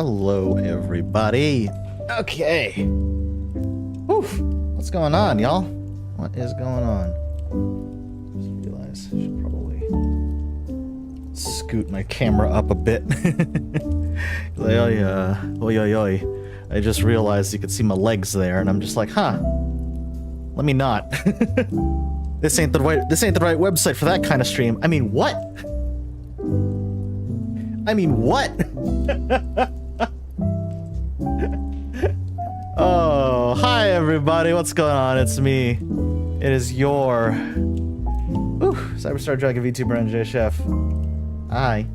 Hello, everybody. Okay. Oof. What's going on, y'all? What is going on? Just realized I should probably scoot my camera up a bit. I just realized you could see my legs there, and I'm just like, huh. Let me not. This ain't the right website for that kind of stream. I mean, what? Oh, hi everybody. What's going on? It's me. It is your Cyber Star Dragon VTuber NJChef. Hi.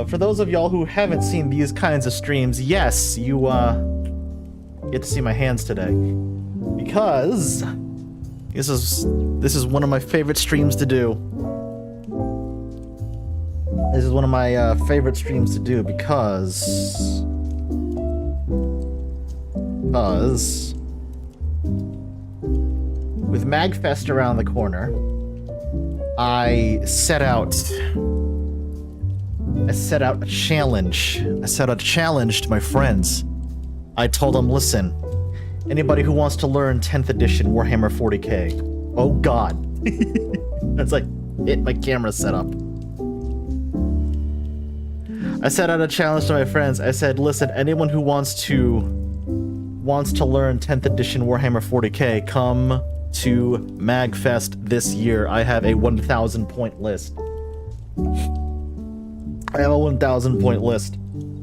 For those of y'all who haven't seen these kinds of streams, yes, you get to see my hands today, because this is one of my favorite streams to do. This is one of my favorite streams to do because with MAGFest around the corner, I set out a challenge. I set out a challenge to my friends. I told them, listen, anybody who wants to learn 10th edition Warhammer 40K. Oh god. It's like, hit my camera set up. I set out a challenge to my friends. I said, listen, anyone who wants to learn 10th edition Warhammer 40K, come to MAGFest this year. I have a 1,000 point list. I have a 1,000 point list.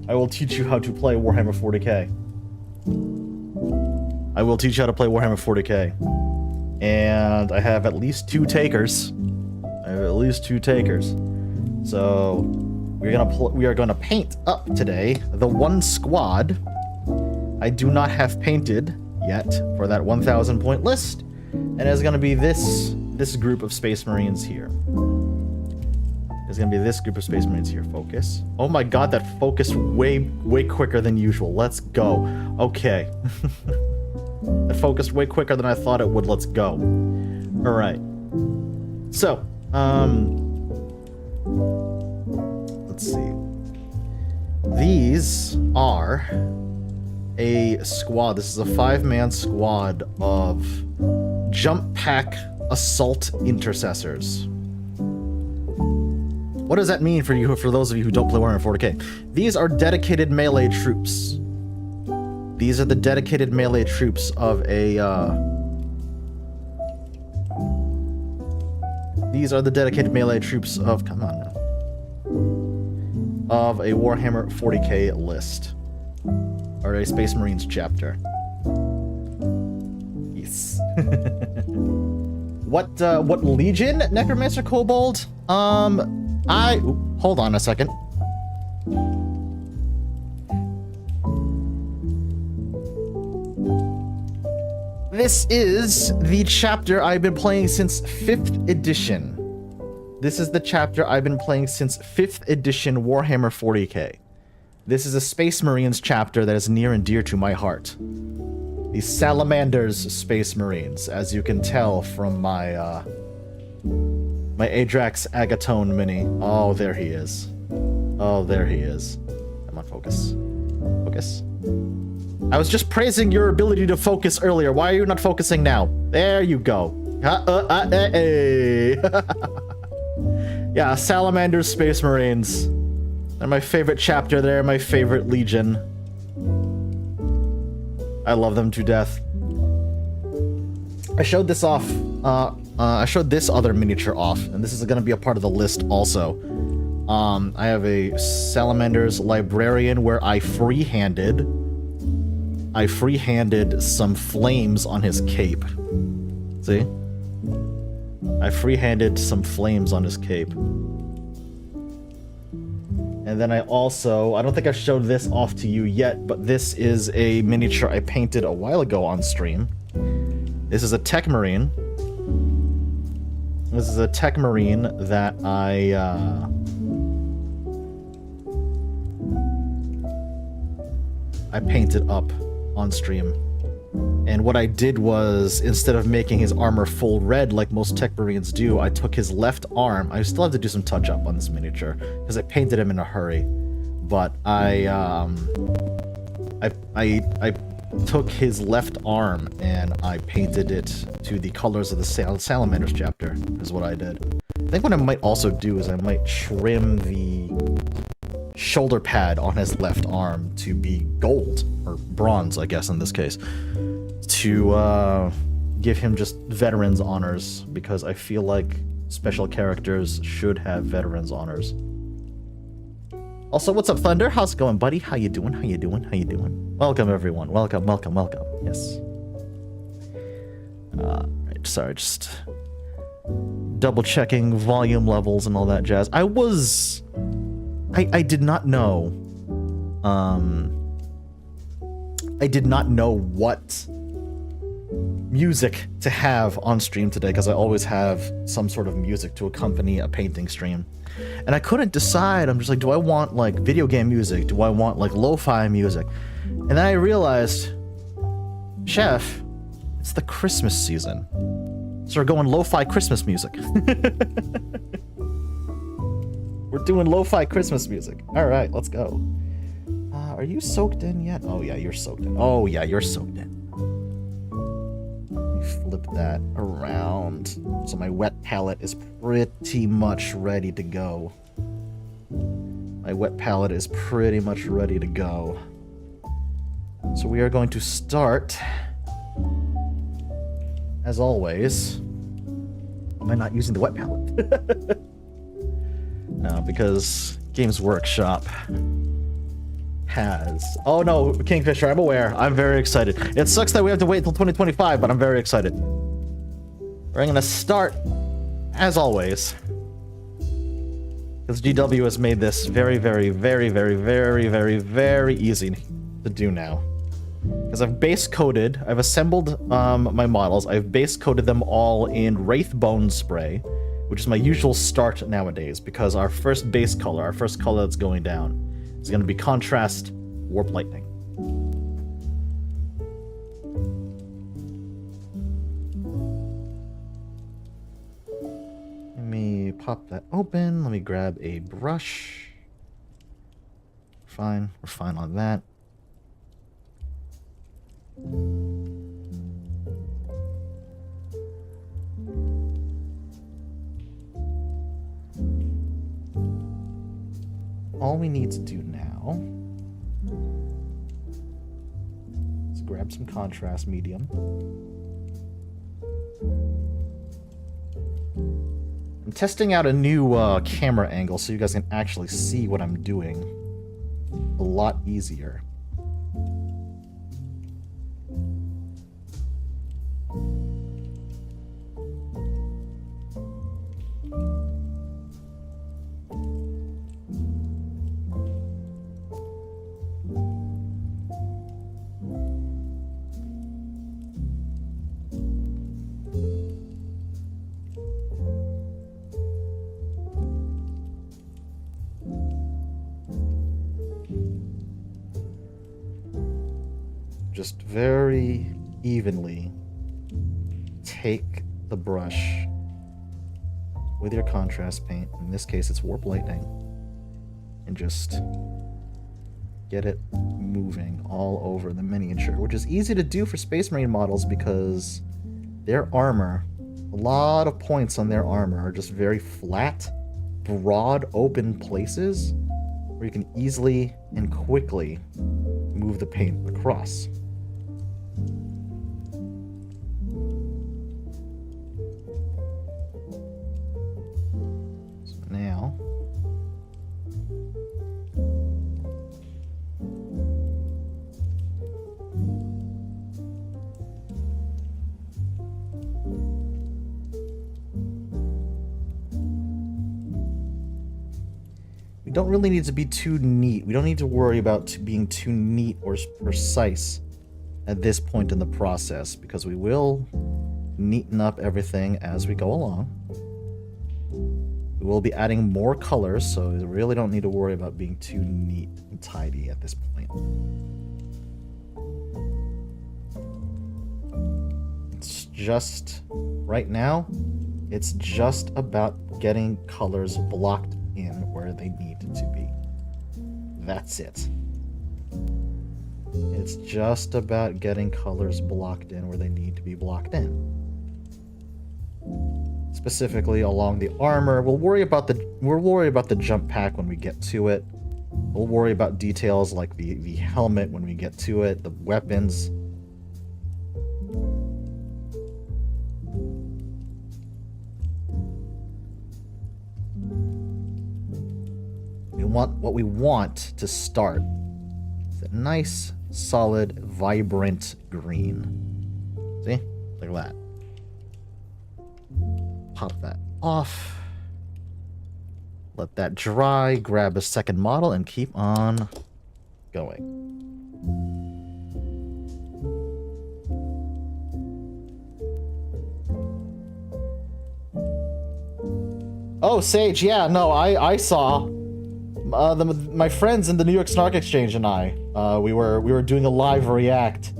I will teach you how to play Warhammer 40K. I will teach you how to play Warhammer 40K. And I have at least 2 takers. So we are gonna paint up today the one squad I do not have painted yet for that 1,000 point list, and it's gonna be this group of Space Marines here. It's gonna be this group of Space Marines here. Focus. Oh my god, that focused way quicker than usual. Let's go. Okay. It focused way quicker than I thought it would. Let's go. All right. So, let's see. These are a squad. This is a 5-man squad of jump pack assault intercessors. What does that mean for you? For those of you who don't play Warhammer 40K, these are dedicated melee troops. These are the dedicated melee troops of a. These are the dedicated melee troops of. Come on now. Of a Warhammer 40K list, or a Space Marines chapter. Yes. What Legion? Necromancer Kobold? Hold on a second. This is the chapter I've been playing since 5th edition. This is the chapter I've been playing since 5th edition Warhammer 40K. This is a Space Marines chapter that is near and dear to my heart. The Salamanders Space Marines, as you can tell from my my Adrax Agatone mini. Oh, there he is. Oh, there he is. Come on, focus. Focus. I was just praising your ability to focus earlier. Why are you not focusing now? There you go. Hey. Yeah, Salamanders Space Marines. They're my favorite chapter. They're my favorite Legion. I love them to death. I showed this off. I showed this other miniature off, and this is going to be a part of the list also. I have a Salamanders Librarian where I free-handed some flames on his cape. See? I free-handed some flames on his cape. And then I don't think I've showed this off to you yet, but this is a miniature I painted a while ago on stream. This is a Tech Marine. This is a Tech Marine that I painted up on stream. And what I did was, instead of making his armor full red like most tech marines do, I took his left arm. I still have to do some touch up on this miniature because I painted him in a hurry. But I took his left arm and I painted it to the colors of the Salamanders chapter, is what I did. I think what I might also do is I might trim the shoulder pad on his left arm to be gold, or bronze, I guess in this case, to give him just veterans honors, because I feel like special characters should have veterans honors. Also, what's up, Thunder? How's it going, buddy? How you doing? How you doing? How you doing? Welcome, everyone. Welcome, welcome, welcome. Yes. Right, sorry, just double-checking volume levels and all that jazz. I did not know. I did not know what music to have on stream today, because I always have some sort of music to accompany a painting stream. And I couldn't decide. I'm just like, do I want like video game music? Do I want like lo-fi music? And then I realized, Chef, it's the Christmas season. So we're going lo-fi Christmas music. We're doing lo-fi Christmas music. All right, let's go. Are you soaked in yet? Oh yeah, you're soaked in. Oh yeah, you're soaked in. Let me flip that around. So my wet palette is pretty much ready to go. My wet palette is pretty much ready to go. So we are going to start, as always. Am I not using the wet palette? No, because Games Workshop has... Oh no, Kingfisher, I'm aware. I'm very excited. It sucks that we have to wait until 2025, but I'm very excited. We're gonna start, as always, because GW has made this very, very, very, very, very, very, very easy to do now. Because I've base coated, I've assembled my models, I've base coated them all in Wraithbone spray, which is my usual start nowadays, because our first base color, our first color that's going down, is going to be Contrast Warp Lightning. Let me pop that open. Let me grab a brush. Fine. We're fine on that. All we need to do now is grab some contrast medium. I'm testing out a new camera angle so you guys can actually see what I'm doing a lot easier. Just very evenly take the brush with your contrast paint, in this case it's Warp Lightning, and just get it moving all over the miniature, which is easy to do for Space Marine models because their armor, a lot of points on their armor are just very flat, broad, open places where you can easily and quickly move the paint across. So now we don't really need to be too neat. We don't need to worry about being too neat or precise at this point in the process, because we will neaten up everything as we go along. We will be adding more colors, so we really don't need to worry about being too neat and tidy at this point. just, right now, it's just about getting colors blocked in where they need to be. That's it. It's just about getting colors blocked in where they need to be blocked in. Specifically along the armor. We'll worry about the jump pack when we get to it. We'll worry about details like the helmet when we get to it, the weapons. What we want to start is a nice, solid, vibrant green. See? Like that. Pop that off. Let that dry, grab a second model, and keep on going. Oh, Sage, yeah, no, I saw. My friends in the New York Snark Exchange and I, we were doing a live react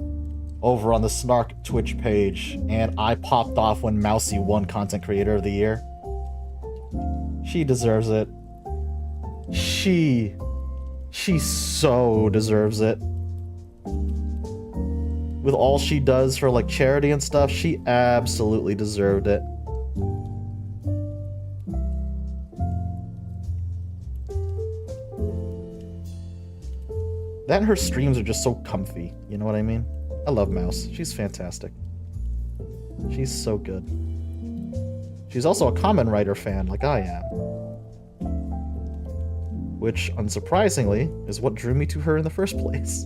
over on the Snark Twitch page, and I popped off when Mousy won Content Creator of the Year. She deserves it. She so deserves it. With all she does for like charity and stuff, she absolutely deserved it. That and her streams are just so comfy, you know what I mean? I love Mouse. She's fantastic. She's so good. She's also a Kamen Rider fan, like I am. Which, unsurprisingly, is what drew me to her in the first place.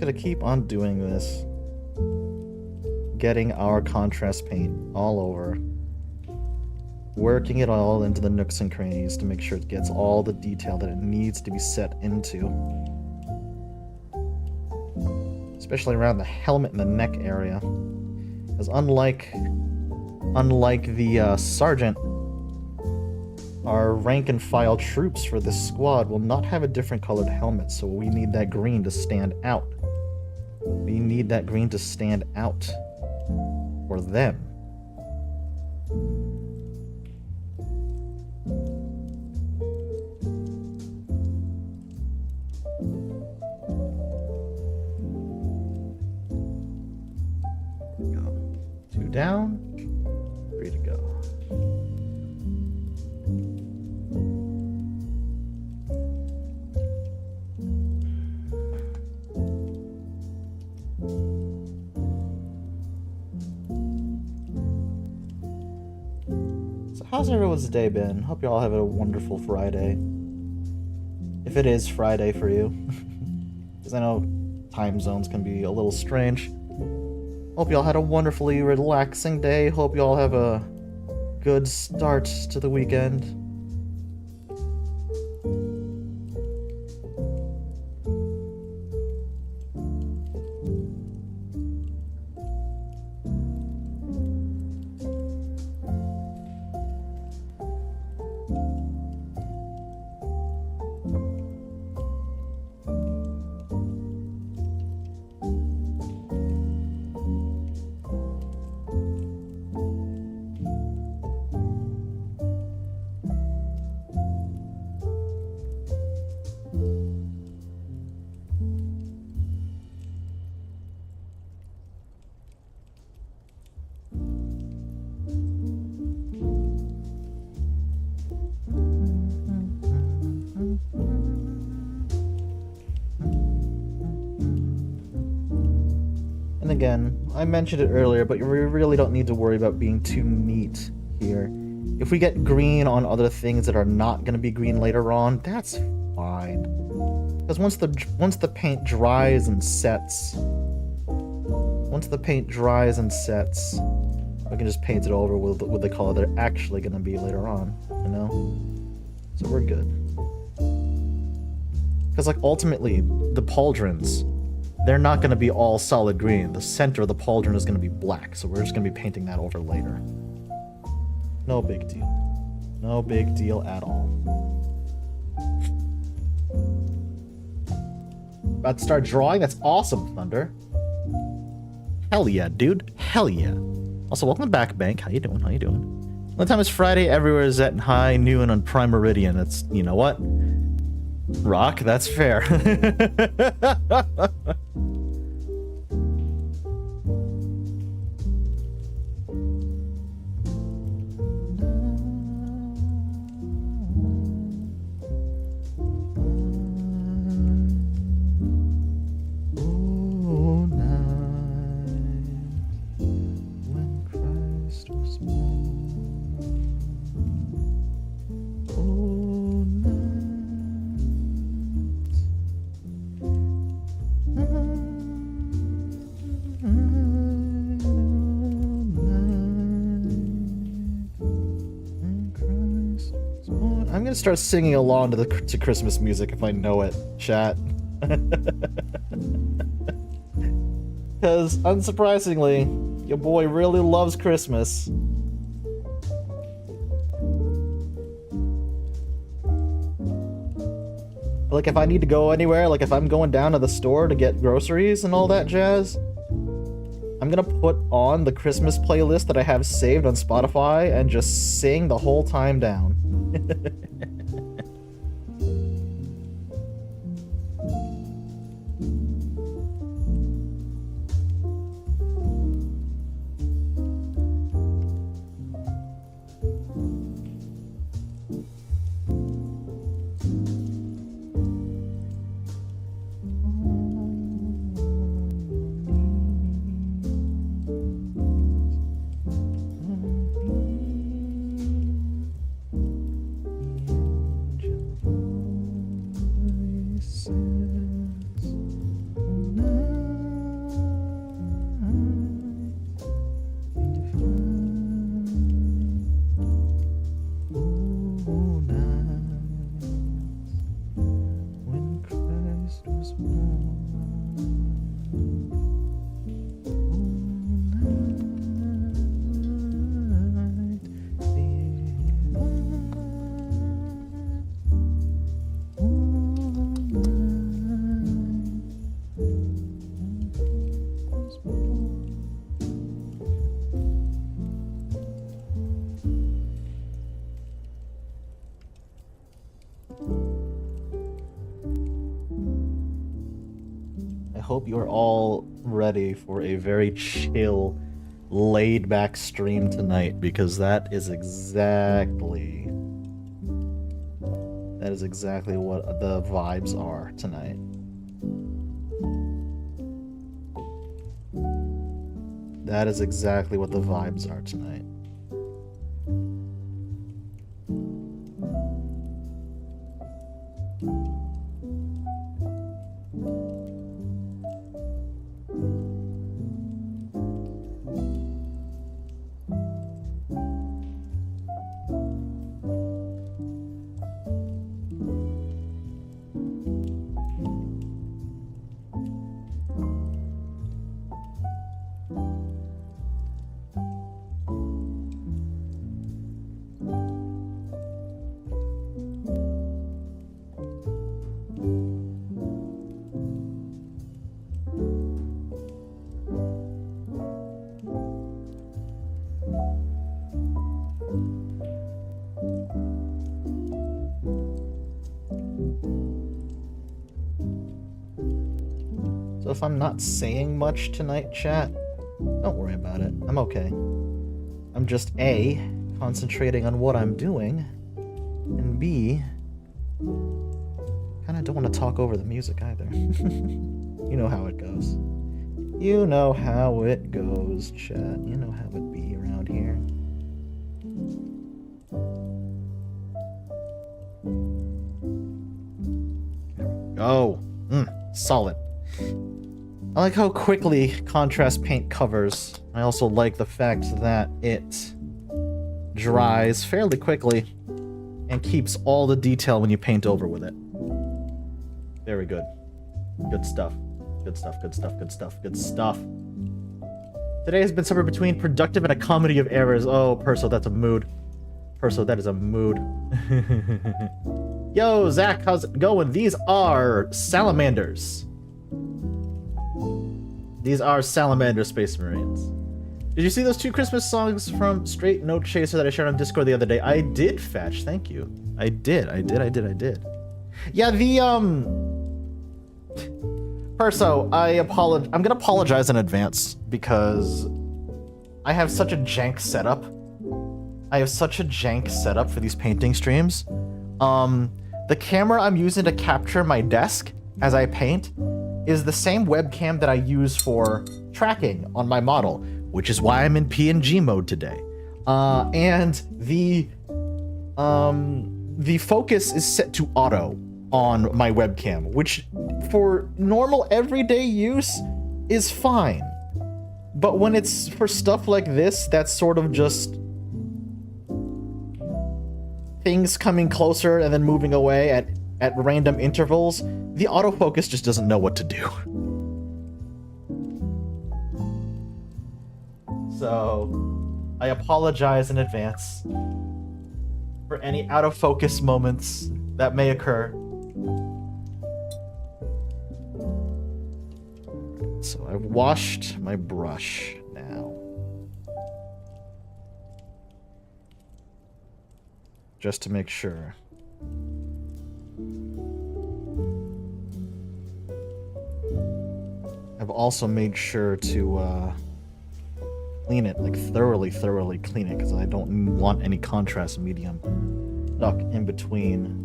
Gonna keep on doing this, getting our contrast paint all over, working it all into the nooks and crannies to make sure it gets all the detail that it needs to be set into, especially around the helmet and the neck area, because unlike the sergeant, our rank and file troops for this squad will not have a different colored helmet, so we need that green to stand out. We need that green to stand out for them. Go. 2 down, 3 to go. How's everyone's day been? Hope you all have a wonderful Friday. If it is Friday for you. Because I know time zones can be a little strange. Hope you all had a wonderfully relaxing day. Hope you all have a good start to the weekend. Again, I mentioned it earlier, but you really don't need to worry about being too neat here. If we get green on other things that are not going to be green later on, that's fine. Because once the paint dries and sets, we can just paint it over with the color they're actually gonna be later on, you know? So we're good. Because like ultimately, the pauldrons, they're not gonna be all solid green. The center of the pauldron is gonna be black, so we're just gonna be painting that over later. No big deal. No big deal at all. About to start drawing? That's awesome, Thunder. Hell yeah, dude. Hell yeah. Also, welcome to Back Bank. How you doing? How you doing? Only time is Friday. Everywhere is at high noon on Prime Meridian. That's, you know what? Rock, that's fair. I'm gonna start singing along to Christmas music if I know it, chat. Because, unsurprisingly, your boy really loves Christmas. Like, if I need to go anywhere, like if I'm going down to the store to get groceries and all that jazz, I'm gonna put on the Christmas playlist that I have saved on Spotify and just sing the whole time down. Hope you're all ready for a very chill, laid-back stream tonight, because that is exactly what the vibes are tonight. That is exactly what the vibes are tonight. If I'm not saying much tonight, chat, don't worry about it. I'm okay. I'm just A, concentrating on what I'm doing, and B, kinda don't want to talk over the music either. You know how it goes. You know how it goes, chat. You know how it be around here. There we go. Solid. I like how quickly contrast paint covers. I also like the fact that it dries fairly quickly and keeps all the detail when you paint over with it. Very good. Good stuff. Good stuff, good stuff, good stuff, good stuff. Today has been somewhere between productive and a comedy of errors. Oh, Perso, that's a mood. Perso, that is a mood. Yo, Zach, how's it going? These are salamanders. These are salamander Space Marines. Did you see those 2 Christmas songs from Straight No Chaser that I shared on Discord the other day? I did, Fetch. Thank you. I did. Yeah, the, Perso, I'm gonna apologize in advance because I have such a jank setup. For these painting streams. The camera I'm using to capture my desk as I paint is the same webcam that I use for tracking on my model, which is why I'm in PNG mode today. And the focus is set to auto on my webcam, which for normal everyday use is fine. But when it's for stuff like this, that's sort of just things coming closer and then moving away at random intervals, the autofocus just doesn't know what to do. So, I apologize in advance for any out of focus moments that may occur. So I've washed my brush now. Just to make sure. I've also made sure to clean it, like thoroughly clean it, because I don't want any contrast medium stuck in between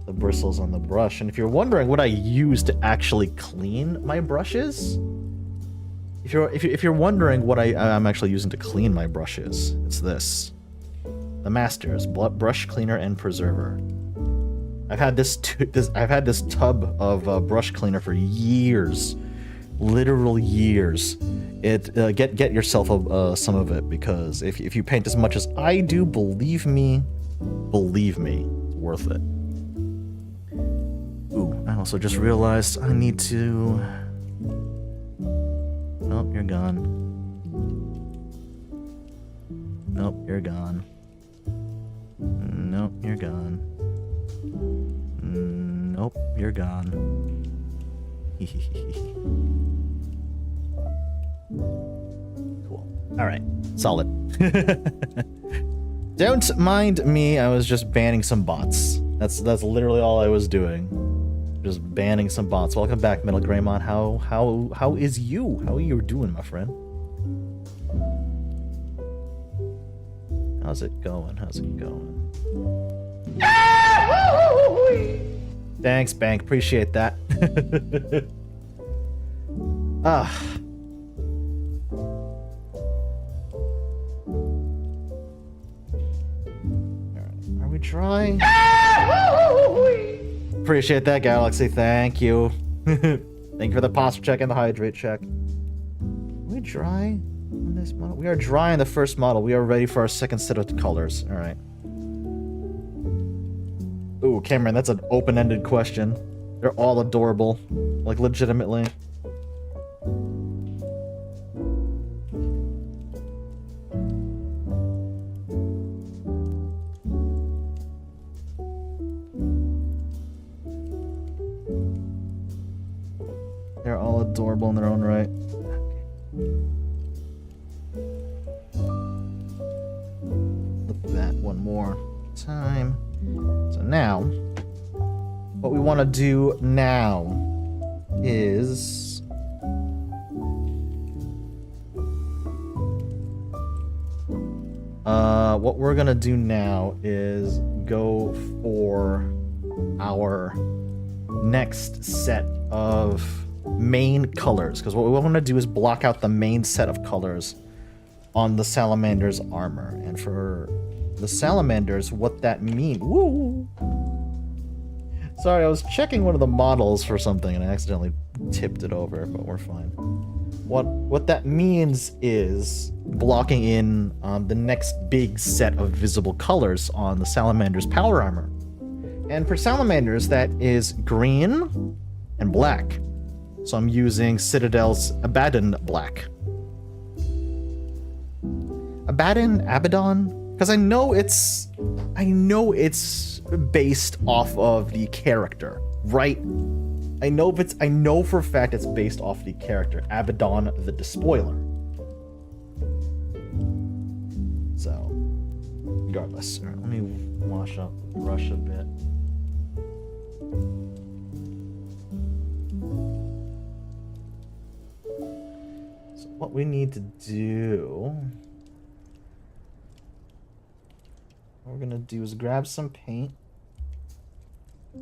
the bristles on the brush. And if you're wondering what I use to actually clean my brushes, if you're wondering what I'm actually using to clean my brushes, it's this. The Masters brush cleaner and preserver. I've had this tub of brush cleaner for years, literal years. Get yourself some of it, because if you paint as much as I do, believe me, it's worth it. Ooh, I also just realized I need to. Nope, you're gone. Nope, you're gone. Nope, you're gone. Nope, you're gone. Cool. Alright, solid. Don't mind me, I was just banning some bots. That's literally all I was doing. Just banning some bots. Welcome back, Metal Greymon. How is you? How are you doing, my friend? How's it going? Thanks, Bank. Appreciate that. Are we dry? Appreciate that, Galaxy. Thank you. Thank you for the posture check and the hydrate check. Are we dry on this model? We are dry on the first model. We are ready for our second set of colors. All right. Ooh, Cameron, that's an open-ended question. They're all adorable. Like, legitimately. They're all adorable in their own right. Look at that one more time. So now, what we want to do now is what we're gonna do now is go for our next set of main colors, because what we want to do is block out the main set of colors on the salamander's armor. And for the salamanders, what that means, Sorry, I was checking one of the models for something and I accidentally tipped it over, but we're fine. What that means is blocking in the next big set of visible colors on the Salamander's power armor. And for Salamanders, that is green and black. So I'm using Citadel's Abaddon Black. Abaddon? Because I know it's based off of the character, right? I know for a fact it's based off the character, Abaddon the Despoiler. So, regardless, let me wash up the brush a bit. So what we need to do, what we're gonna do is grab some paint,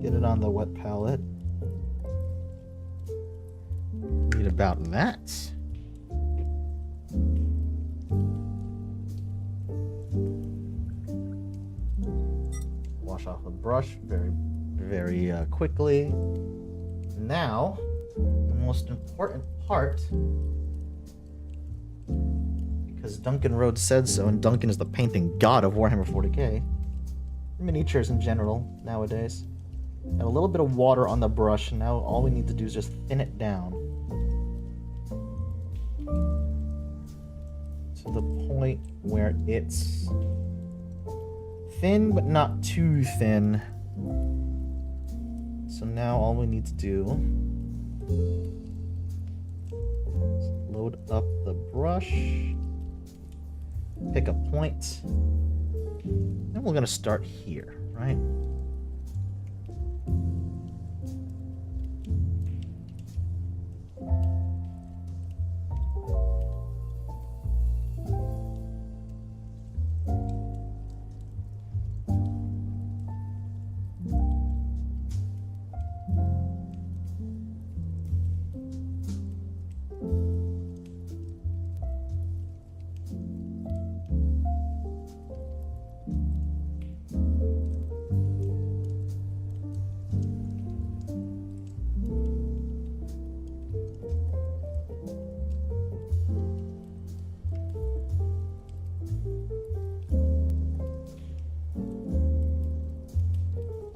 get it on the wet palette. Read about that. Wash off the brush very quickly. Now, the most important part, because Duncan Rhodes said so, and Duncan is the painting god of Warhammer 40K, miniatures in general nowadays. Got a little bit of water on the brush, and now all we need to do is just thin it down to the point where it's thin but not too thin. So now all we need to do is load up the brush, pick a point, and we're gonna start here, right?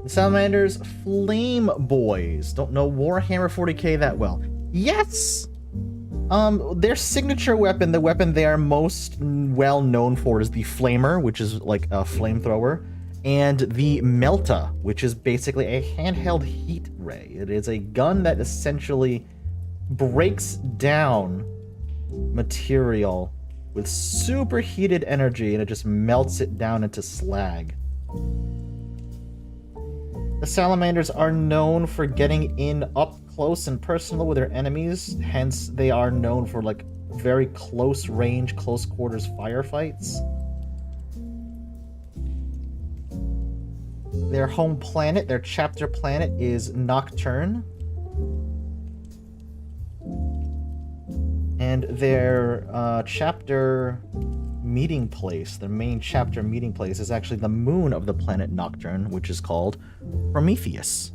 Salamanders, Flame Boys. Don't know Warhammer 40K that well. Yes! Their signature weapon, the weapon they are most well known for, is the Flamer, which is like a flamethrower, and the Melta, which is basically a handheld heat ray. It is a gun that essentially breaks down material with superheated energy, and it just melts it down into slag. The Salamanders are known for getting in up close and personal with their enemies, hence they are known for like very close range, close quarters firefights. Their home planet, their chapter planet, is Nocturne. And their chapter meeting place, their main chapter meeting place, is actually the moon of the planet Nocturne, which is called Prometheus.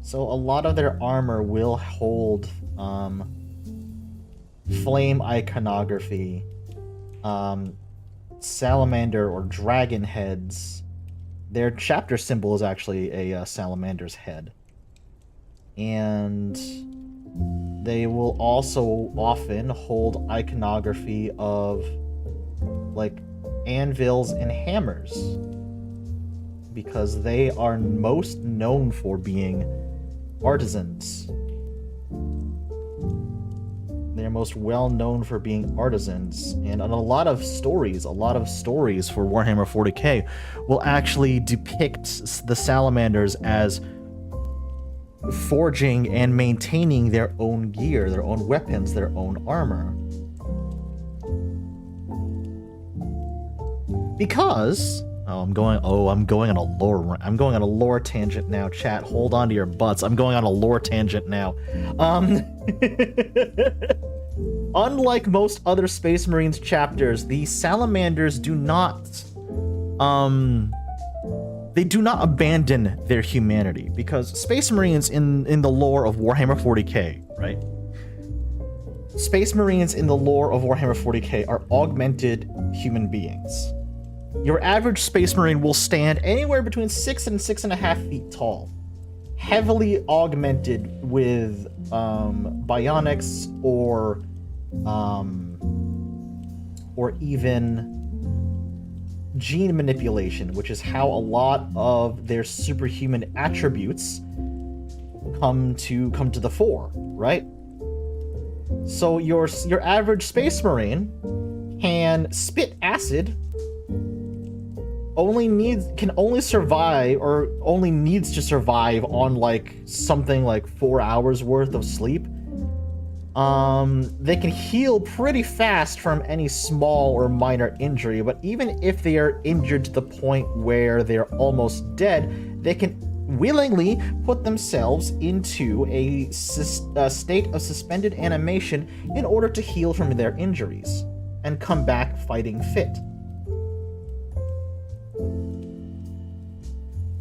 So a lot of their armor will hold flame iconography, salamander or dragon heads. Their chapter symbol is actually a salamander's head. And they will also often hold iconography of like anvils and hammers, because they are most known for being artisans. They're most well known for being artisans, and on a lot of stories for Warhammer 40K will actually depict the salamanders as forging and maintaining their own gear, their own weapons, their own armor. Because I'm going on a lore tangent now, chat. Hold on to your butts. I'm going on a lore tangent now. unlike most other Space Marines chapters, the salamanders do not they do not abandon their humanity, because Space Marines in the lore of Warhammer 40K, right? Space Marines in the lore of Warhammer 40K are augmented human beings. Your average Space Marine will stand anywhere between 6 and 6.5 feet tall, heavily augmented with bionics or even gene manipulation, which is how a lot of their superhuman attributes come to the fore, right? So your average Space Marine can spit acid, only needs to survive on like something like 4 hours worth of sleep. They can heal pretty fast from any small or minor injury, but even if they are injured to the point where they're almost dead, they can willingly put themselves into a state of suspended animation in order to heal from their injuries and come back fighting fit.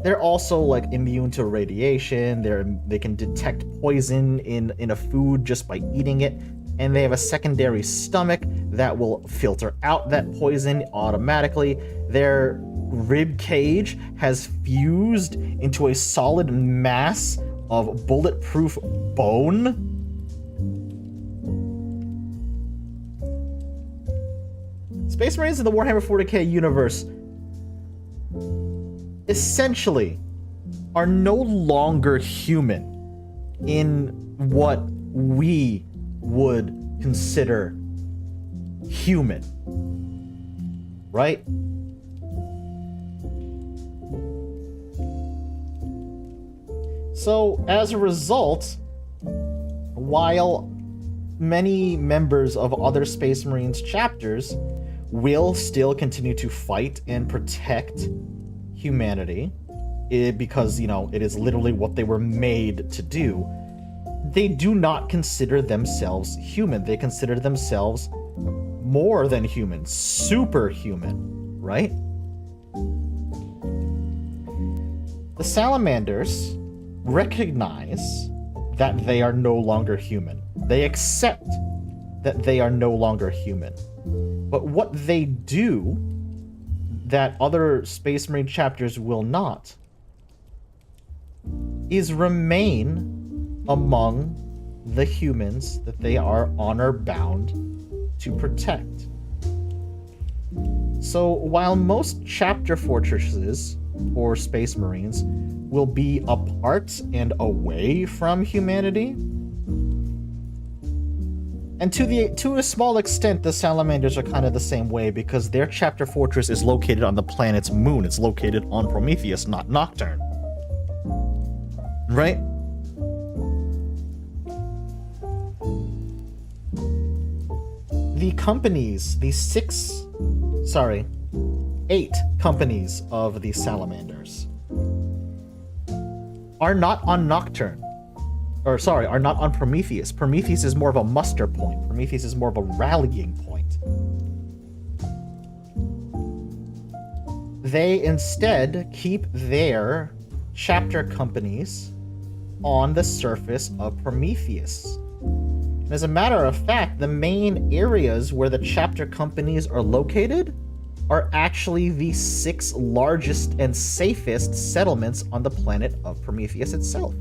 They're also like immune to radiation. They can detect poison in a food just by eating it, and they have a secondary stomach that will filter out that poison automatically. Their rib cage has fused into a solid mass of bulletproof bone. Space Marines in the Warhammer 40K universe essentially are no longer human in what we would consider human, right? So as a result, while many members of other Space Marines chapters will still continue to fight and protect humanity, because, you know, it is literally what they were made to do, they do not consider themselves human. They consider themselves more than human, superhuman, right? The salamanders recognize that they are no longer human. They accept that they are no longer human. But what they do that other Space Marine chapters will not is remain among the humans that they are honor-bound to protect. So while most chapter fortresses for Space Marines will be apart and away from humanity, and to a small extent, the salamanders are kind of the same way, because their chapter fortress is located on the planet's moon. It's located on Prometheus, not Nocturne. Right? The companies, the 8 companies of the salamanders are not on Nocturne. Are not on Prometheus. Prometheus is more of a muster point. Prometheus is more of a rallying point. They instead keep their chapter companies on the surface of Prometheus. And as a matter of fact, the main areas where the chapter companies are located are actually the 6 largest and safest settlements on the planet of Prometheus itself.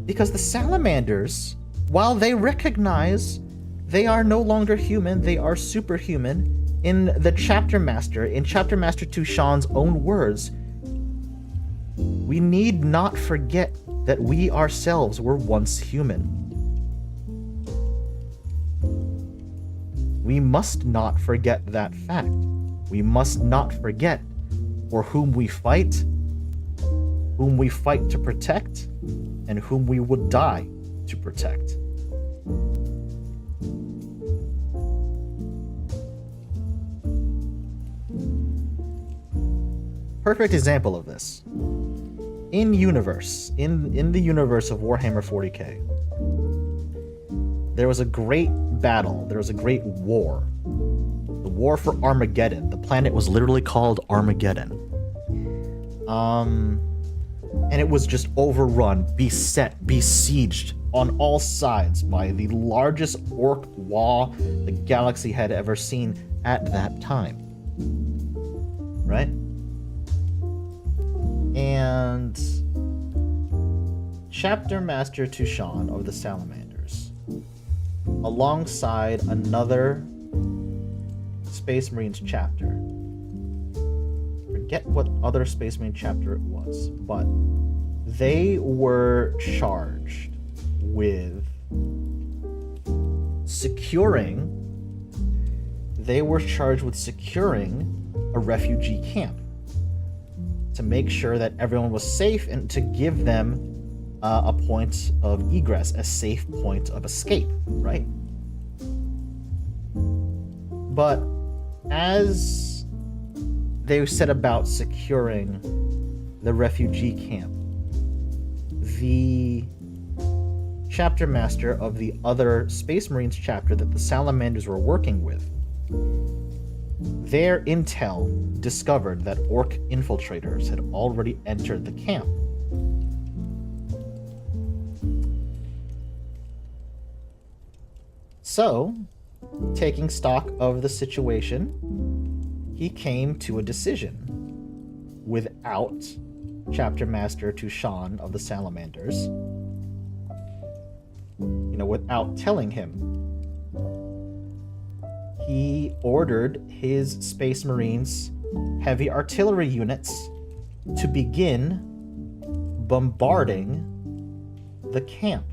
Because the salamanders, while they recognize they are no longer human, they are superhuman, in Chapter Master Tushan's own words, we need not forget that we ourselves were once human. We must not forget that fact. We must not forget for whom we fight to protect, and whom we would die to protect. Perfect example of this. In the universe of Warhammer 40K, there was a great battle. There was a great war. The war for Armageddon. The planet was literally called Armageddon. And it was just overrun, beset, besieged on all sides by the largest orc wall the galaxy had ever seen at that time. Right? And Chapter Master Tushan of the Salamanders, alongside another Space Marines chapter. Forget what other Space Marine chapter it was, but they were charged with securing a refugee camp to make sure that everyone was safe and to give them a point of egress, a safe point of escape, right? But as they set about securing the refugee camp, the chapter master of the other Space Marines chapter that the Salamanders were working with, their intel discovered that orc infiltrators had already entered the camp. So, taking stock of the situation, he came to a decision without Chapter Master Tushan of the Salamanders, without telling him. He ordered his Space Marines heavy artillery units to begin bombarding the camp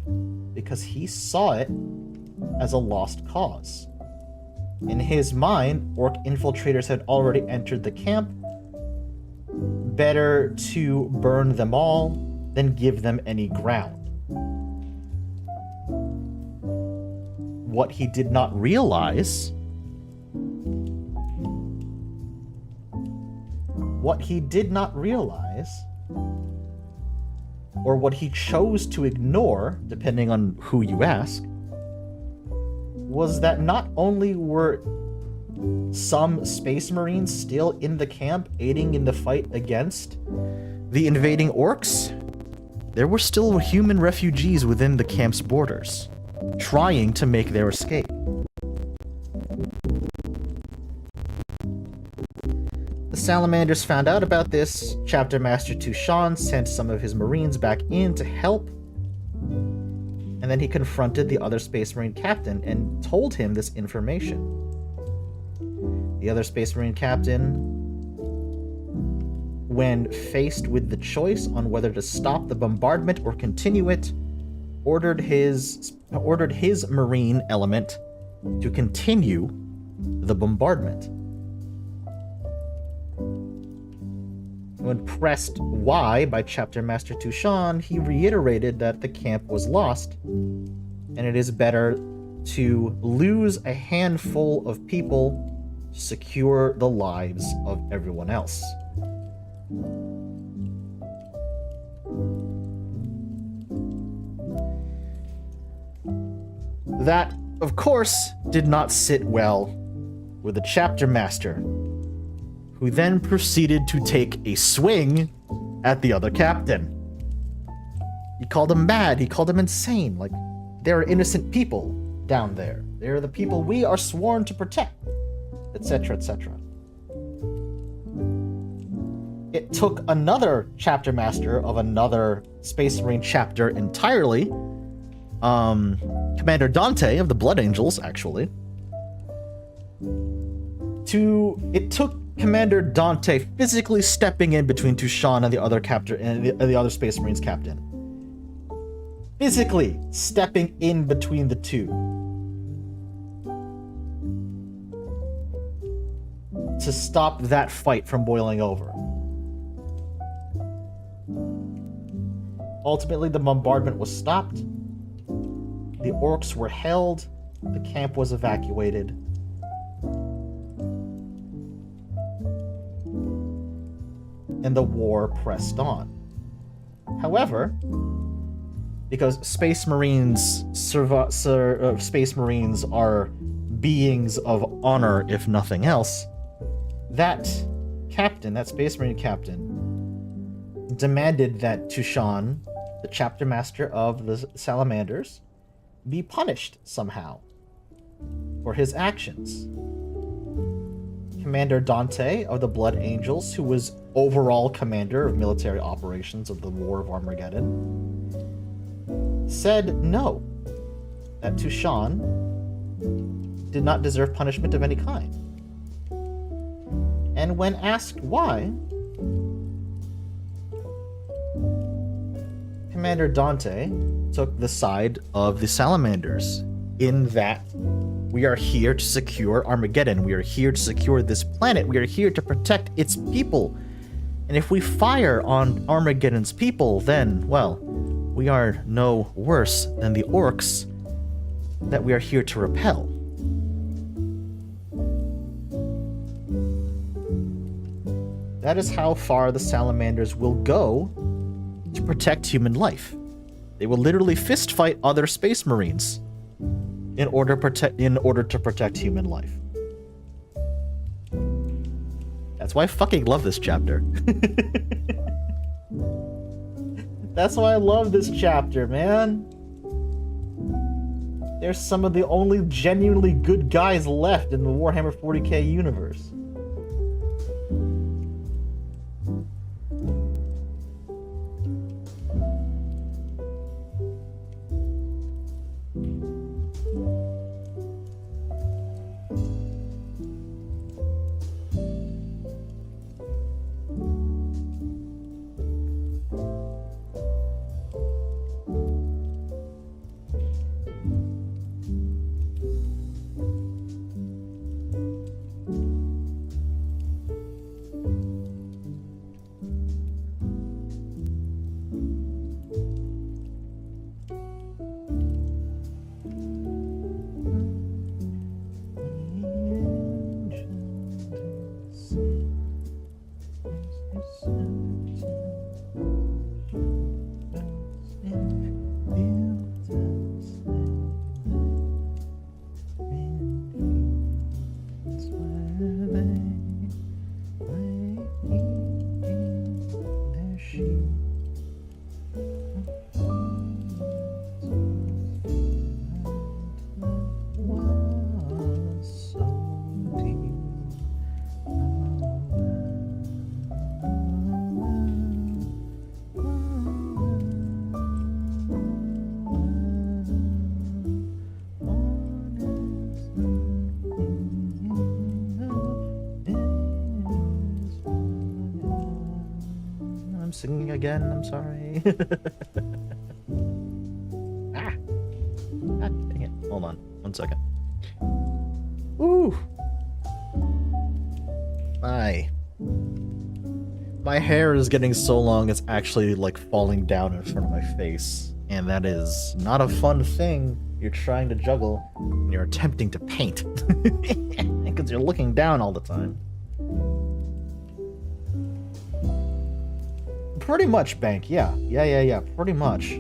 because he saw it as a lost cause. In his mind, orc infiltrators had already entered the camp. Better to burn them all than give them any ground. What he did not realize, or what he chose to ignore, depending on who you ask, was that not only were some Space Marines still in the camp aiding in the fight against the invading orcs, there were still human refugees within the camp's borders, trying to make their escape. The Salamanders found out about this. Chapter Master Tushan sent some of his Marines back in to help, and then he confronted the other Space Marine captain and told him this information. The other Space Marine captain, when faced with the choice on whether to stop the bombardment or continue it, ordered his Marine element to continue the bombardment. When pressed why by Chapter Master Tushan, he reiterated that the camp was lost, and it is better to lose a handful of people to secure the lives of everyone else. That, of course, did not sit well with the Chapter Master, who then proceeded to take a swing at the other captain. He called him mad, he called him insane, like, there are innocent people down there. They're the people we are sworn to protect, etc., etc. It took another chapter master of another Space Marine chapter entirely, Commander Dante of the Blood Angels, actually, it took Commander Dante physically stepping in between Tushan and the other captor and the other Space Marines captain. Physically stepping in between the two to stop that fight from boiling over. Ultimately, the bombardment was stopped. The orcs were held. The camp was evacuated. And the war pressed on. However, because Space Marines Space Marines are beings of honor, if nothing else. That captain, that Space Marine captain, demanded that Tushan, the chapter master of the Salamanders, be punished somehow for his actions. Commander Dante of the Blood Angels, who was overall commander of military operations of the War of Armageddon, said no, that Tushan did not deserve punishment of any kind. And when asked why, Commander Dante took the side of the Salamanders, in that we are here to secure Armageddon, we are here to secure this planet, we are here to protect its people. And if we fire on Armageddon's people, then, well, we are no worse than the orcs that we are here to repel. That is how far the Salamanders will go to protect human life. They will literally fist fight other Space Marines in order to protect human life. That's why I fucking love this chapter. That's why I love this chapter, man. There's some of the only genuinely good guys left in the Warhammer 40K universe. Singing again, I'm sorry. Ah! God dang it. Hold on, 1 second. Ooh! My hair is getting so long it's actually like falling down in front of my face. And that is not a fun thing you're trying to juggle when you're attempting to paint. Because you're looking down all the time. Pretty much, Bank. Yeah, pretty much.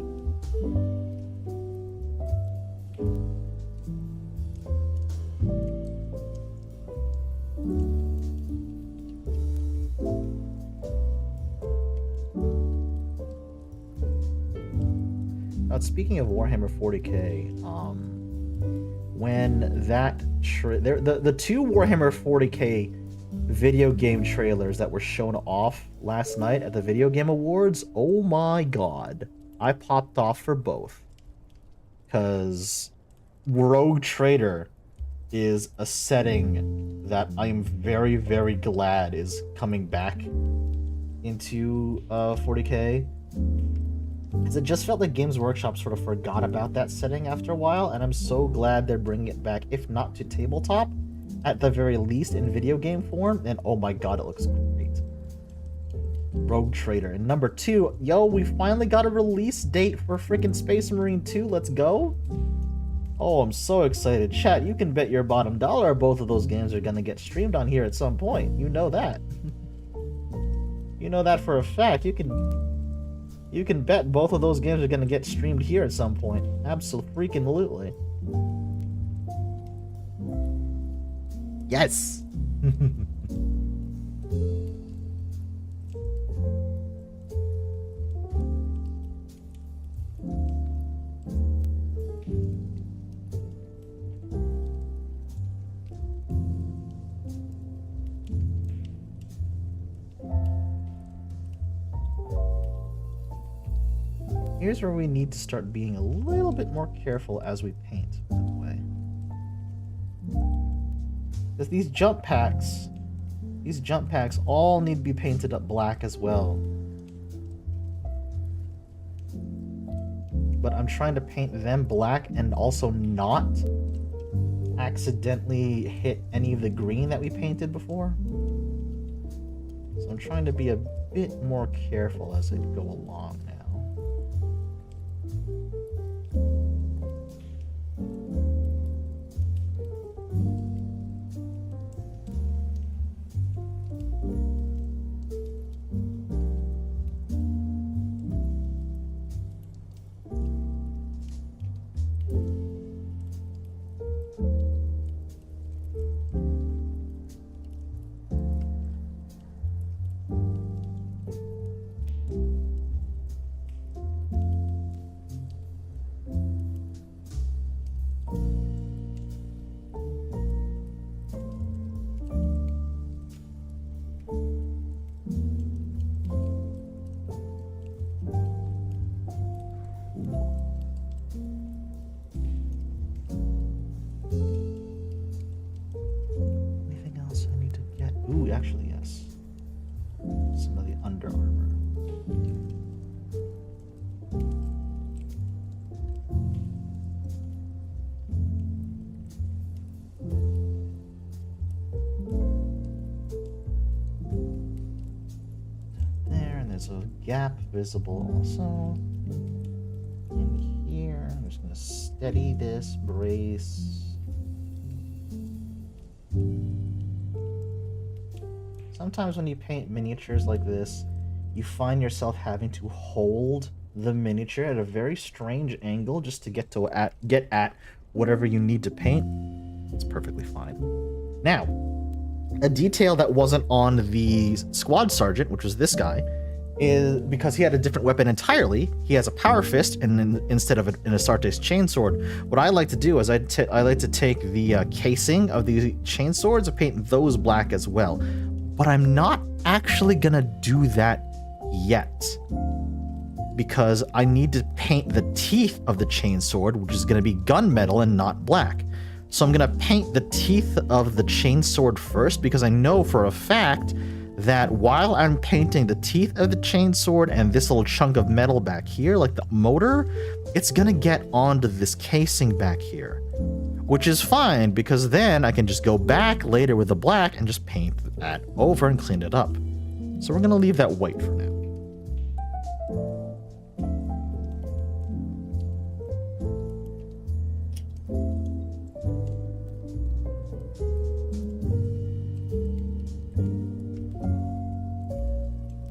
Speaking of Warhammer 40K, when that the two Warhammer 40K video game trailers that were shown off last night at the Video Game Awards, oh my god, I popped off for both. Because Rogue Trader is a setting that I am very, very glad is coming back into 40K. Because it just felt like Games Workshop sort of forgot about that setting after a while, and I'm so glad they're bringing it back, if not to tabletop, at the very least in video game form, and oh my god, it looks great. Rogue Trader. And number 2, yo, we finally got a release date for freaking Space Marine 2, let's go! Oh, I'm so excited. Chat, you can bet your bottom dollar both of those games are gonna get streamed on here at some point. You know that. You know that for a fact. You can You can bet both of those games are gonna get streamed here at some point. Absolutely. Yes! Here's where we need to start being a little bit more careful as we paint, by the way. Because these jump packs all need to be painted up black as well. But I'm trying to paint them black and also not accidentally hit any of the green that we painted before. So I'm trying to be a bit more careful as I go along now. Actually, yes. Some of the Under Armour. There, and there's a gap visible also. In here, I'm just going to steady this, brace. Sometimes when you paint miniatures like this, you find yourself having to hold the miniature at a very strange angle just to get at whatever you need to paint. It's perfectly fine. Now, a detail that wasn't on the squad sergeant, which was this guy, is because he had a different weapon entirely. He has a power fist and instead of an Astartes chainsword. What I like to do is I like to take the casing of the chainswords and paint those black as well. But I'm not actually gonna do that yet because I need to paint the teeth of the chainsword, which is gonna be gunmetal and not black. So I'm gonna paint the teeth of the chainsword first because I know for a fact that while I'm painting the teeth of the chainsword and this little chunk of metal back here, like the motor, it's gonna get onto this casing back here. Which is fine, because then I can just go back later with the black and just paint that over and clean it up. So we're going to leave that white for now.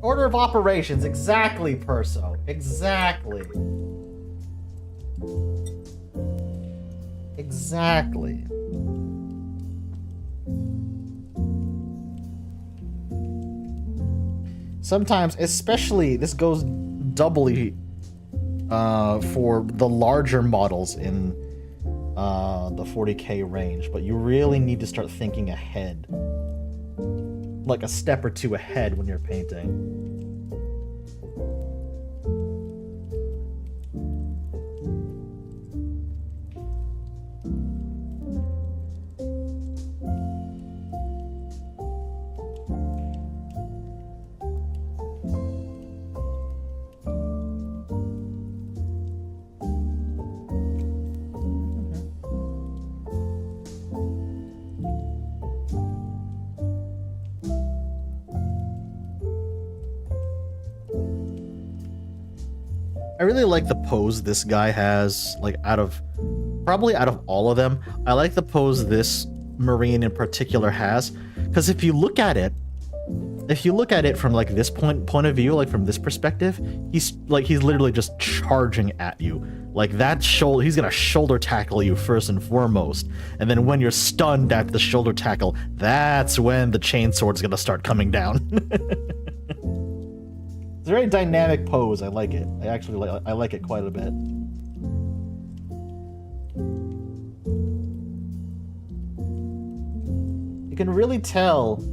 Order of operations, exactly, Perso. Exactly. Exactly. Sometimes, especially, this goes doubly for the larger models in the 40K range, but you really need to start thinking ahead. Like a step or two ahead when you're painting. I really like the pose this guy has, like probably out of all of them, I like the pose this Marine in particular has, because if you look at it, if you look at it from like this point of view, like from this perspective, he's literally just charging at you. Like that shoulder, he's gonna shoulder tackle you first and foremost, and then when you're stunned at the shoulder tackle, that's when the chainsword's gonna start coming down. It's a very dynamic pose. I like it. I like it quite a bit. You can really tell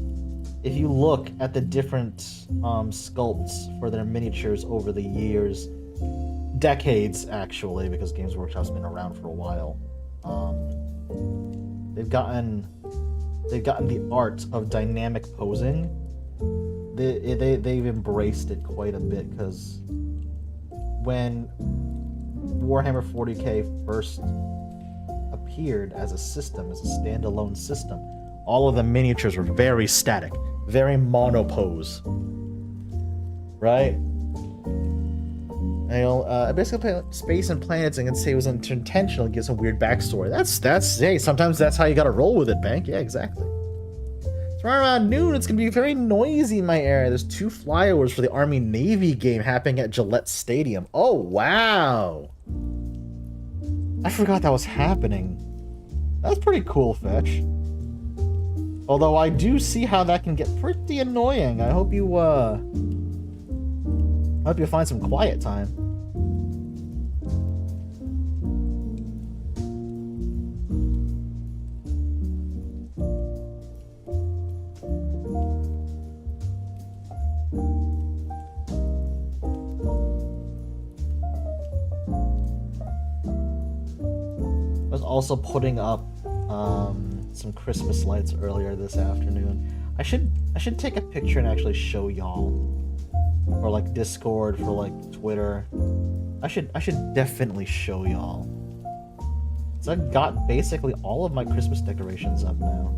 if you look at the different sculpts for their miniatures over the years, decades actually, because Games Workshop's been around for a while. They've gotten the art of dynamic posing. They've embraced it quite a bit, because when Warhammer 40K first appeared as a system, as a standalone system, all of the miniatures were very static, very monopose, right? I basically play Space and Planets and can say it was intentional, give some weird backstory. Hey, sometimes that's how you gotta roll with it, Bank. Yeah, exactly. So right around noon, it's gonna be very noisy in my area. There's 2 flyovers for the Army-Navy game happening at Gillette Stadium. Oh, wow. I forgot that was happening. That's pretty cool, Fetch. Although I do see how that can get pretty annoying. I hope you find some quiet time. I was also putting up some Christmas lights earlier this afternoon. I should take a picture and actually show y'all. Or like Discord, for like Twitter. I should definitely show y'all. So I've got basically all of my Christmas decorations up now.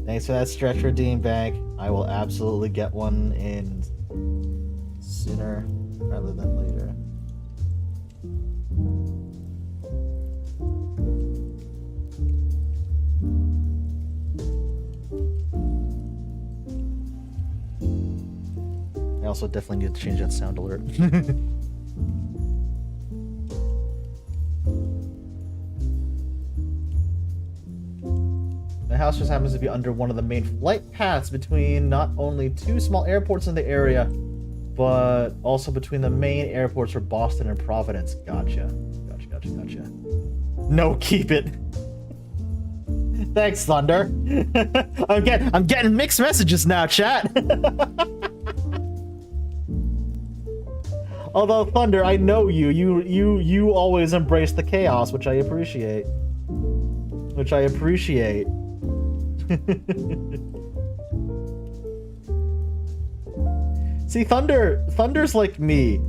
Thanks for that stretch redeem, Bank. I will absolutely get one in sooner rather than later. I also definitely need to change that sound alert. My house just happens to be under one of the main flight paths between not only 2 small airports in the area, but also between the main airports for Boston and Providence. Gotcha. No, keep it. Thanks, Thunder. I'm getting mixed messages now, chat. Although Thunder, I know you always embrace the chaos, which I appreciate. See, Thunder's like me.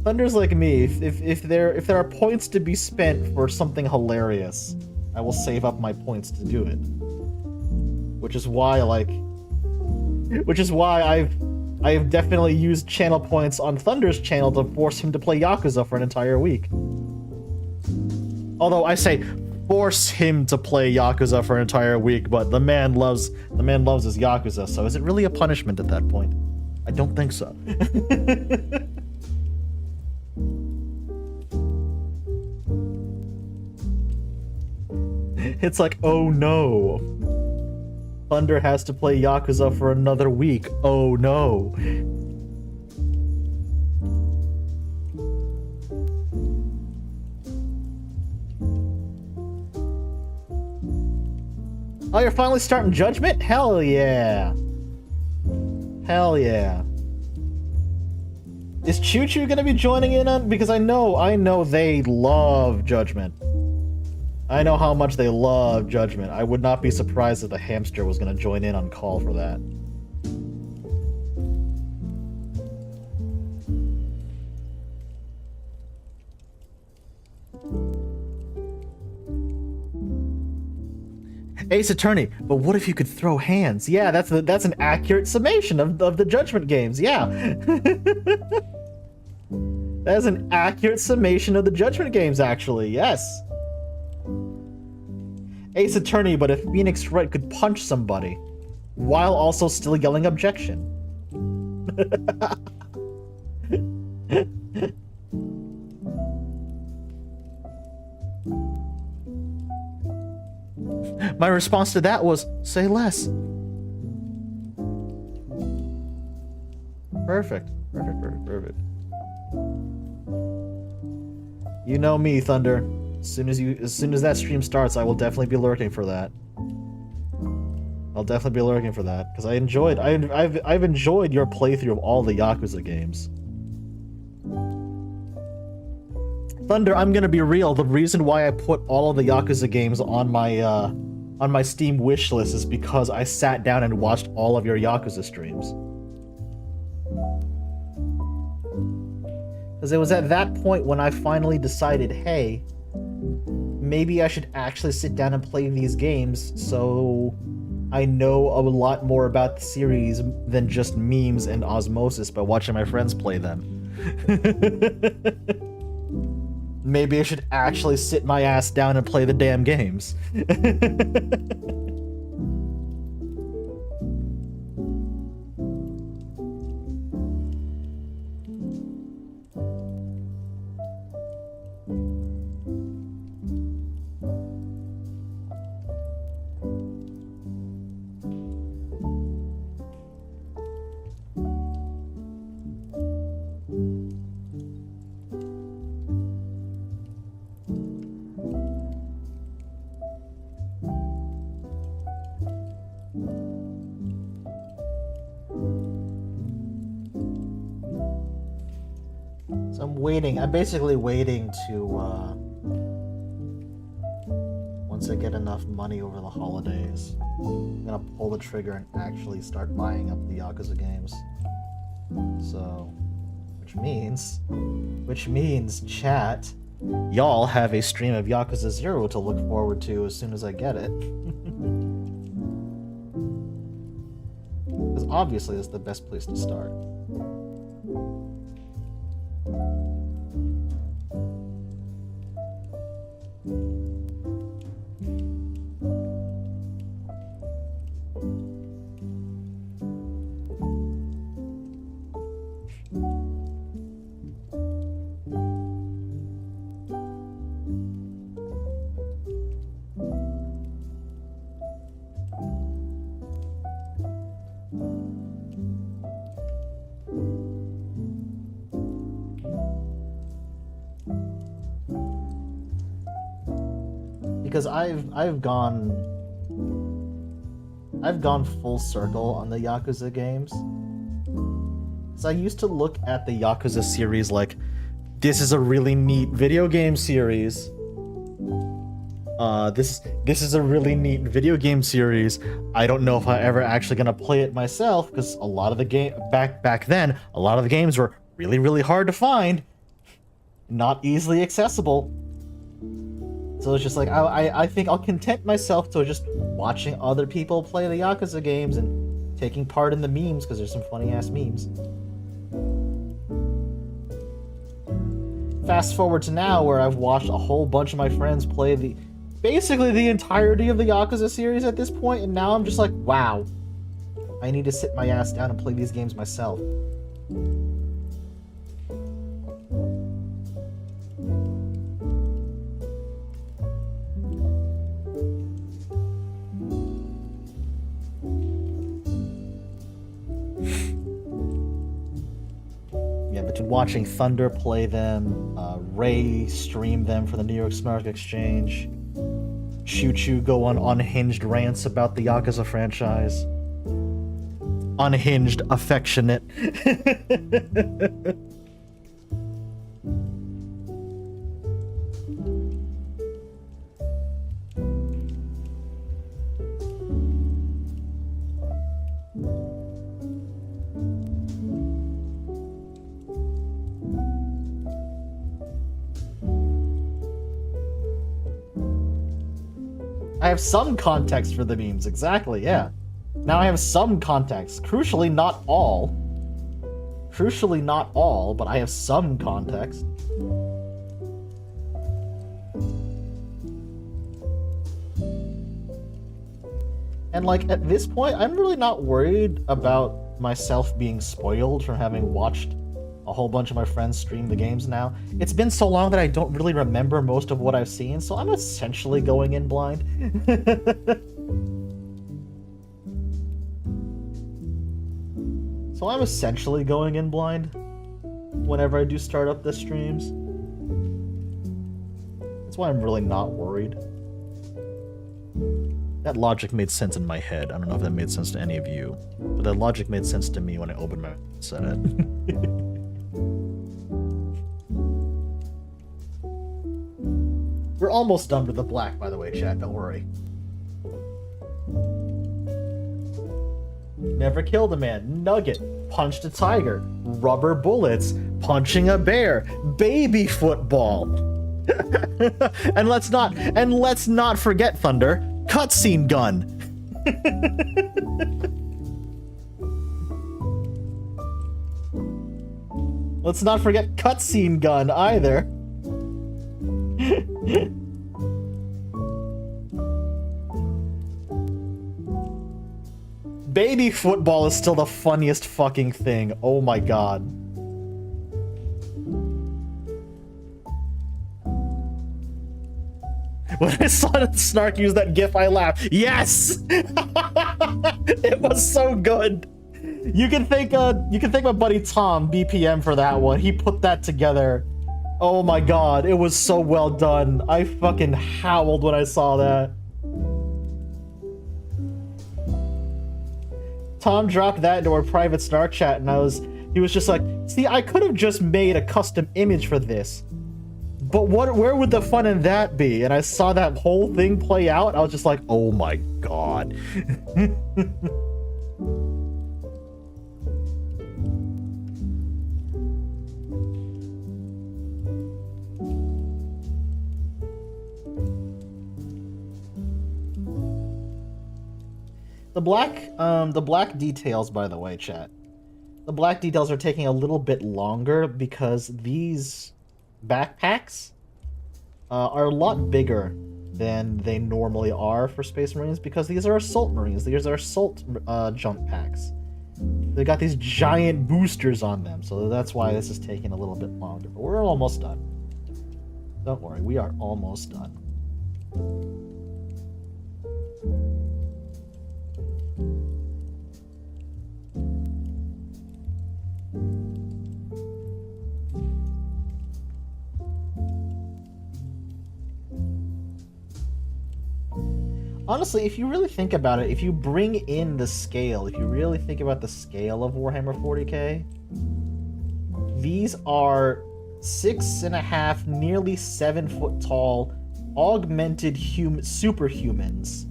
If there are points to be spent for something hilarious, I will save up my points to do it. Which is why I've definitely used channel points on Thunder's channel to force him to play Yakuza for an entire week. Although I say force him to play Yakuza for an entire week, but the man loves his Yakuza, so is it really a punishment at that point? I don't think so. It's like, oh no. Thunder has to play Yakuza for another week. Oh no. Oh, you're finally starting Judgment? Hell yeah. Hell yeah. Is Choo Choo gonna be joining in on? Because I know they love Judgment. I know how much they love Judgment. I would not be surprised if the hamster was gonna join in on call for that. Ace Attorney, but what if you could throw hands? Yeah, that's an accurate summation of the Judgment games. Yeah. That's an accurate summation of the Judgment games, actually. Yes. Ace Attorney, but if Phoenix Wright could punch somebody while also still yelling objection. My response to that was, say less. Perfect. Perfect. You know me, Thunder. As soon as that stream starts, I will definitely be lurking for that. I'll definitely be lurking for that because I've enjoyed your playthrough of all the Yakuza games. Thunder, I'm gonna be real. The reason why I put all of the Yakuza games on my Steam wish list is because I sat down and watched all of your Yakuza streams. Because it was at that point when I finally decided, hey, maybe I should actually sit down and play these games so I know a lot more about the series than just memes and osmosis by watching my friends play them. Maybe I should actually sit my ass down and play the damn games. I'm basically waiting to, once I get enough money over the holidays, I'm gonna pull the trigger and actually start buying up the Yakuza games. So, which means, chat, y'all have a stream of Yakuza 0 to look forward to as soon as I get it. Because obviously it's the best place to start. Because I've gone full circle on the Yakuza games. So I used to look at the Yakuza series like, this is a really neat video game series. This is a really neat video game series. I don't know if I'm ever actually gonna play it myself because a lot of the game back then, a lot of the games were really hard to find, not easily accessible. So it's just like, I think I'll content myself to just watching other people play the Yakuza games and taking part in the memes, because there's some funny-ass memes. Fast forward to now, where I've watched a whole bunch of my friends play basically the entirety of the Yakuza series at this point, and now I'm just like, wow. I need to sit my ass down and play these games myself. Between watching Thunder play them, Ray stream them for the New York Snark Exchange, Choo go on unhinged rants about the Yakuza franchise. Unhinged, affectionate. I have some context for the memes, exactly, yeah. Now I have some context. Crucially, not all. Crucially, not all, but I have some context. And, like, at this point, I'm really not worried about myself being spoiled from having watched a whole bunch of my friends stream the games now. It's been so long that I don't really remember most of what I've seen, so I'm essentially going in blind. So I'm essentially going in blind whenever I do start up the streams. That's why I'm really not worried. That logic made sense in my head. I don't know if that made sense to any of you, but that logic made sense to me when I opened my mouth and said it. We're almost done with the black, by the way, chat. Don't worry. Never killed a man. Nugget. Punched a tiger. Rubber bullets. Punching a bear. Baby football. and let's not forget, Thunder. Cutscene gun. Let's not forget cutscene gun either. Baby football is still the funniest fucking thing. Oh my god. When I saw Snark use that gif, I laughed. Yes! It was so good. You can thank my buddy Tom, BPM, for that one. He put that together. Oh my god, it was so well done. I fucking howled when I saw that. Tom dropped that into our private Snark chat, and he was just like, see, I could have just made a custom image for this. But where would the fun in that be? And I saw that whole thing play out, I was just like, oh my god. The black details, by the way, chat. The black details are taking a little bit longer because these backpacks are a lot bigger than they normally are for Space Marines because these are Assault Marines. These are Assault jump packs. They got these giant boosters on them, so that's why this is taking a little bit longer. But we're almost done. Don't worry, we are almost done. Honestly, if you really think about it, if you bring in the scale, if you really think about the scale of Warhammer 40K, these are 6.5, nearly 7 foot tall, augmented superhumans.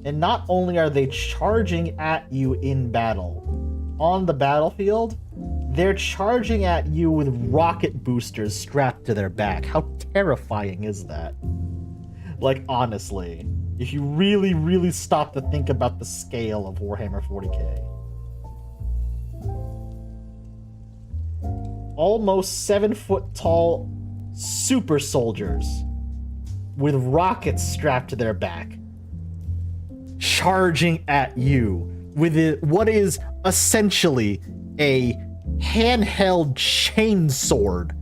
And not only are they charging at you in battle, on the battlefield, they're charging at you with rocket boosters strapped to their back. How terrifying is that? Like, honestly. If you really, really stop to think about the scale of Warhammer 40K. Almost 7 foot tall super soldiers with rockets strapped to their back. Charging at you with what is essentially a handheld chainsword.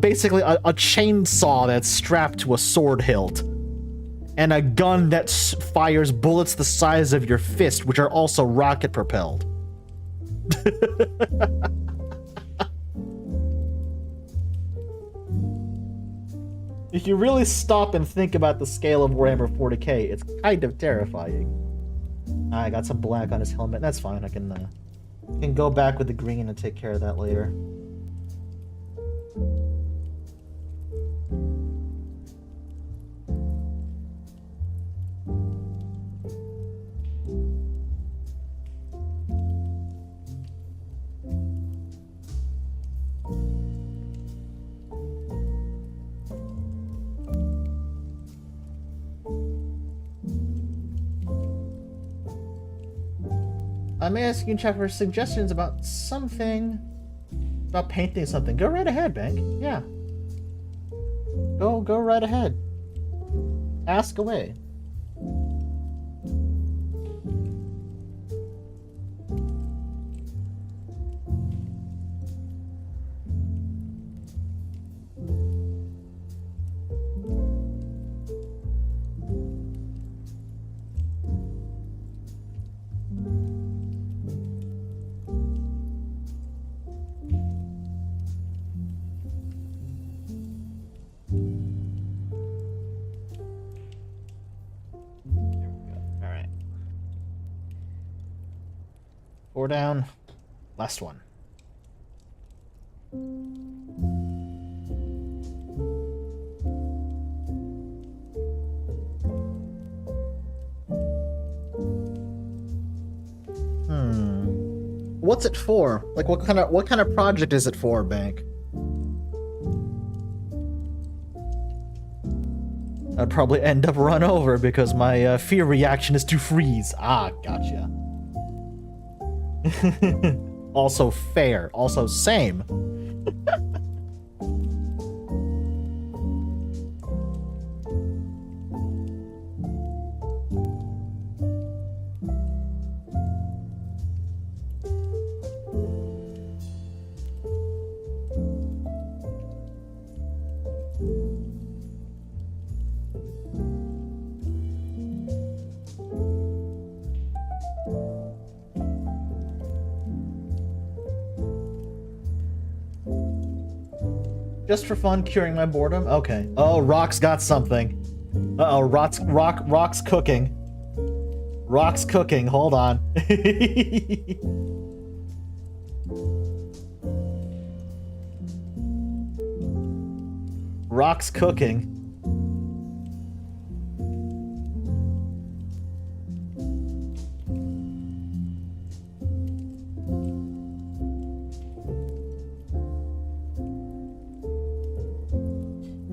Basically a chainsaw that's strapped to a sword hilt. And a gun that fires bullets the size of your fist, which are also rocket propelled. If you really stop and think about the scale of Warhammer 40K, it's kind of terrifying. I got some black on his helmet. That's fine. I can go back with the green and take care of that later. I may ask you in chat for suggestions about something. About painting something. Go right ahead, Bank. Yeah. Go right ahead. Ask away. Four down. Last one. What's it for? Like what kind of project is it for, Bank? I'd probably end up run over because my fear reaction is to freeze. Ah, gotcha. Also fair. Also same. Just for fun, curing my boredom? Okay. Oh, Rock's got something. Uh-oh, Rock's cooking. Rock's cooking, hold on. Rock's cooking.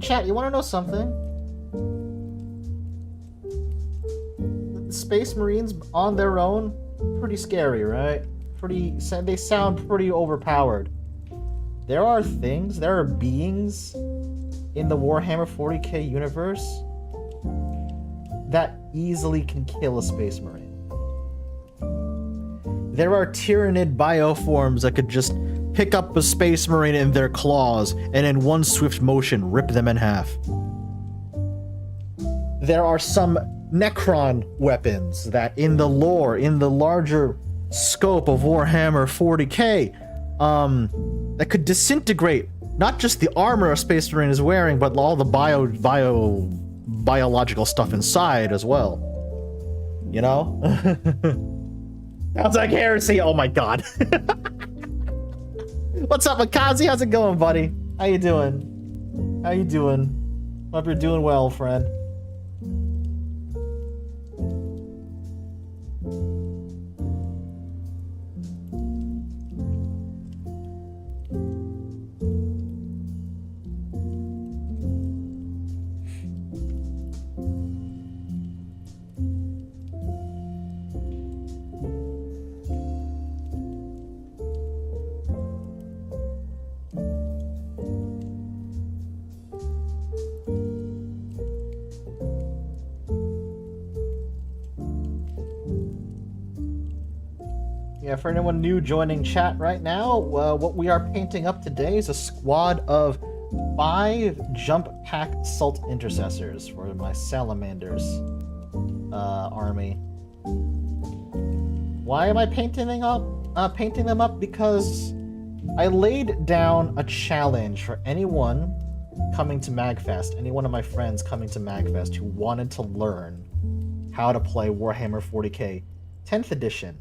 Chat, you want to know something? The Space Marines on their own, pretty scary, right? They sound pretty overpowered. There are beings in the Warhammer 40K universe that easily can kill a Space Marine. There are Tyranid bioforms that could just pick up a Space Marine in their claws and in one swift motion rip them in half. There are some Necron weapons that in the lore, in the larger scope of Warhammer 40K, that could disintegrate not just the armor a Space Marine is wearing, but all the biological stuff inside as well. You know? Sounds like heresy. Oh my god. What's up, Makazi? How's it going, buddy? How you doing? How you doing? Hope you're doing well, friend. Yeah, for anyone new joining chat right now, what we are painting up today is a squad of 5 jump pack salt intercessors for my salamanders army. Why am I painting them up? Painting them up because I laid down a challenge for anyone coming to MAGFest, any one of my friends coming to MAGFest who wanted to learn how to play Warhammer 40K 10th edition.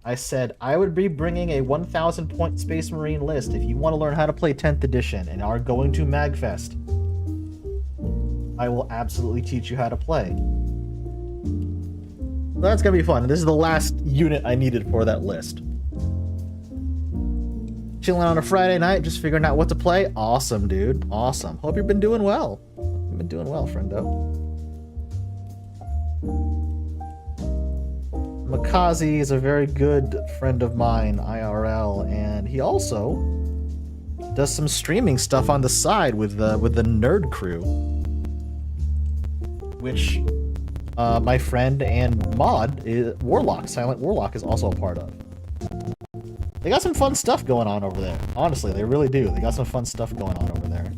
I said I would be bringing a 1,000 point Space Marine list if you want to learn how to play 10th edition and are going to MAGFest. I will absolutely teach you how to play. That's gonna be fun. This is the last unit I needed for that list. Chilling on a Friday night, just figuring out what to play. Awesome, dude. Awesome. Hope you've been doing well. You've been doing well, friendo. Makazi is a very good friend of mine, IRL, and he also does some streaming stuff on the side with the Nerd Crew, which my friend and mod Warlock, Silent Warlock, is also a part of. They got some fun stuff going on over there. Honestly, they really do. They got some fun stuff going on over there.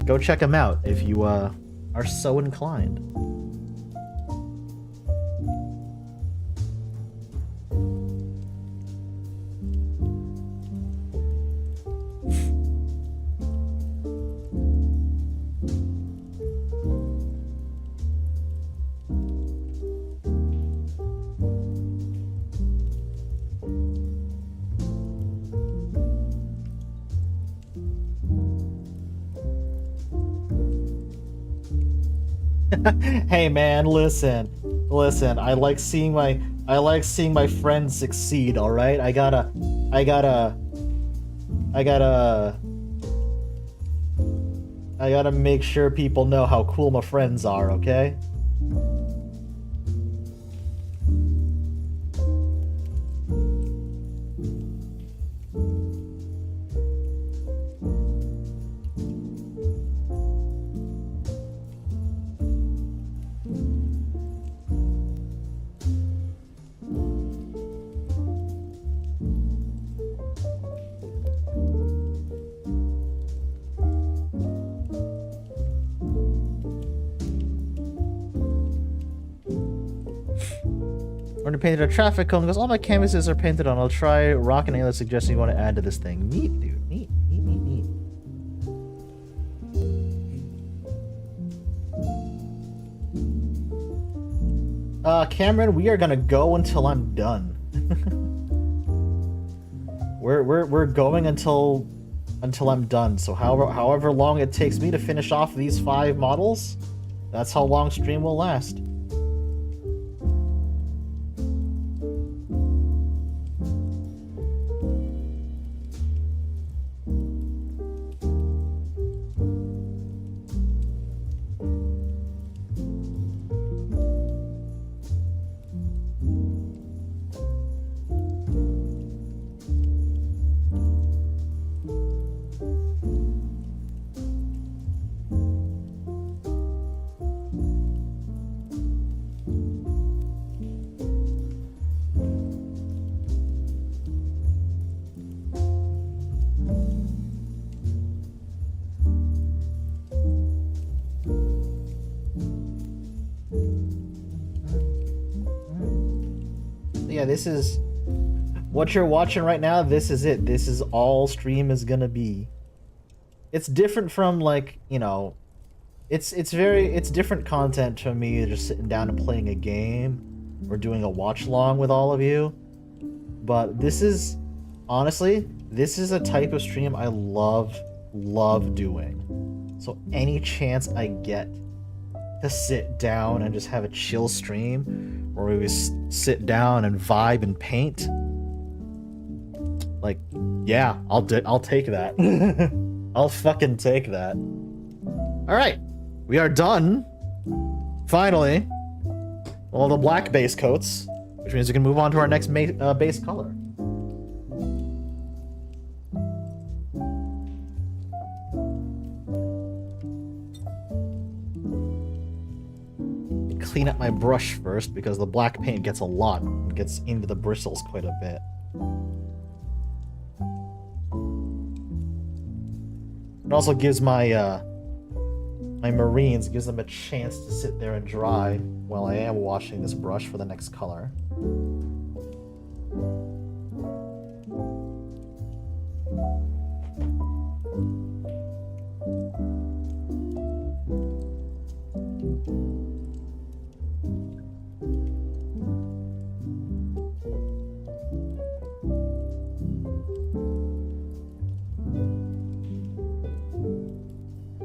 Go check them out if you are so inclined. Hey man, listen. I like seeing my friends succeed, all right? I gotta make sure people know how cool my friends are, okay? When painted a traffic cone, because all my canvases are painted on. I'll try rock and alien suggesting you want to add to this thing. Neat, dude. Neat. Cameron, we are gonna go until I'm done. we're going until I'm done. So however long it takes me to finish off these 5 models, that's how long stream will last. Yeah, this is what you're watching right now. This is it. This is all stream is gonna be. It's different from, like, you know, it's different content to me just sitting down and playing a game or doing a watch along with all of you. But this is, honestly, this is a type of stream I love doing. So any chance I get to sit down and just have a chill stream where we sit down and vibe and paint, like, yeah, I'll take that. I'll fucking take that. All right, we are done. Finally, all the black base coats, which means we can move on to our next base color. Clean up my brush first because the black paint gets a lot. It gets into the bristles quite a bit. It also gives my my Marines, gives them a chance to sit there and dry while I am washing this brush for the next color.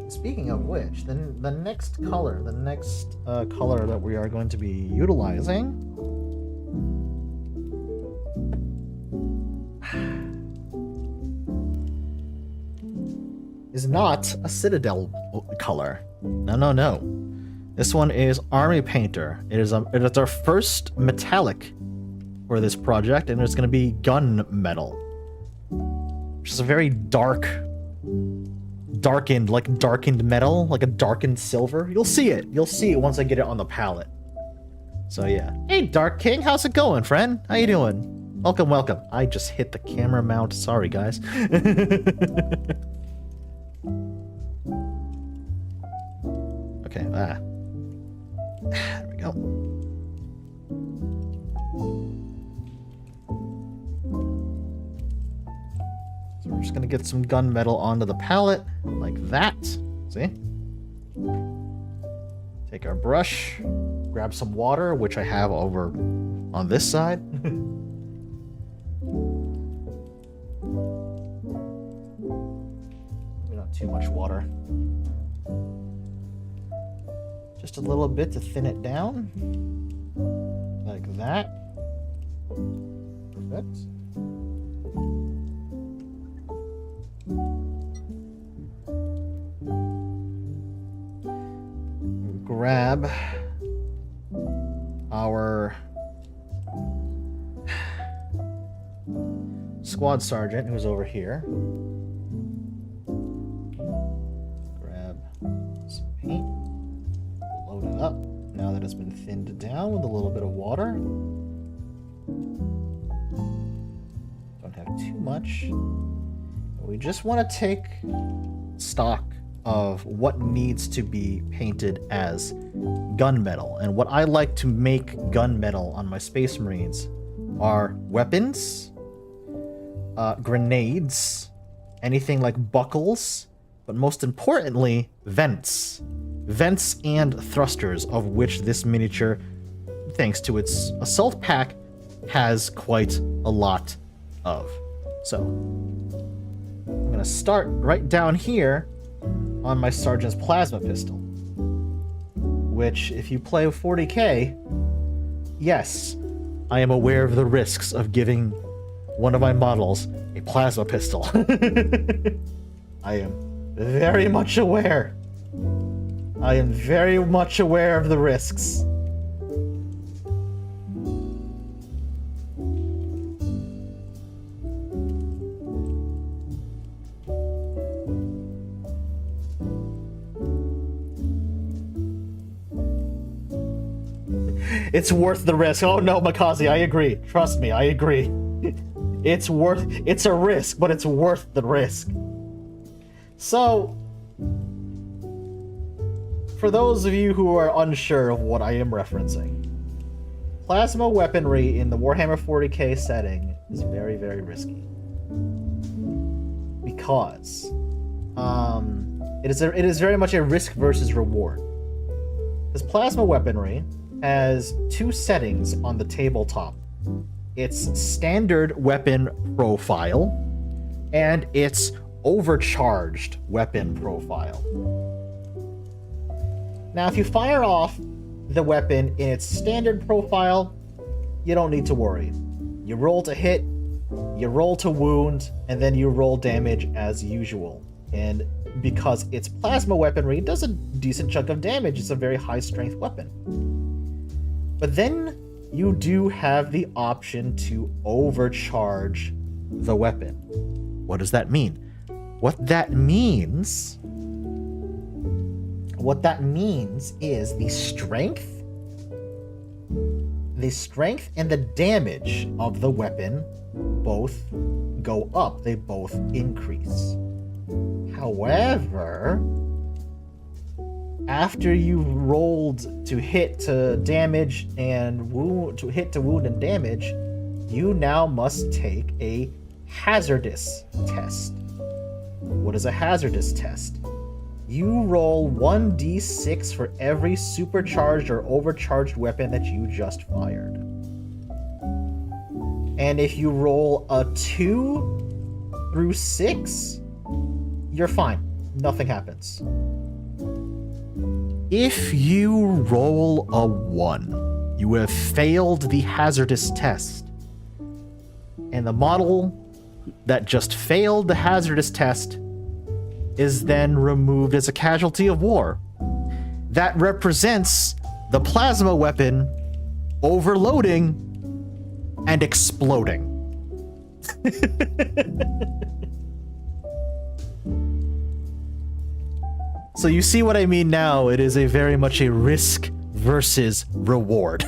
Speaking of which, then the next color that we are going to be utilizing is not a Citadel color. No. This one is Army Painter. It is our first metallic for this project, and it's going to be gunmetal, which is a very darkened metal, like a darkened silver. You'll see it. You'll see it once I get it on the palette. So yeah. Hey, Dark King, how's it going, friend? How you doing? Welcome, welcome. I just hit the camera mount. Sorry, guys. Okay, there we go. So we're just gonna get some gunmetal onto the palette, like that. See? Take our brush, grab some water, which I have over on this side. Not too much water. Just a little bit to thin it down. Like that. Perfect. Grab our squad sergeant who's over here. Grab some paint. Load it up now that it's been thinned down with a little bit of water. Don't have too much. We just want to take stock of what needs to be painted as gunmetal. And what I like to make gunmetal on my Space Marines are weapons, grenades, anything like buckles, but most importantly, vents. Vents and thrusters, of which this miniature, thanks to its assault pack, has quite a lot of. So, I'm gonna start right down here on my Sergeant's plasma pistol, which, if you play 40K, yes, I am aware of the risks of giving one of my models a plasma pistol. I am very much aware. I am very much aware of the risks. It's worth the risk. Oh no, Makazi, I agree. Trust me, I agree. It's a risk, but it's worth the risk. So, for those of you who are unsure of what I am referencing, plasma weaponry in the Warhammer 40K setting is very, very risky. Because it is very much a risk versus reward. Because plasma weaponry has two settings on the tabletop. Its standard weapon profile and its overcharged weapon profile. Now, if you fire off the weapon in its standard profile, you don't need to worry. You roll to hit, you roll to wound, and then you roll damage as usual. And because it's plasma weaponry, it does a decent chunk of damage. It's a very high strength weapon. But then you do have the option to overcharge the weapon. What does that mean? What that means is the strength and the damage of the weapon both go up. They both increase. However, after you've rolled to hit to damage and wound, to hit to wound and damage, you now must take a hazardous test. What is a hazardous test? You roll 1d6 for every supercharged or overcharged weapon that you just fired. And if you roll a 2 through 6, you're fine. Nothing happens. If you roll a 1, you have failed the hazardous test. And the model that just failed the hazardous test is then removed as a casualty of war. that represents the plasma weapon overloading and exploding. So you see what I mean now. It is a very much a risk versus reward.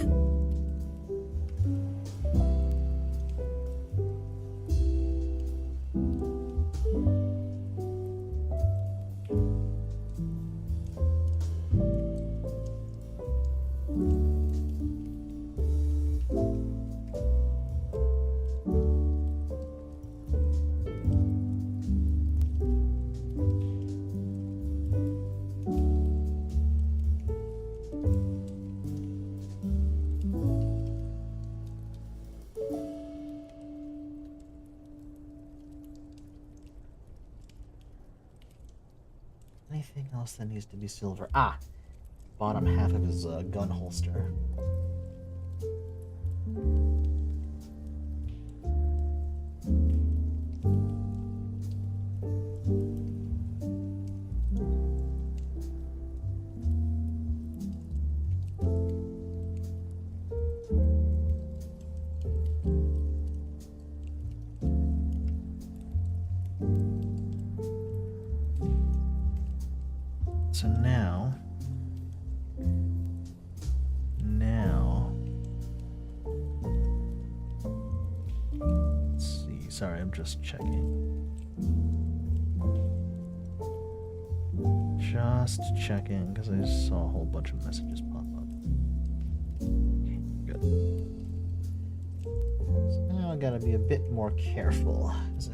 Anything else that needs to be silver? Ah, bottom half of his gun holster. So now, let's see. Sorry, I'm just checking. Just checking because I saw a whole bunch of messages pop up. Okay, good. So now I gotta be a bit more careful because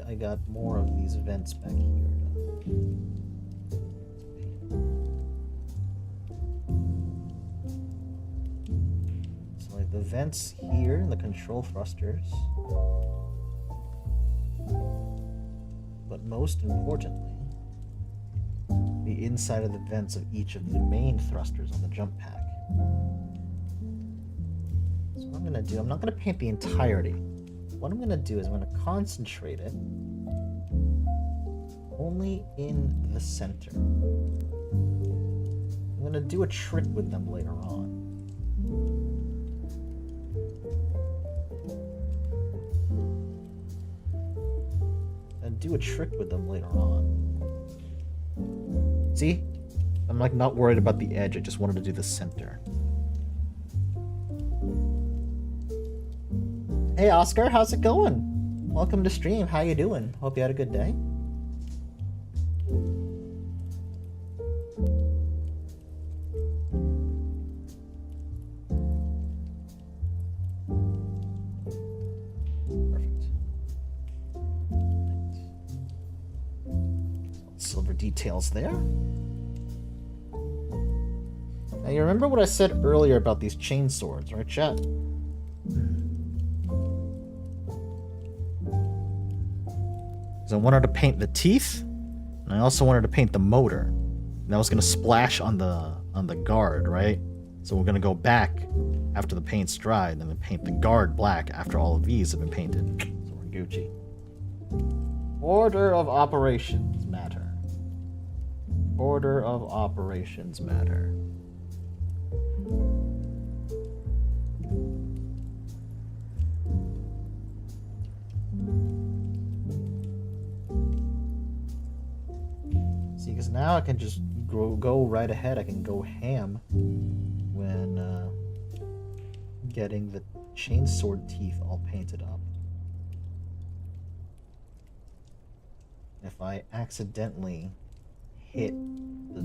I got more of these vents back here. The vents here and the control thrusters, but most importantly, the inside of the vents of each of the main thrusters on the jump pack. So what I'm going to do, I'm not going to paint the entirety. What I'm going to do is I'm going to concentrate it only in the center. I'm going to do a trick with them later on. Do a trick with them later on. See? I'm like not worried about the edge, I just wanted to do the center. Hey Oscar, how's it going? Welcome to stream, how you doing? Hope you had a good day. Details there. Now you remember what I said earlier about these chain swords, right, chat? Because I wanted to paint the teeth, and I also wanted to paint the motor. And that was gonna splash on the guard, right? So we're gonna go back after the paint's dried, and then paint the guard black after all of these have been painted. So we're Gucci. Order of operations matter. Order of operations matter. See, because now I can just go right ahead. I can go ham when getting the chainsword teeth all painted up. If I accidentally hit the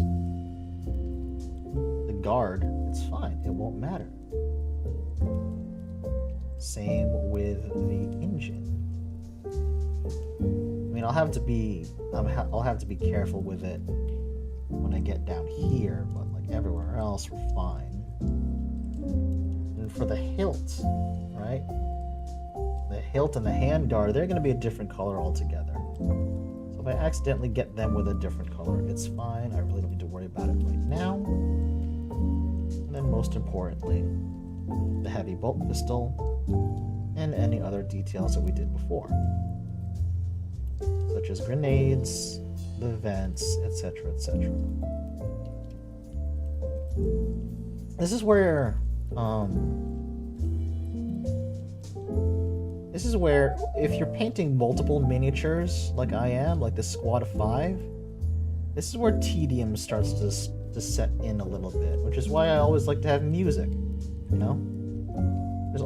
guard, it's fine. It won't matter. Same with the engine. I mean, I'll have to be careful with it when I get down here, but like everywhere else, we're fine. And for the hilt, right? The hilt and the handguard, they're going to be a different color altogether. If I accidentally get them with a different color, it's fine. I really don't need to worry about it right now. And then most importantly, the heavy bolt pistol and any other details that we did before. Such as grenades, the vents, etc., etc. This is where, if you're painting multiple miniatures, like I am, like the squad of 5, this is where tedium starts to set in a little bit, which is why I always like to have music, you know? Which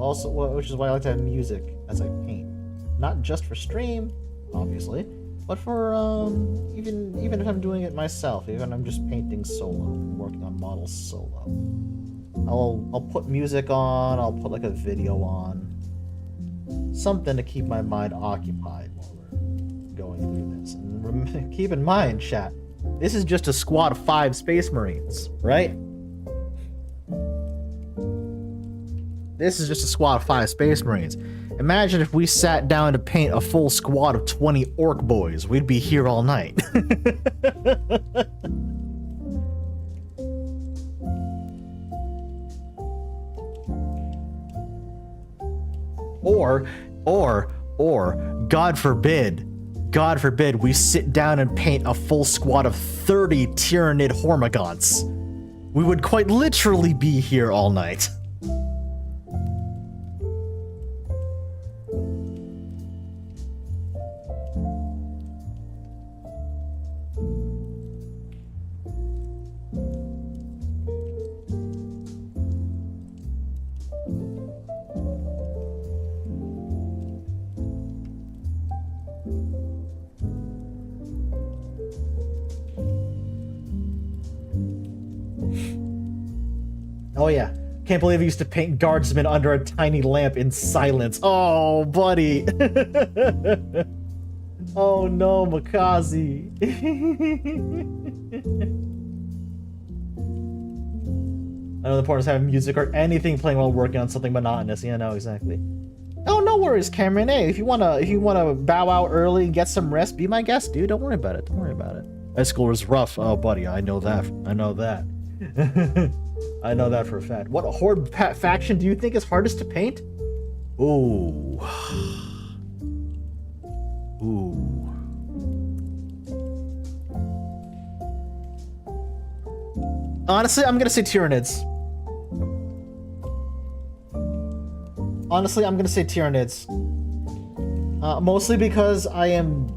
is why I like to have music as I paint. Not just for stream, obviously, but for, even if I'm doing it myself, even if I'm just painting solo, working on models solo. I'll put music on, I'll put like a video on, something to keep my mind occupied while we're going through this. And keep in mind, chat, this is just a squad of 5 Space Marines, right? This is just a squad of 5 Space Marines. Imagine if we sat down to paint a full squad of 20 orc boys. We'd be here all night. Or, God forbid, we sit down and paint a full squad of 30 Tyrannid Hormagaunts. We would quite literally be here all night. Oh yeah, can't believe I used to paint guardsmen under a tiny lamp in silence. Oh, buddy. Oh no, Makazi. I know the point is having music or anything playing while working on something monotonous. Yeah, no, exactly. Oh, no worries, Cameron. Hey, if you wanna bow out early and get some rest, be my guest, dude. Don't worry about it. Don't worry about it. High school was rough. Oh, buddy, I know that. I know that. I know that for a fact. What horde faction do you think is hardest to paint? Ooh. Ooh. Honestly, I'm gonna say Tyrannids. Mostly because I am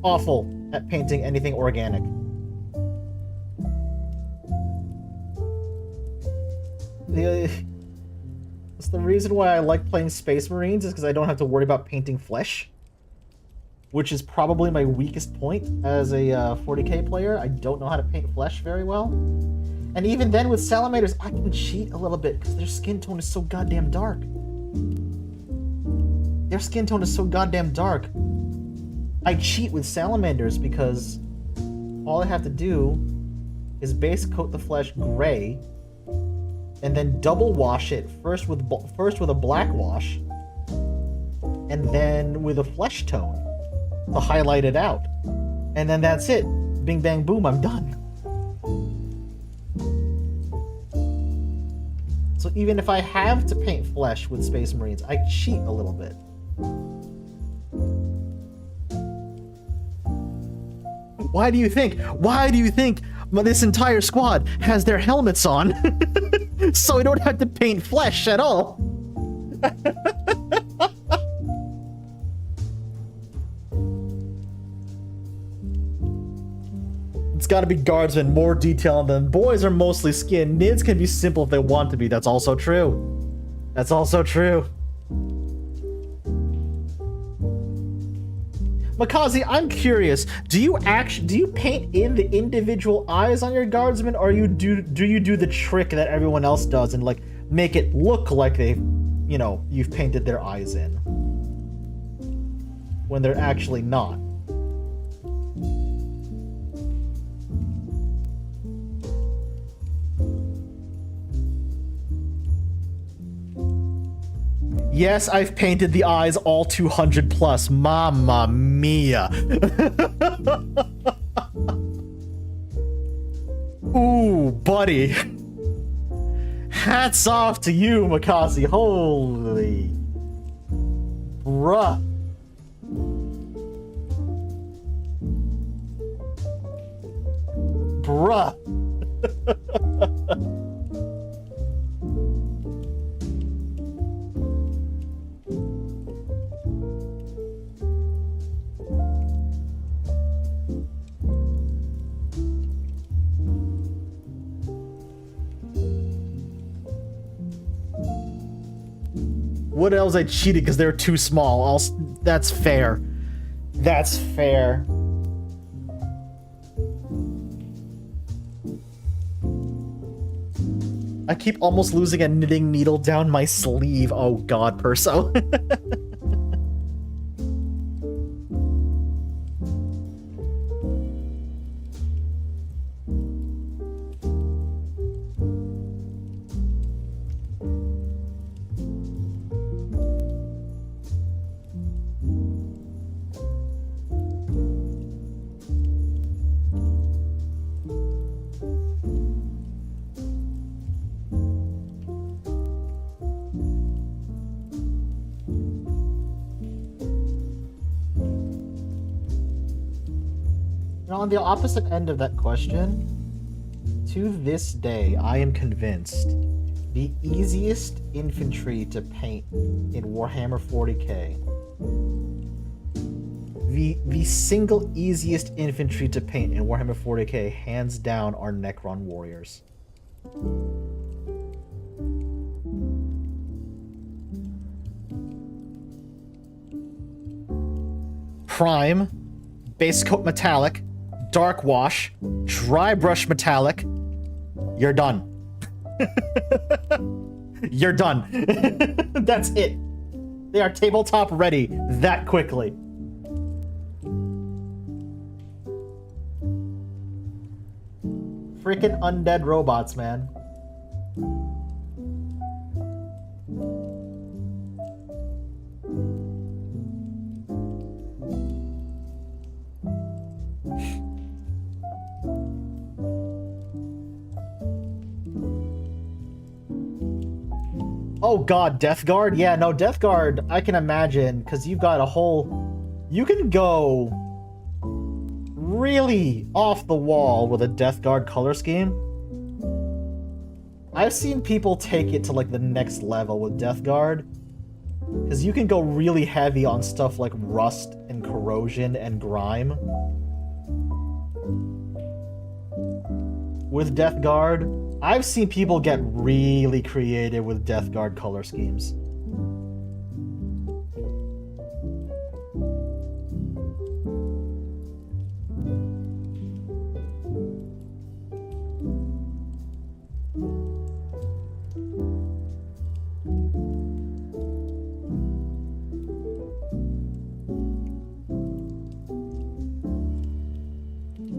awful at painting anything organic. It's the reason why I like playing Space Marines is because I don't have to worry about painting flesh, which is probably my weakest point as a 40k player. I don't know how to paint flesh very well. And even then with salamanders, I can cheat a little bit because their skin tone is so goddamn dark. I cheat with salamanders because all I have to do is base coat the flesh gray and then double wash it first with a black wash and then with a flesh tone to highlight it out. And then that's it. Bing bang boom, I'm done. So even if I have to paint flesh with Space Marines, I cheat a little bit. Why do you think this entire squad has their helmets on? So I don't have to paint flesh at all. It's gotta be guardsmen, more detail on them. Boys are mostly skin. Nids can be simple if they want to be. That's also true. Makazi, I'm curious. Do you paint in the individual eyes on your guardsmen, or do you do the trick that everyone else does and like make it look like you've painted their eyes in when they're actually not? Yes, I've painted the eyes all 200 plus. Mamma mia. Ooh, buddy. Hats off to you, Makazi. Holy. Bruh. Bruh. Wood elves I cheated because they're too small. That's fair. That's fair. I keep almost losing a knitting needle down my sleeve. Oh god, Perso. On the opposite end of that question, to this day, I am convinced the easiest infantry to paint in Warhammer 40K, the single easiest infantry to paint in Warhammer 40K, hands down, are Necron warriors. Prime, base coat metallic, dark wash, dry brush metallic, you're done. You're done. That's it. They are tabletop ready that quickly. Freaking undead robots, man. Oh god, Death Guard? Yeah, no, Death Guard, I can imagine, because you've got a whole... You can go really off the wall with a Death Guard color scheme. I've seen people take it to, like, the next level with Death Guard, because you can go really heavy on stuff like rust and corrosion and grime. With Death Guard, I've seen people get really creative with Death Guard color schemes.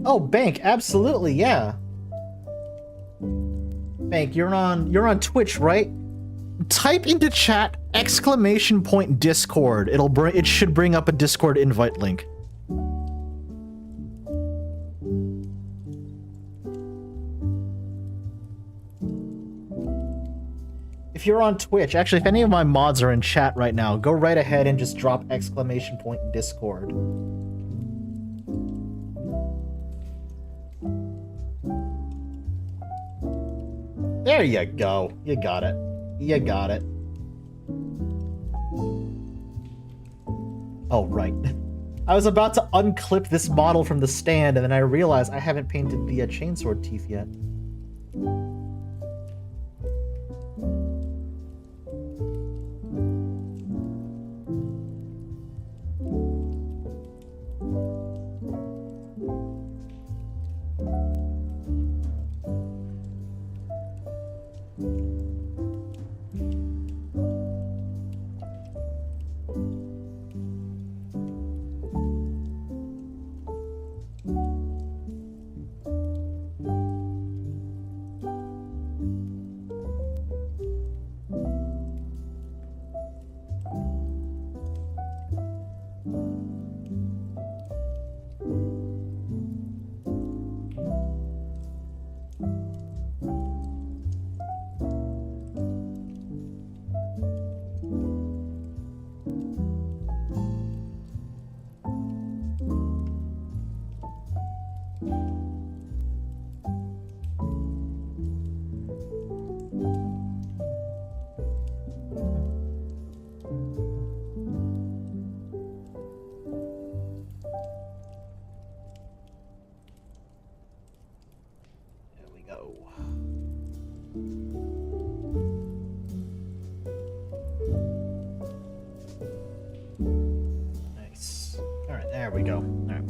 Oh, Bank, absolutely, yeah. Bank, you're on Twitch, right? Type into chat !Discord. It should bring up a Discord invite link. If you're on Twitch, actually, if any of my mods are in chat right now, go right ahead and just drop !Discord. There you go. You got it. You got it. Oh, right. I was about to unclip this model from the stand, and then I realized I haven't painted the chainsword teeth yet.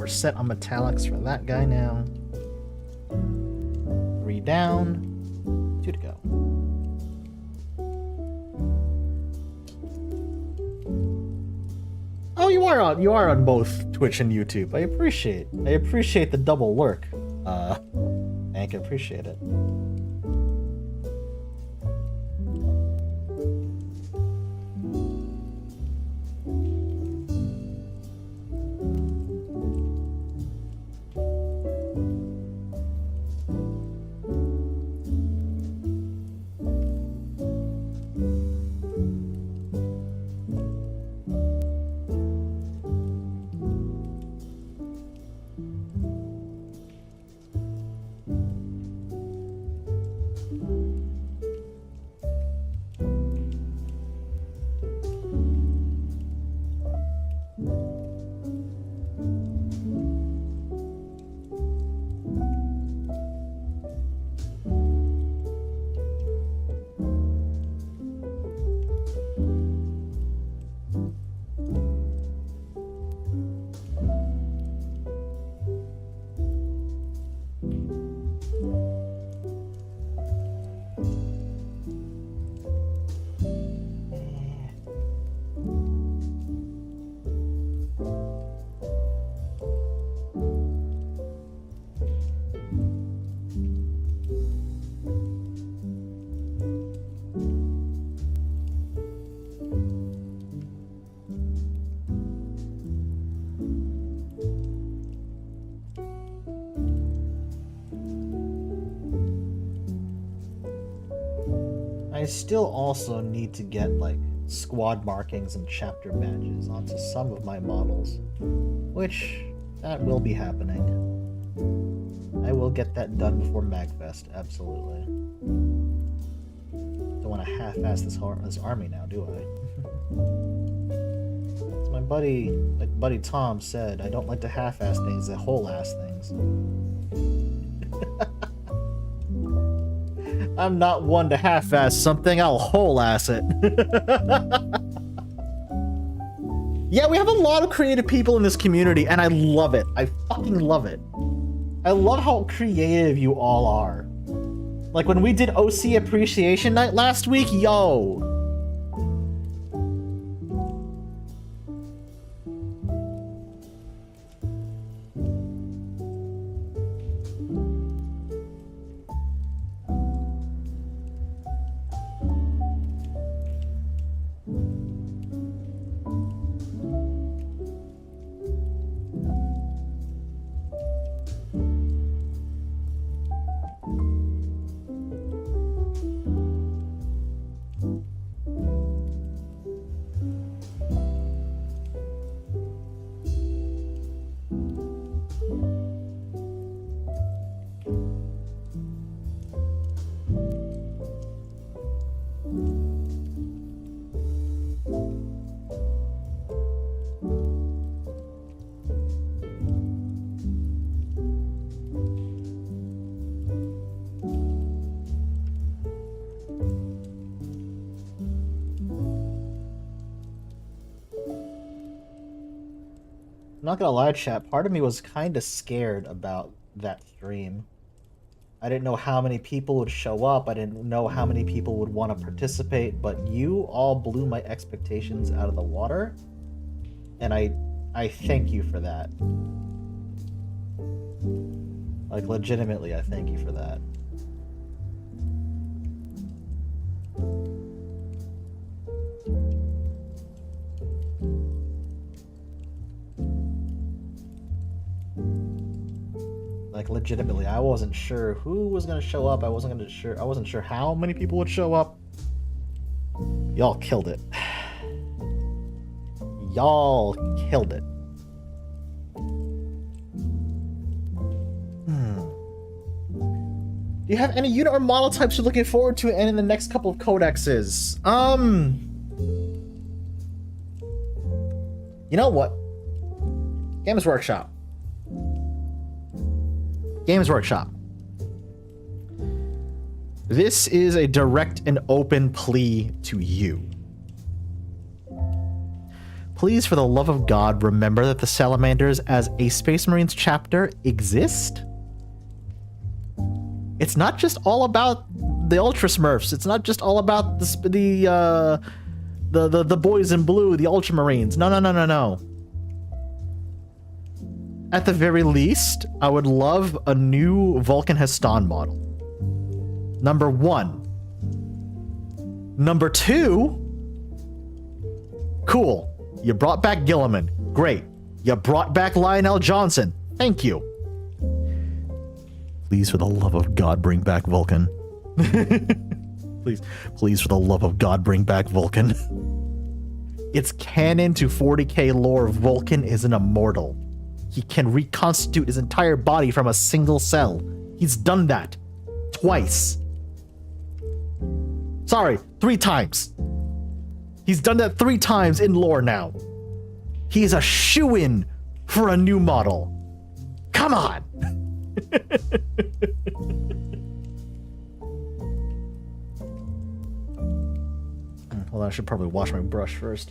set on metallics for that guy now. 3 down, 2 to go. Oh, you are on both Twitch and YouTube. I appreciate the double lurk. I can appreciate it. I still also need to get like squad markings and chapter badges onto some of my models, which that will be happening. I will get that done before MAGFest, absolutely. Don't want to half-ass this army now, do I? As my buddy Tom said, I don't like to half-ass things, I whole-ass things. I'm not one to half-ass something, I'll whole-ass it. Yeah, we have a lot of creative people in this community, and I love it. I fucking love it. I love how creative you all are. Like when we did OC Appreciation Night last week, yo! I'm not gonna lie, chat, part of me was kind of scared about that stream. I didn't know how many people would show up, I didn't know how many people would want to participate, but you all blew my expectations out of the water, and I thank you for that. Like, legitimately, I thank you for that. Like, legitimately, I wasn't sure who was gonna show up. I wasn't sure how many people would show up. Y'all killed it. Y'all killed it. Do you have any unit or model types you're looking forward to and in the next couple of codexes? You know what? Games Workshop. Games Workshop. This is a direct and open plea to you. Please, for the love of God, remember that the Salamanders as a Space Marines chapter exist. It's not just all about the Ultra Smurfs. It's not just all about the boys in blue, the Ultramarines. No. At the very least, I would love a new Vulcan Heston model. Number 1. Number 2, cool. You brought back Gilliman. Great. You brought back Lionel Johnson. Thank you. Please, for the love of God, bring back Vulcan. Please, for the love of God, bring back Vulcan. It's canon to 40K lore. Vulcan is an immortal. He can reconstitute his entire body from a single cell. He's done that. Twice. Sorry, 3 times. He's done that 3 times in lore now. He is a shoo-in for a new model. Come on! Hold on, I should probably wash my brush first.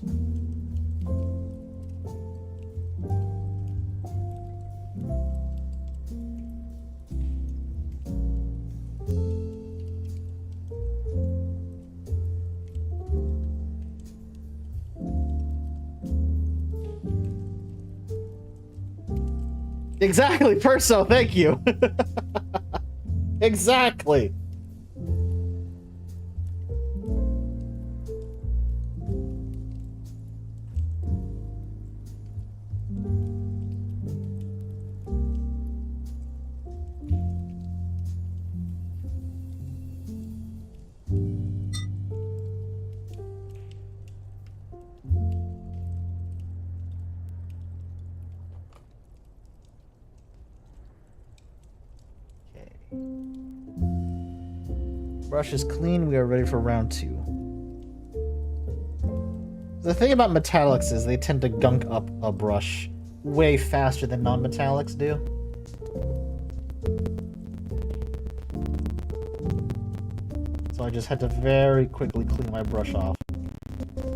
Exactly, Perso, thank you. Exactly. Brush is clean. We are ready for round 2. The thing about metallics is they tend to gunk up a brush way faster than non-metallics do. So I just had to very quickly clean my brush off.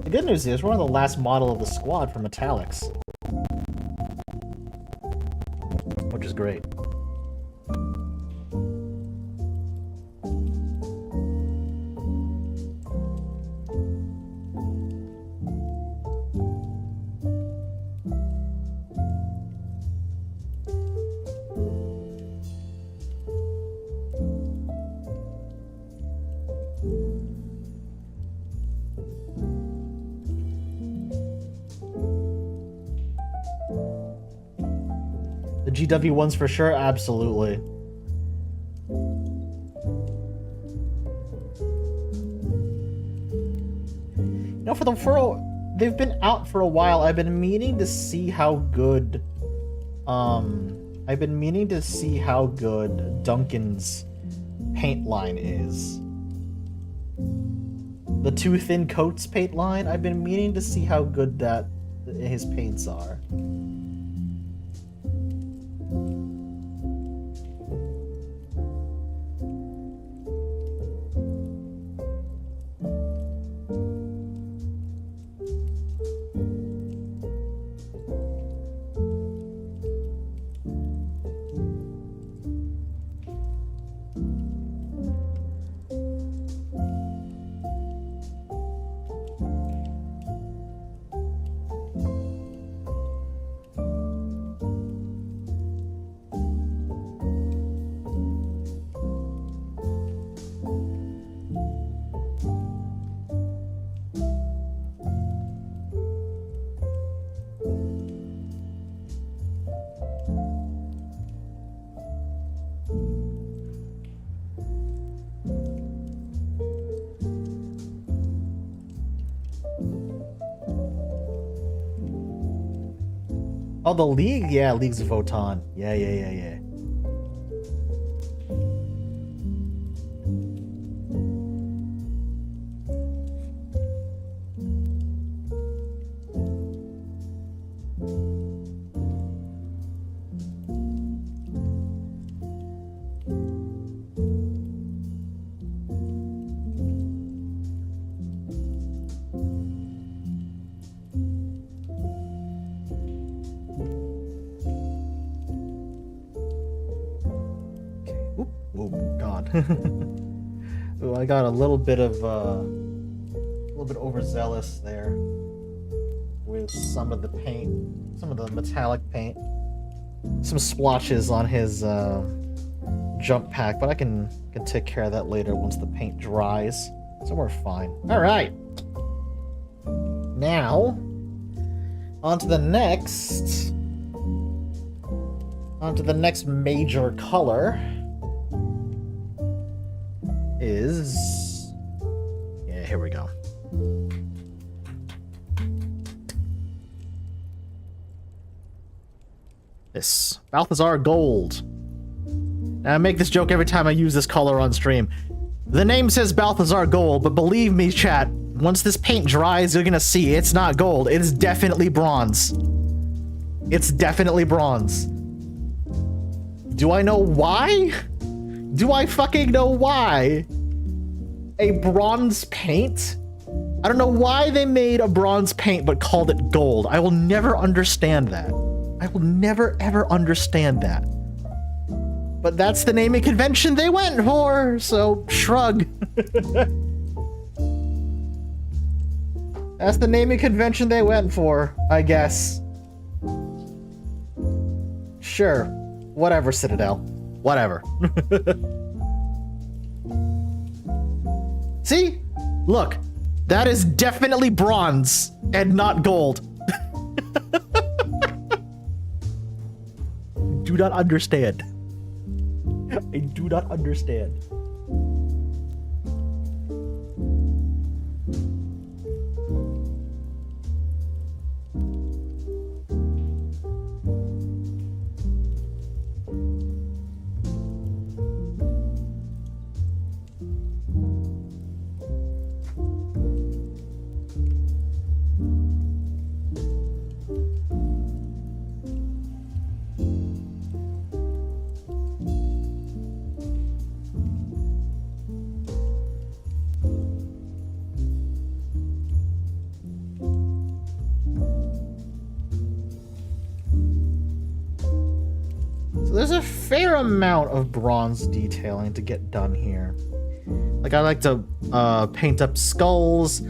The good news is we're one of the last model of the squad for metallics, which is great. GW ones for sure, absolutely. You know, they've been out for a while. I've been meaning to see how good Duncan's paint line is. The Two Thin Coats paint line. I've been meaning to see how good that his paints are. Oh, the League? Yeah, League's Votan. Yeah. Oh God. Ooh, I got a little bit overzealous there with some of the paint, some of the metallic paint, some splotches on his jump pack, but I can take care of that later once the paint dries, so we're fine. All right, now on to the next major color is, yeah, here we go. This Balthazar Gold. Now I make this joke every time I use this color on stream. The name says Balthazar Gold, but believe me, chat, once this paint dries, you're gonna see it's not gold. It is definitely bronze. It's definitely bronze. Do I know why? Do I fucking know why? A bronze paint? I don't know why they made a bronze paint but called it gold. I will never understand that. I will never ever understand that. But that's the naming convention they went for, so shrug. That's the naming convention they went for, I guess. Sure. Whatever, Citadel. Whatever. See? Look. That is definitely bronze and not gold. Do not understand. I do not understand. There's a fair amount of bronze detailing to get done here. Like, I like to paint up skulls,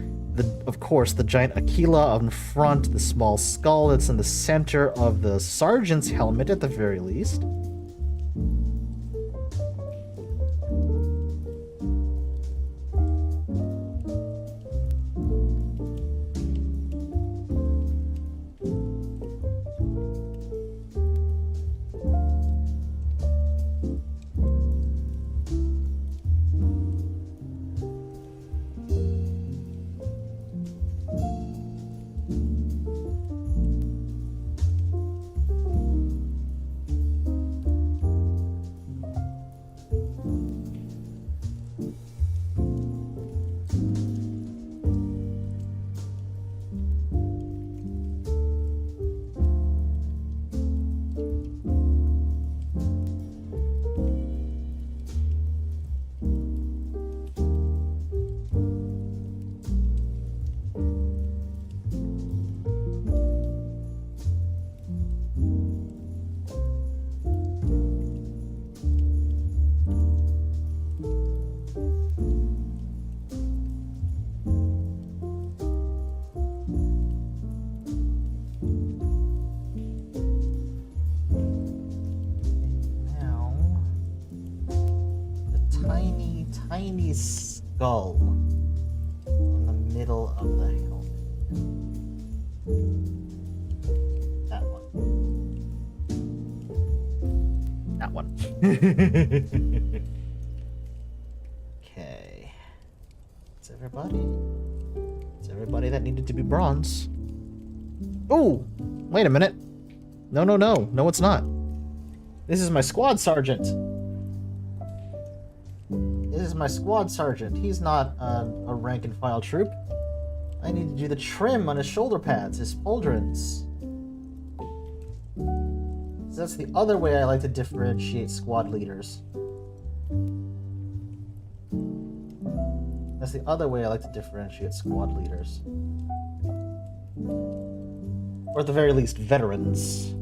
of course, the giant Aquila on front, the small skull that's in the center of the sergeant's helmet at the very least. Tiny skull in the middle of the helmet. That one. That one. Okay. It's everybody? It's everybody that needed to be bronze. Oh! Wait a minute. No, no, no. No, it's not. This is my squad sergeant. This is my squad sergeant. He's not a rank and file troop. I need to do the trim on his shoulder pads, his pauldrons. So that's the other way I like to differentiate squad leaders. That's the other way I like to differentiate squad leaders. Or at the very least, veterans.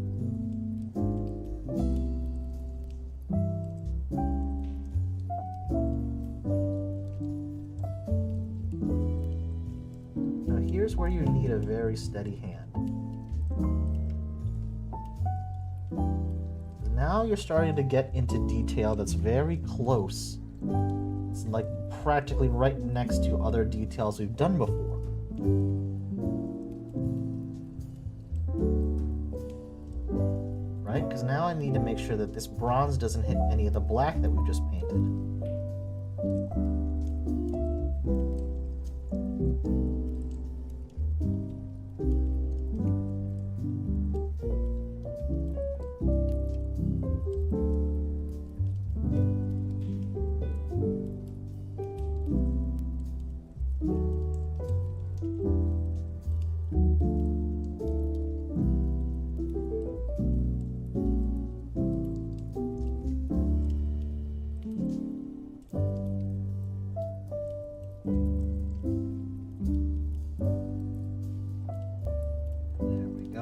where you need a very steady hand. Now you're starting to get into detail that's very close. It's like practically right next to other details we've done before. Right? Because now I need to make sure that this bronze doesn't hit any of the black that we just painted.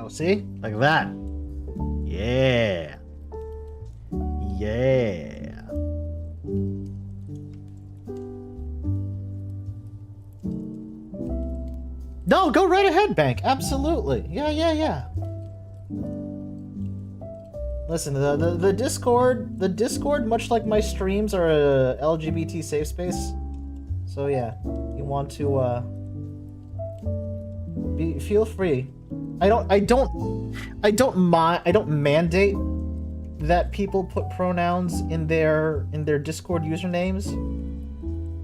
See? Like that. Yeah. Yeah. No, go right ahead, Bank. Absolutely. Yeah. Listen, the Discord, much like my streams, are a LGBT safe space. So yeah, you want to feel free. I don't mandate that people put pronouns in their Discord usernames.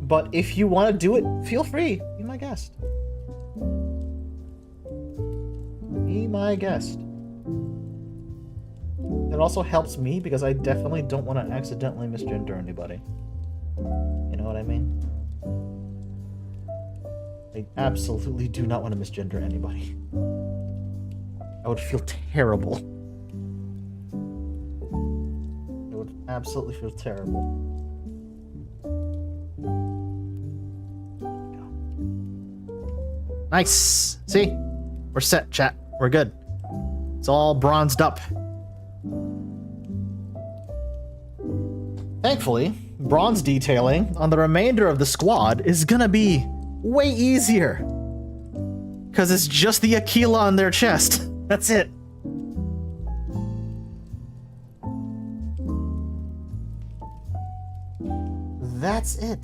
But if you want to do it, feel free. Be my guest. Be my guest. It also helps me because I definitely don't want to accidentally misgender anybody. You know what I mean? I absolutely do not want to misgender anybody. I would feel terrible. I would absolutely feel terrible. Nice! See? We're set, chat. We're good. It's all bronzed up. Thankfully, bronze detailing on the remainder of the squad is gonna be way easier. Because it's just the Aquila on their chest. That's it. That's it.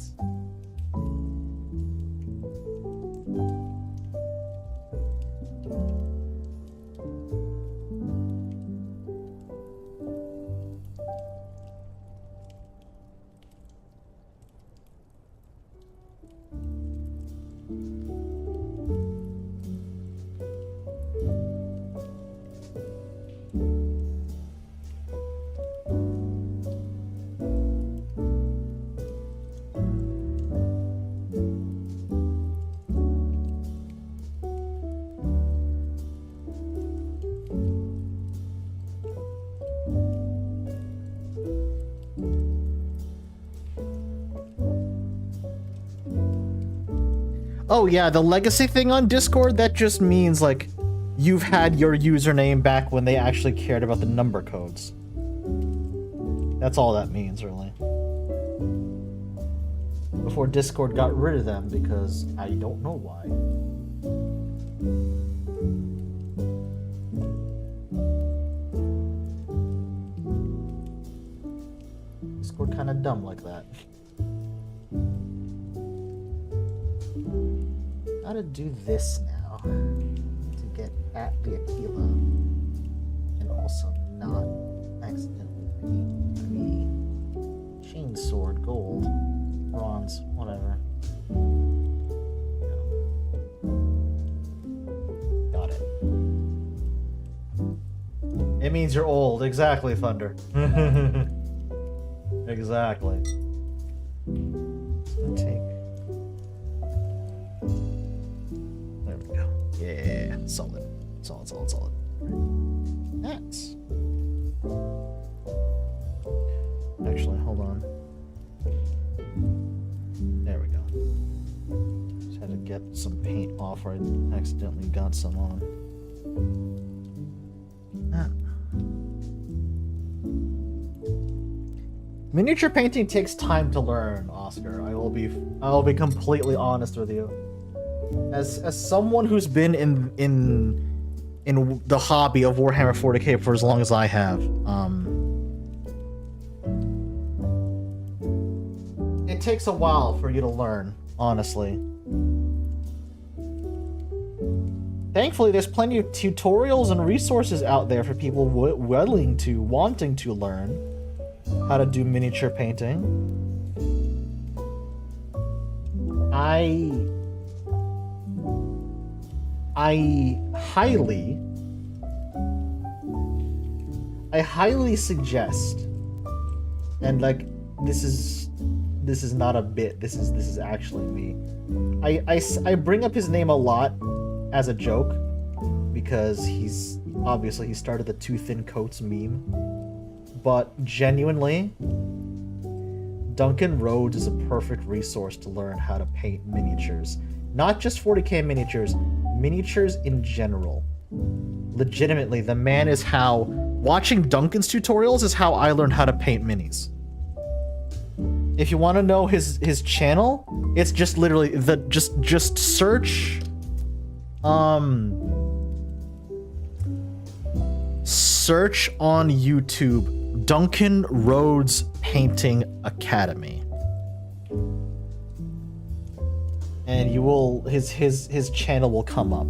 Oh yeah, the legacy thing on Discord, that just means like you've had your username back when they actually cared about the number codes. That's all that means, really. Before Discord got rid of them because I don't know why. Discord kind of dumb like that. How to do this now to get at the Aquila and also not accidentally be chainsword, gold, bronze, whatever. Got it. It means you're old. Exactly, Thunder. Exactly. It's gonna take. There we go. Yeah, solid. Solid. That's. Actually, hold on. There we go. Just had to get some paint off where I accidentally got some on. Miniature painting takes time to learn, Oscar. I will be completely honest with you. As someone who's been in the hobby of Warhammer 40K for as long as I have, it takes a while for you to learn, honestly. Thankfully, there's plenty of tutorials and resources out there for people wanting to learn how to do miniature painting. I highly suggest, and like this is not a bit, this is actually me. I bring up his name a lot as a joke because he started the Too Thin Coats meme, but genuinely, Duncan Rhodes is a perfect resource to learn how to paint miniatures. Not just 40K miniatures in general. Legitimately, the man is how... Watching Duncan's tutorials is how I learned how to paint minis. If you want to know his channel, it's just literally just search search on YouTube Duncan Rhodes Painting Academy. And you will his channel will come up.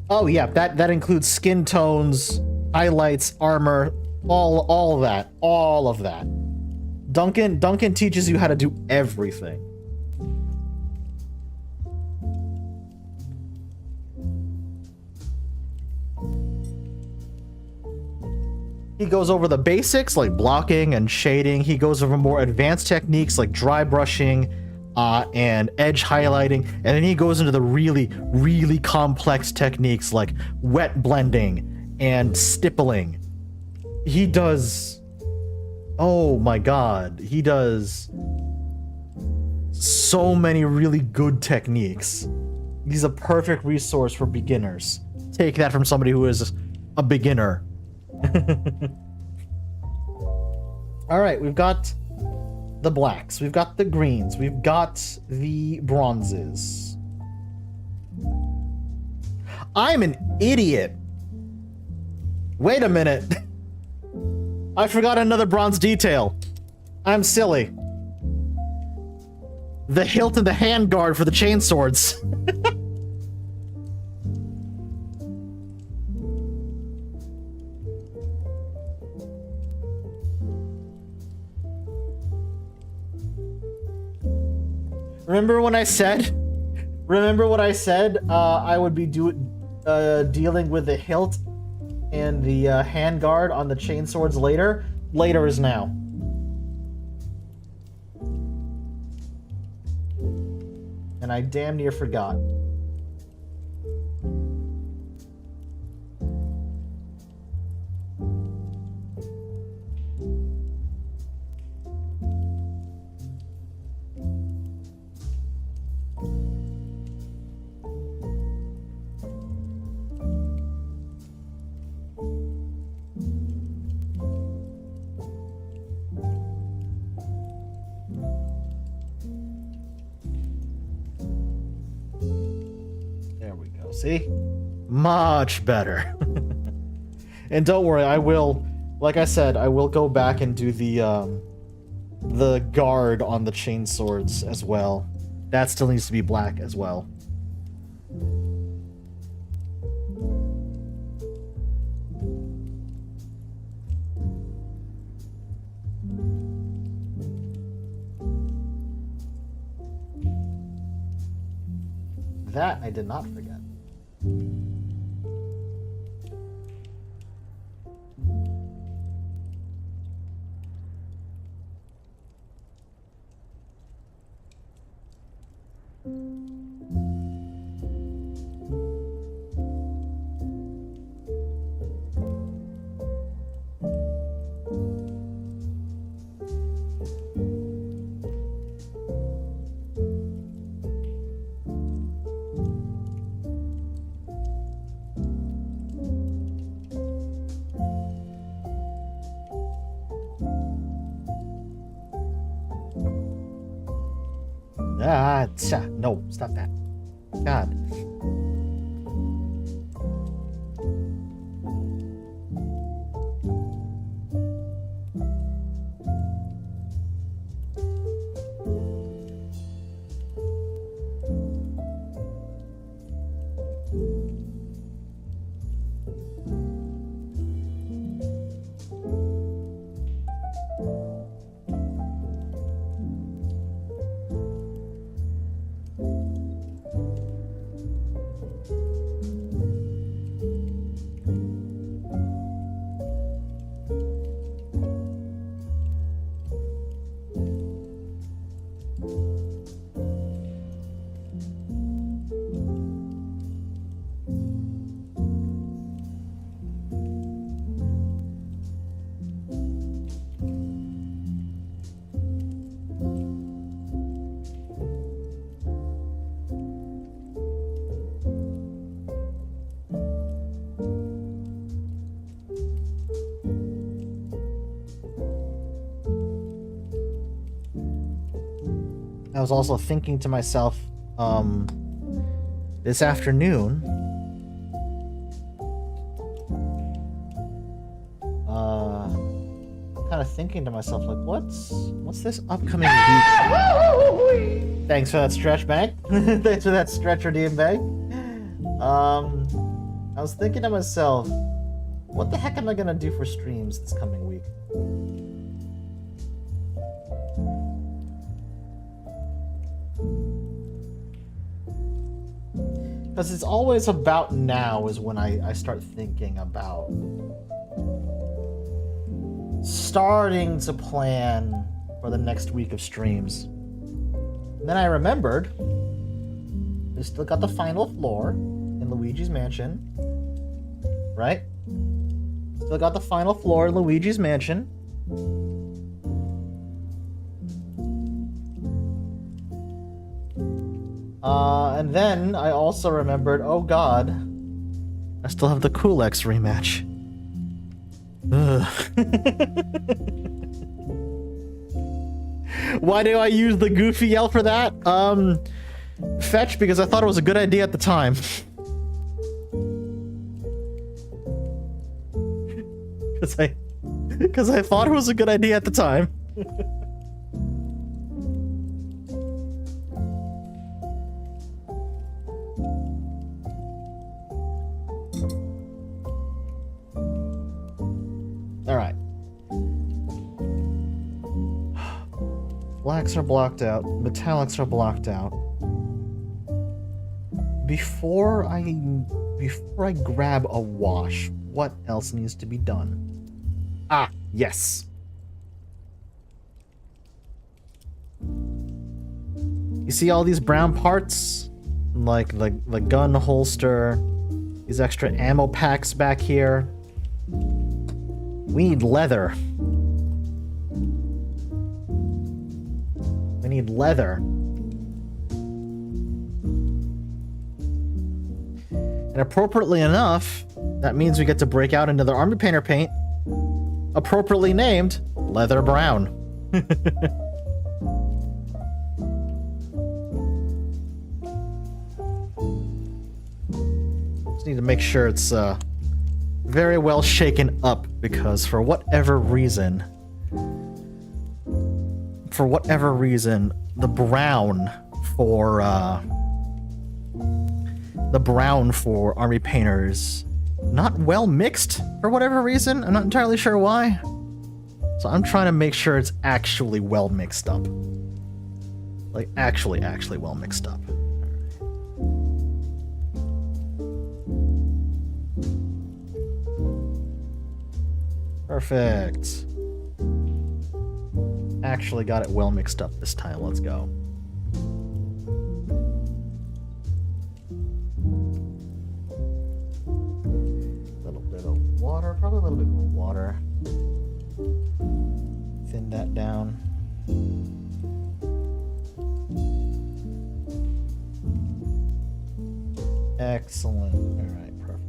Oh yeah, that includes skin tones, highlights, armor, all of that. Duncan teaches you how to do everything. He goes over the basics like blocking and shading. He goes over more advanced techniques like dry brushing, and edge highlighting, and then he goes into the really, really complex techniques like wet blending and stippling. He does... Oh my god. He does so many really good techniques. He's a perfect resource for beginners. Take that from somebody who is a beginner. Alright, we've got the blacks, we've got the greens, we've got the bronzes. I'm an idiot. Wait a minute. I forgot another bronze detail. I'm silly. The hilt and the handguard for the chainswords. Remember what I said? I would be dealing with the hilt and the handguard on the chainswords later? Later is now. And I damn near forgot. See? Much better. And don't worry, I will, like I said, I will go back and do the guard on the chainswords as well. That still needs to be black as well. That I did not forget. No, stop that. God. I was also thinking to myself, this afternoon, kind of thinking to myself, like, what's this upcoming week? Thanks for that stretch, bag. Thanks for that stretch redeem bag. I was thinking to myself, what the heck am I gonna do for streams this coming week? Because it's always about now is when I start thinking about starting to plan for the next week of streams. And then I remembered we still got the final floor in Luigi's Mansion, right? Still got the final floor in Luigi's Mansion. And then I also remembered, oh god, I still have the Kulex rematch. Ugh. Why do I use the goofy yell for that? Fetch, because I thought it was a good idea at the time. Because I thought it was a good idea at the time. Alright. Blacks are blocked out. Metallics are blocked out. Before I grab a wash, what else needs to be done? Ah, yes. You see all these brown parts? Like the gun holster, these extra ammo packs back here. We need leather. We need leather. And appropriately enough, that means we get to break out into the army painter paint, appropriately named Leather Brown. Just need to make sure it's very well shaken up, because for whatever reason, the brown for army painters not well mixed for whatever reason. I'm not entirely sure why. So I'm trying to make sure it's actually well mixed up. Like actually well mixed up. Perfect. Actually got it well mixed up this time. Let's go. probably a little bit more water. Thin that down. Excellent. All right, perfect.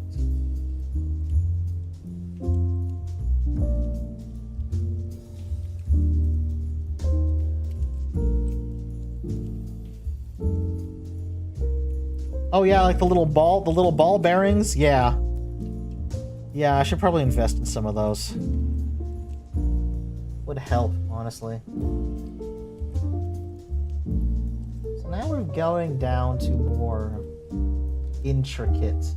Oh yeah, like the little ball bearings? Yeah. Yeah, I should probably invest in some of those. Would help, honestly. So now we're going down to more intricate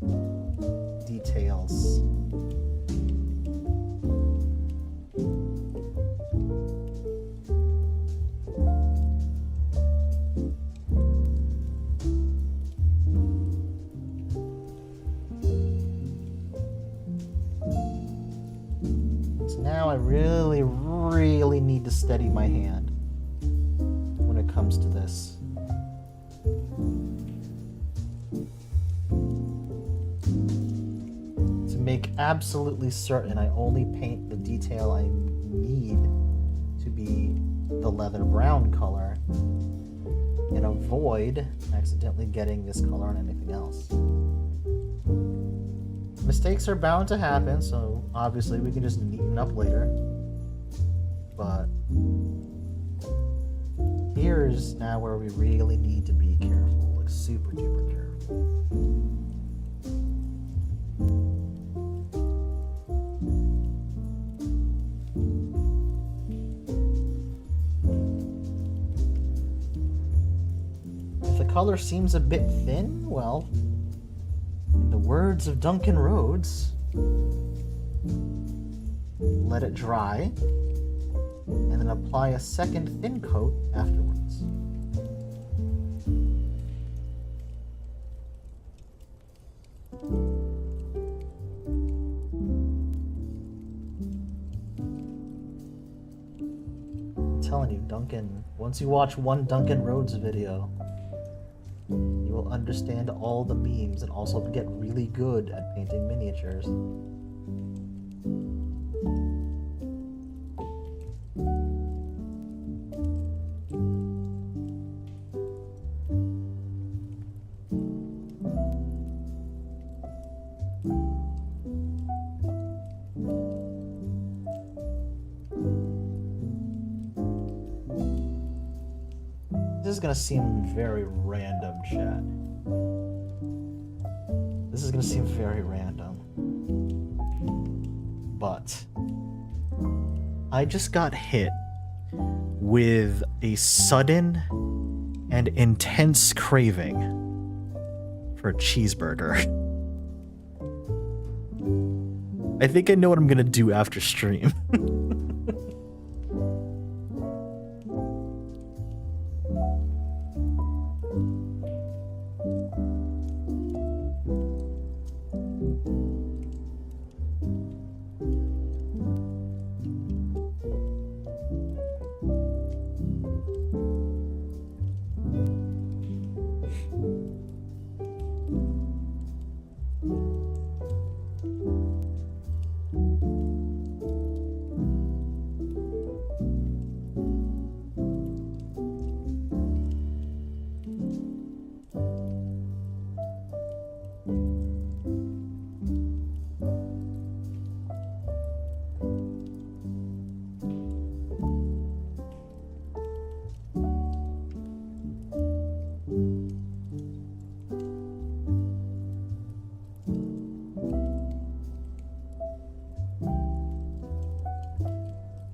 details. Now I really need to steady my hand when it comes to this. To make absolutely certain I only paint the detail I need to be the leather brown color and avoid accidentally getting this color on anything else. Mistakes are bound to happen, so obviously we can just neaten up later. But here's now where we really need to be careful, like super duper careful. If the color seems a bit thin, well, in the words of Duncan Rhodes, let it dry, and then apply a second thin coat afterwards. I'm telling you, Duncan, once you watch one Duncan Rhodes video, you will understand all the memes and also get really good at painting miniatures. This is gonna seem very random, chat. This is gonna seem very random. But I just got hit with a sudden and intense craving for a cheeseburger. I think I know what I'm gonna do after stream.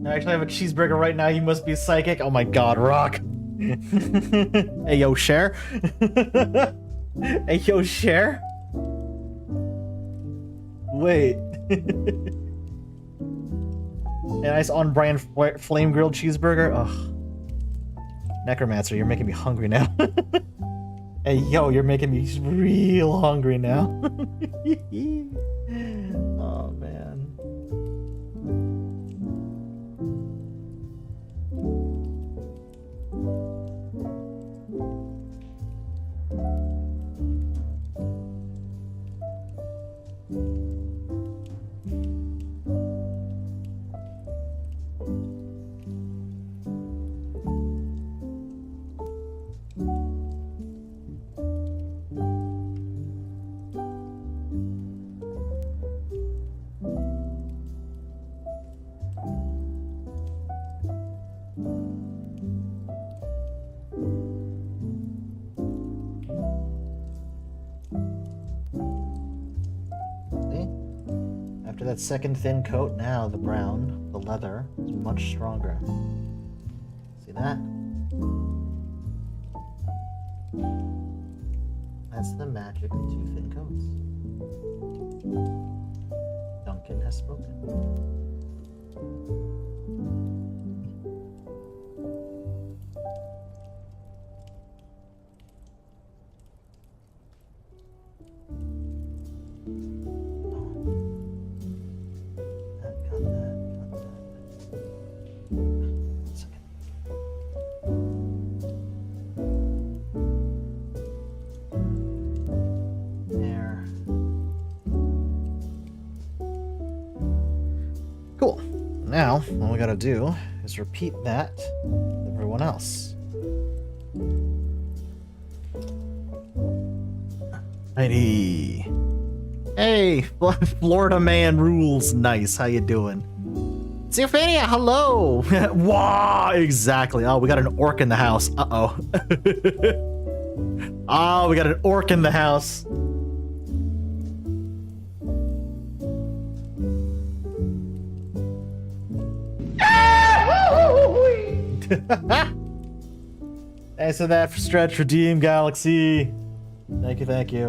I actually have a cheeseburger right now. You must be psychic. Oh my god, Rock. Hey, yo, share. Hey, yo, share. Wait. A nice on-brand flame grilled cheeseburger. Ugh. Necromancer, you're making me hungry now. Hey, yo, you're making me real hungry now. Oh, man. that second thin coat, now the brown, the leather, is much stronger. See that? That's the magic of 2 thin coats. Duncan has spoken. Cool. Now, all we gotta do is repeat that with everyone else. Righty. Hey, Florida man rules. Nice. How you doing? Zeophania, hello. Wow, exactly. Oh, we got an orc in the house. Uh-oh. Oh, we got an orc in the house. Thanks for that stretch, Redeem Galaxy. Thank you, thank you.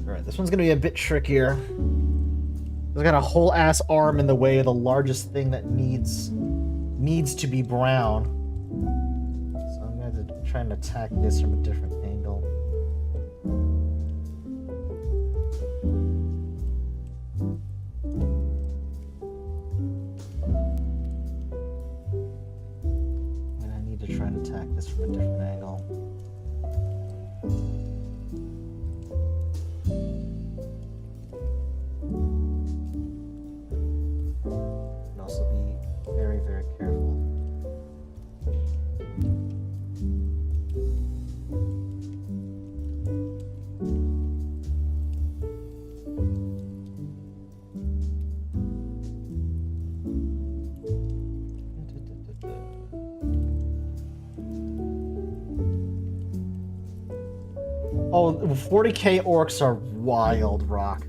Alright, this one's gonna be a bit trickier. There's got a whole ass arm in the way of the largest thing that needs to be brown. So I'm going to try and attack this from a different angle. And I need to try and attack this from a different angle. And also be very, very careful. Oh, 40K orcs are wild, Rock.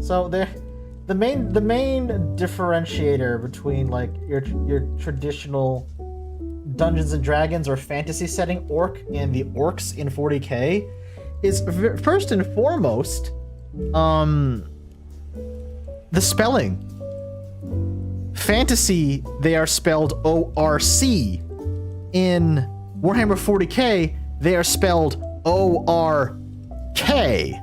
So the main differentiator between like your traditional Dungeons and Dragons or fantasy setting orc and the orcs in 40K is first and foremost the spelling. Fantasy, they are spelled O-R-C. In Warhammer 40K, they are spelled O-R-K.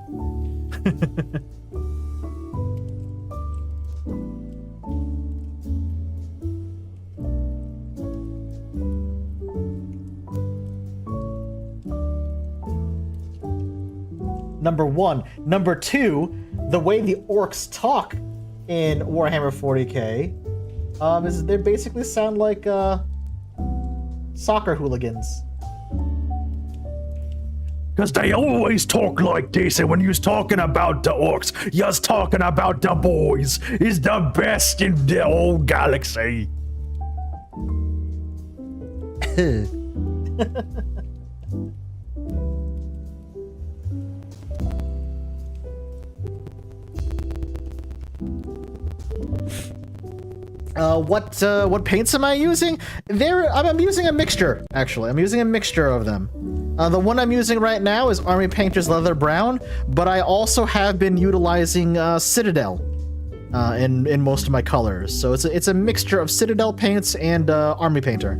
Number one. Number two, the way the orcs talk in Warhammer 40K is they basically sound like soccer hooligans. Cause they always talk like this, and when you's talking about the orcs, you's talking about the boys is the best in the whole galaxy. What paints am I using? I'm using a mixture, actually. I'm using a mixture of them. The one I'm using right now is Army Painter's Leather Brown, but I also have been utilizing Citadel in most of my colors. So it's a mixture of Citadel paints and Army Painter.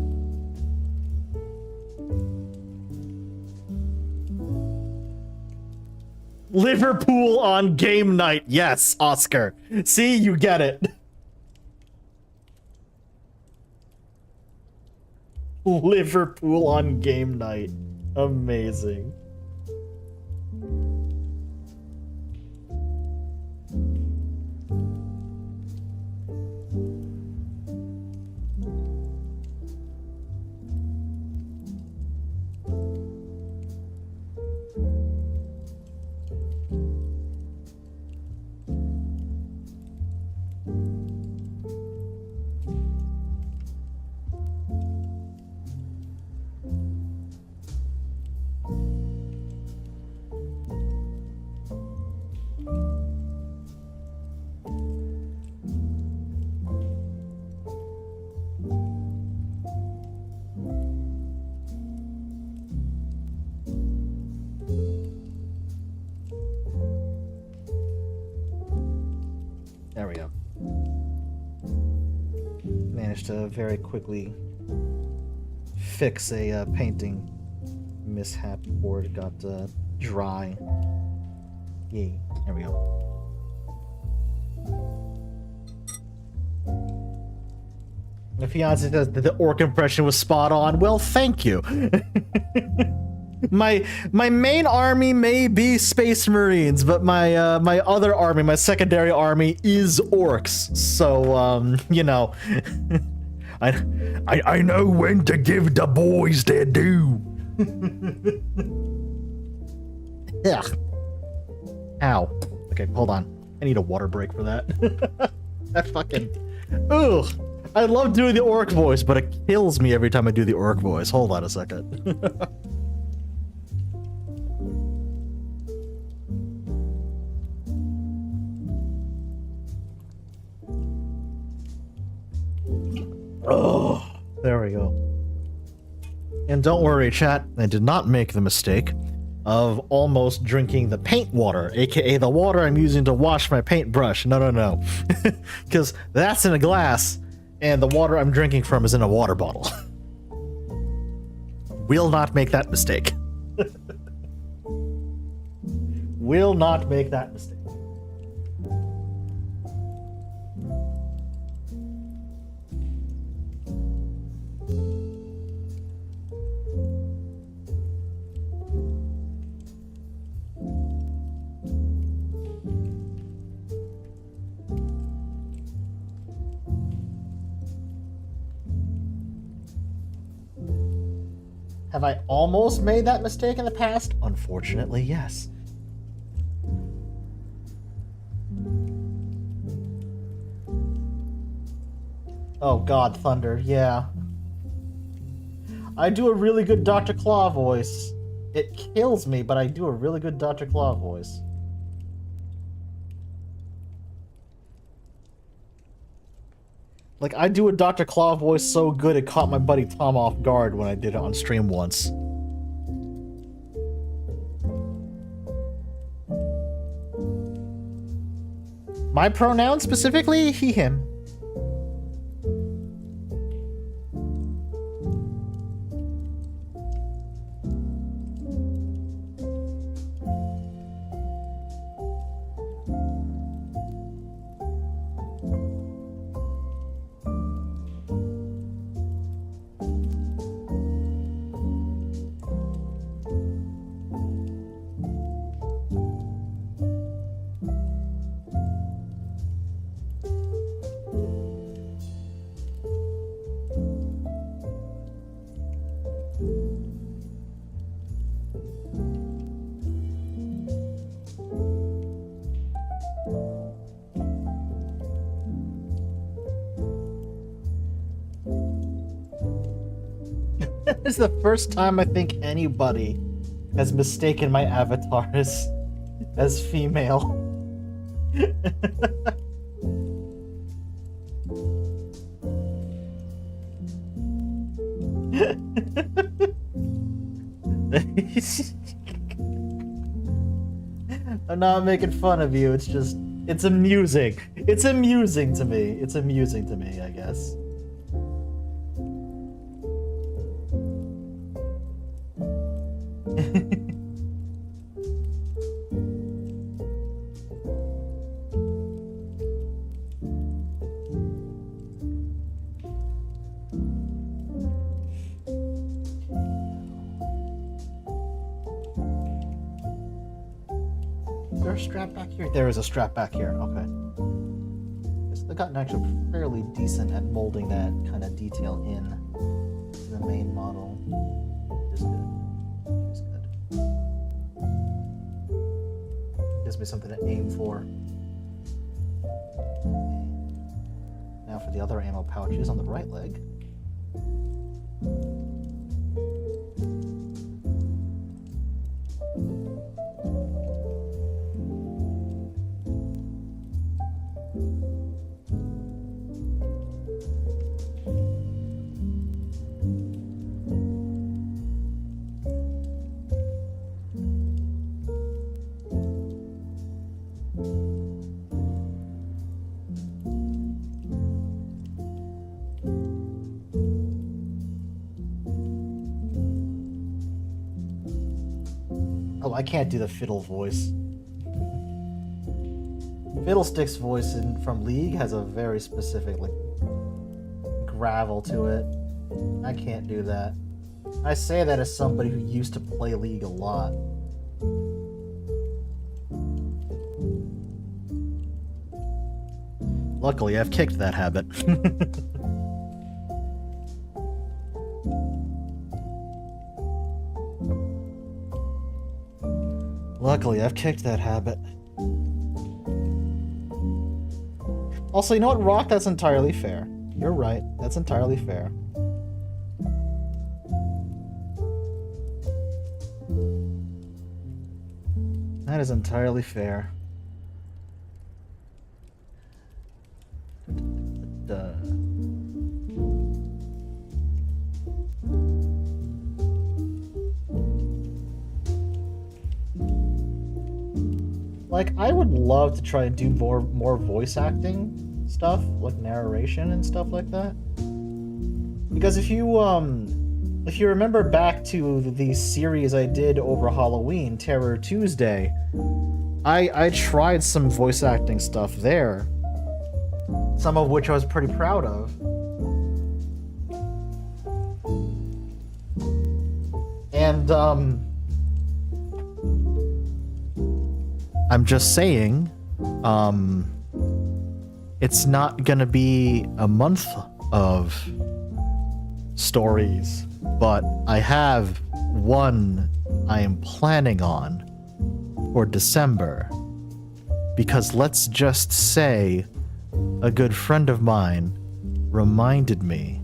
Liverpool on game night. Yes, Oscar. See, you get it. Liverpool on game night. Amazing. There we go. Managed to very quickly fix a painting mishap before it got dry. Yay. There we go. The fiance says that the orc impression was spot on. Well, thank you. My main army may be Space Marines, but my my other army, my secondary army, is orcs. So you know, I know when to give the boys their due. yeah. Ow. Okay, hold on. I need a water break for that. That fucking. Ugh. I love doing the orc voice, but it kills me every time I do the orc voice. Hold on a second. Oh, there we go. And don't worry, chat, I did not make the mistake of almost drinking the paint water, aka the water I'm using to wash my paintbrush. No, no, no. Because that's in a glass, and the water I'm drinking from is in a water bottle. Will not make that mistake. Will not make that mistake. Have I almost made that mistake in the past? Unfortunately, yes. Oh god, Thunder, yeah. I do a really good Dr. Claw voice. It kills me, but I do a really good Dr. Claw voice. Like, I do a Dr. Claw voice so good it caught my buddy Tom off guard when I did it on stream once. My pronoun specifically, he, him. This is the first time I think anybody has mistaken my avatar as female. I'm not making fun of you, it's just, it's amusing. It's amusing to me. It's amusing to me, I guess. Is there a strap back here? There is a strap back here, okay. They've gotten actually fairly decent at molding that kind of detail in the main model. Is good. Is good. Gives me something to aim for. Now for the other ammo pouches on the right leg. I can't do the fiddle voice. Fiddlestick's voice from League has a very specific, like, gravel to it. I can't do that. I say that as somebody who used to play League a lot. Luckily, I've kicked that habit. Luckily, I've kicked that habit. Also, you know what, Rock? That's entirely fair. You're right. That's entirely fair. That is entirely fair. Like, I would love to try and do more voice acting stuff, like narration and stuff like that. Because if you remember back to the series I did over Halloween, Terror Tuesday, I tried some voice acting stuff there. Some of which I was pretty proud of. And, I'm just saying, it's not gonna be a month of stories, but I have one I am planning on for December. Because let's just say a good friend of mine reminded me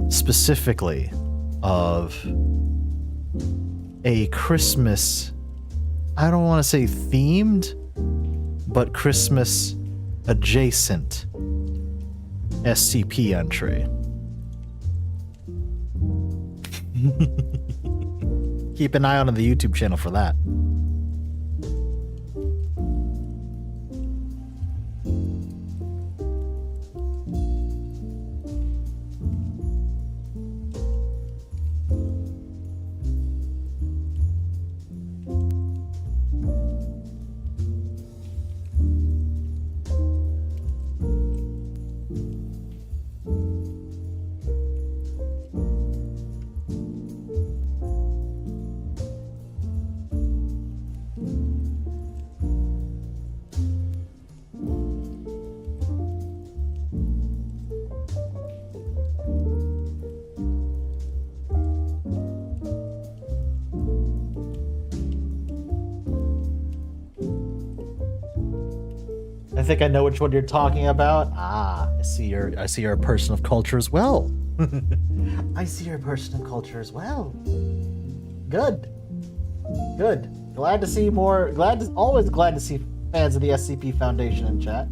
specifically of a Christmas, I don't want to say themed, but Christmas adjacent SCP entry. Keep an eye out on the YouTube channel for that. I think I know which one you're talking about. Ah, I see you're a person of culture as well. I see you're a person of culture as well. Good. Good. Glad to see more. Always glad to see fans of the SCP Foundation in chat.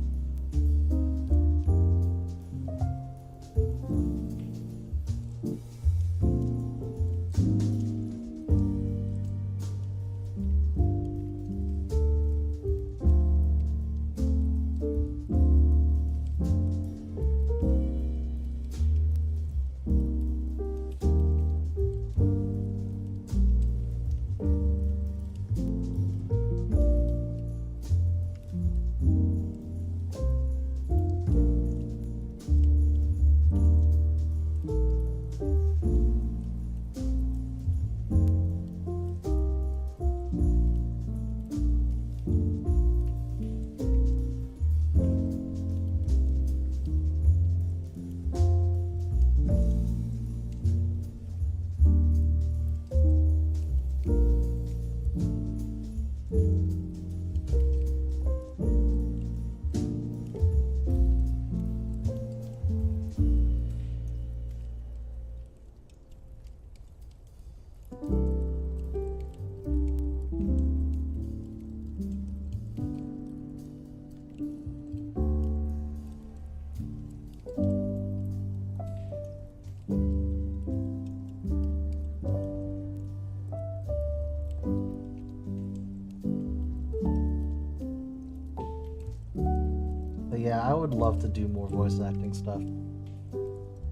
But yeah, I would love to do more voice acting stuff.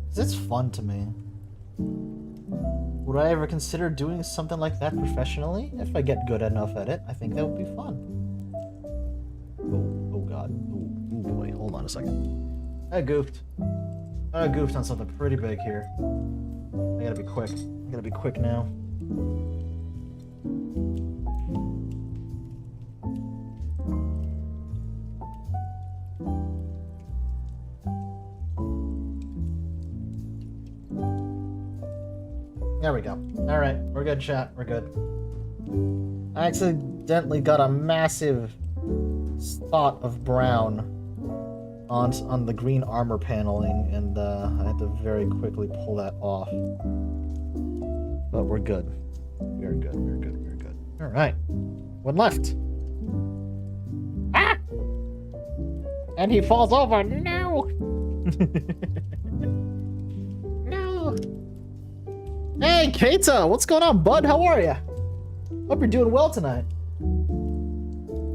'Cause it's fun to me. Would I ever consider doing something like that professionally? If I get good enough at it, I think that would be fun. Oh god. Oh boy, hold on a second. I goofed. I goofed on something pretty big here. I gotta be quick. I gotta be quick now. There we go. Alright, we're good, chat. We're good. I accidentally got a massive spot of brown on the green armor paneling, and I had to very quickly pull that off. But we're good. We're good, we're good, we're good. Alright. One left. Ah! And he falls over. No! No! Hey, Keita! What's going on, bud? How are ya? Hope you're doing well tonight.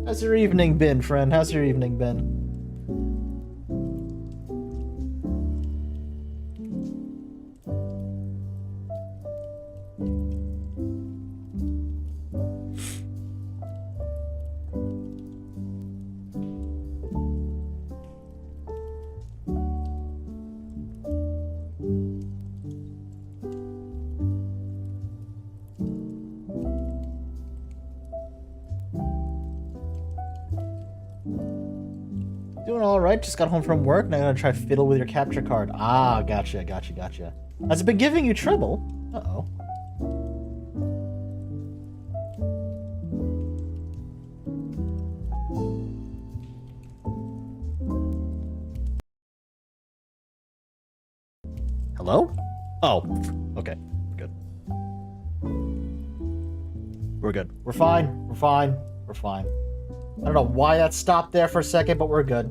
How's your evening been, friend? How's your evening been? Doing alright, just got home from work, now I'm gonna try fiddle with your capture card. Ah, gotcha, gotcha, gotcha. Has it been giving you trouble? Uh-oh. Hello? Oh, okay, good. We're good. We're fine, we're fine, we're fine. I don't know why that stopped there for a second, but we're good.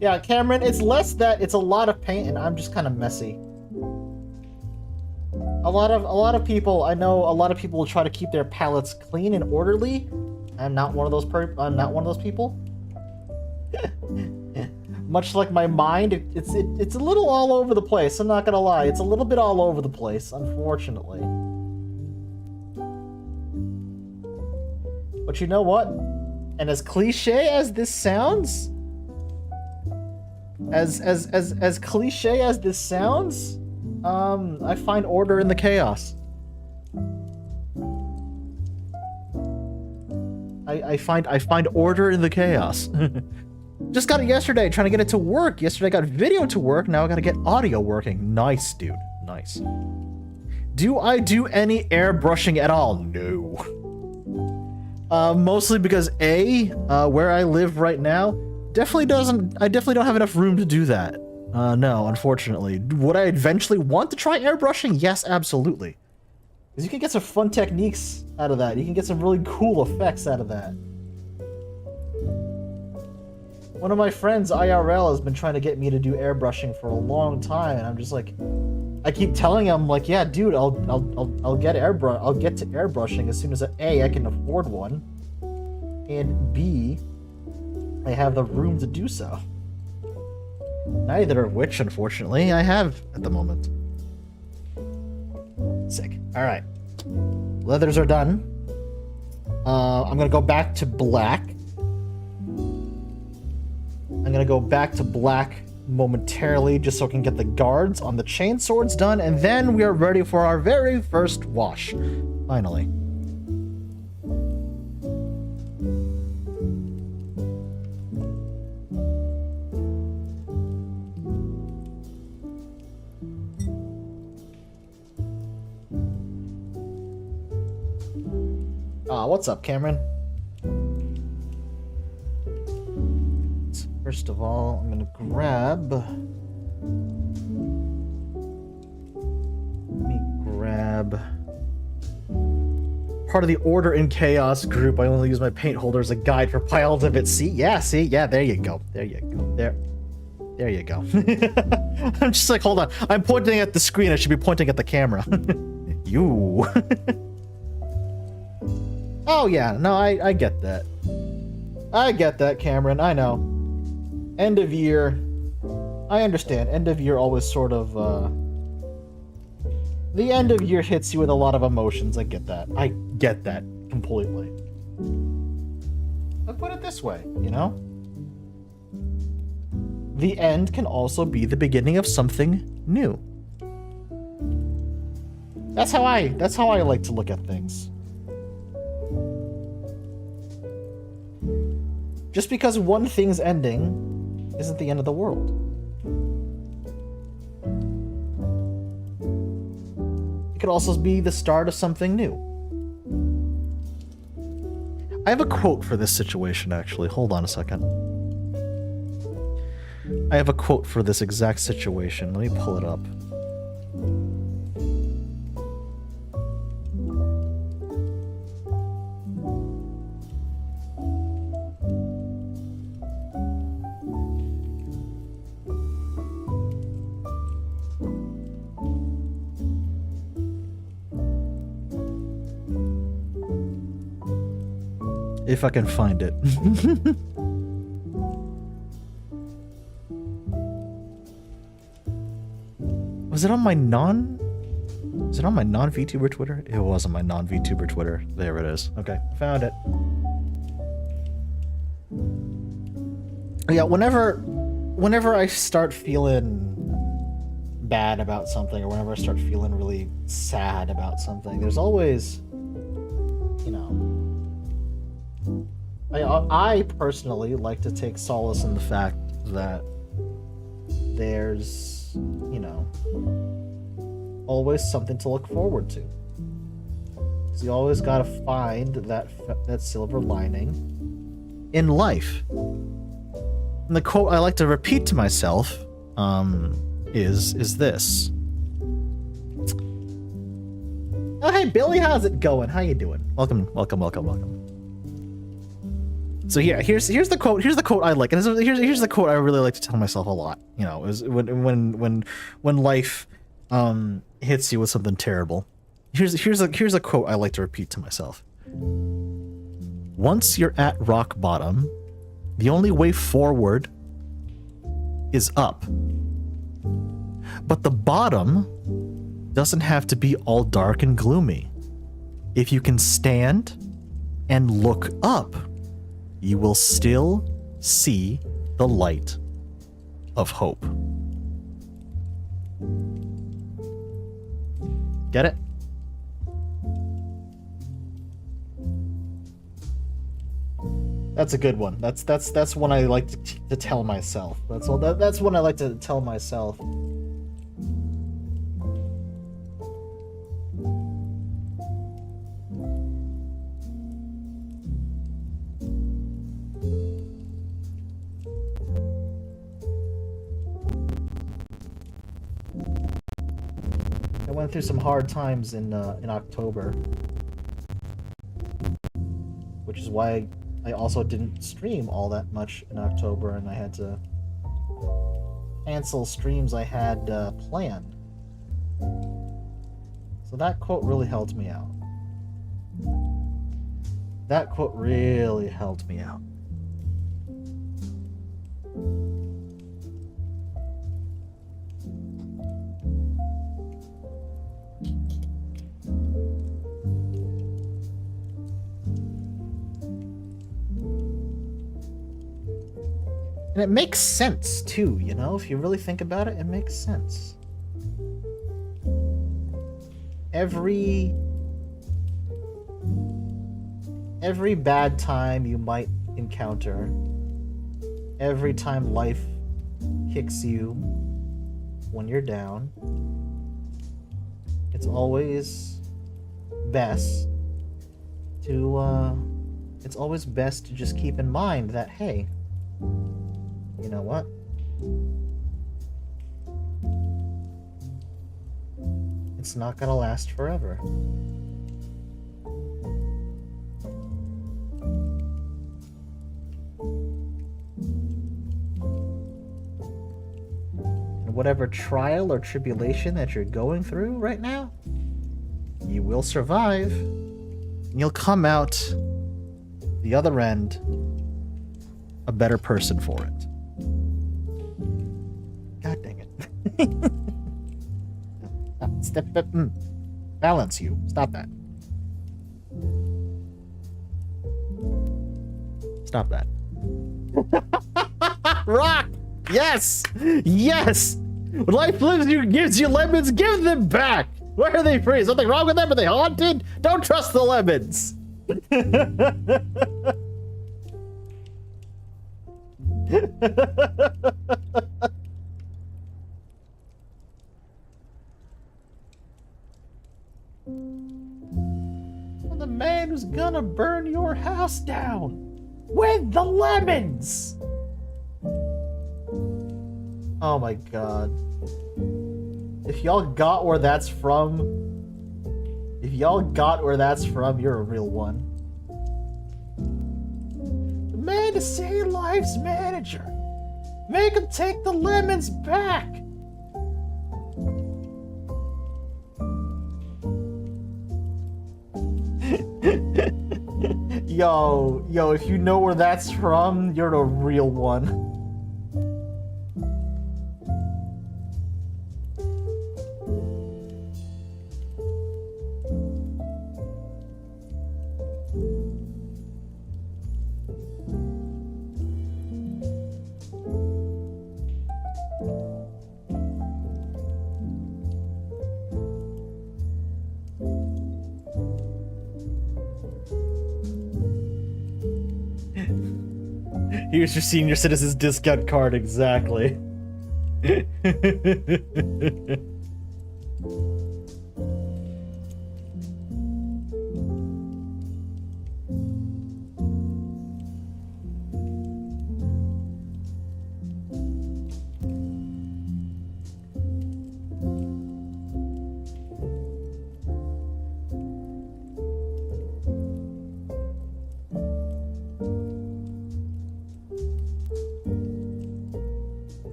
Yeah, Cameron, it's less that it's a lot of paint and I'm just kind of messy. A lot of people, I know a lot of people will try to keep their palettes clean and orderly. I'm not one of those people. Much like my mind, it's a little all over the place. I'm not gonna lie, it's a little bit all over the place, unfortunately. But you know what? And as cliche as this sounds, as cliche as this sounds, I find order in the chaos. I find order in the chaos. Just got it yesterday, trying to get it to work. Yesterday I got video to work, now I gotta get audio working. Nice, dude. Nice. Do I do any airbrushing at all? No. Mostly because where I live right now, I definitely don't have enough room to do that. No, unfortunately. Would I eventually want to try airbrushing? Yes, absolutely. Because you can get some fun techniques out of that. You can get some really cool effects out of that. One of my friends, IRL, has been trying to get me to do airbrushing for a long time, and I'm just like, I keep telling him, like, yeah, dude, I'll get to airbrushing as soon as A, I can afford one, and B, I have the room to do so. Neither of which, unfortunately, I have at the moment. Sick. All right, leathers are done. I'm gonna go back to black. I'm gonna go back to black momentarily just so I can get the guards on the chain swords done, and then we are ready for our very first wash. Finally. What's up, Cameron? First of all, I'm gonna grab... Let me grab... Part of the Order in Chaos group. I only use my paint holder as a guide for piles of it. See? Yeah, there you go. There you go. There you go. I'm just like, hold on. I'm pointing at the screen. I should be pointing at the camera. You. Oh, yeah. No, I get that. I get that, Cameron. I know. End of year. I understand. End of year always sort of The end of year hits you with a lot of emotions. I get that. I get that completely. But put it this way, you know? The end can also be the beginning of something new. That's how I like to look at things. Just because one thing's ending isn't the end of the world. It could also be the start of something new. I have a quote for this situation, actually. Hold on a second. I have a quote for this exact situation. Let me pull it up. If I can find it. Was it on my non-VTuber Twitter? It was on my non-VTuber Twitter. There it is. Okay, found it. Yeah, whenever I start feeling bad about something, or whenever I start feeling really sad about something, there's always, you know, I personally like to take solace in the fact that there's, you know, always something to look forward to. So you always gotta find that silver lining in life. And the quote I like to repeat to myself is this. Oh, hey Billy, how's it going? How you doing? Welcome. So yeah, here's the quote. Here's the quote I like, and here's the quote I really like to tell myself a lot. You know, is when life hits you with something terrible. Here's a quote I like to repeat to myself. Once you're at rock bottom, the only way forward is up. But the bottom doesn't have to be all dark and gloomy. If you can stand and look up, you will still see the light of hope. Get it? That's a good one. That's one I like to tell myself. That's one I like to tell myself. I went through some hard times in October, which is why I also didn't stream all that much in October, and I had to cancel streams I had planned. So that quote really helped me out. That quote really helped me out. And it makes sense, too, you know? If you really think about it, it makes sense. Every bad time you might encounter, every time life kicks you when you're down, it's always best to just keep in mind that, hey, you know what? It's not gonna last forever. And whatever trial or tribulation that you're going through right now, you will survive. And you'll come out the other end a better person for it. God dang it. Step up. Balance you. Stop that. Stop that. Rock! Yes! Yes! When life gives you lemons, give them back! Why are they free? Is something wrong with them? Are they haunted? Don't trust the lemons! The man who's gonna burn your house down with the lemons! Oh my god. If y'all got where that's from, you're a real one. The man to say life's manager. Make him take the lemons back. Yo, if you know where that's from, you're a real one. Here's your senior citizen's discount card, exactly.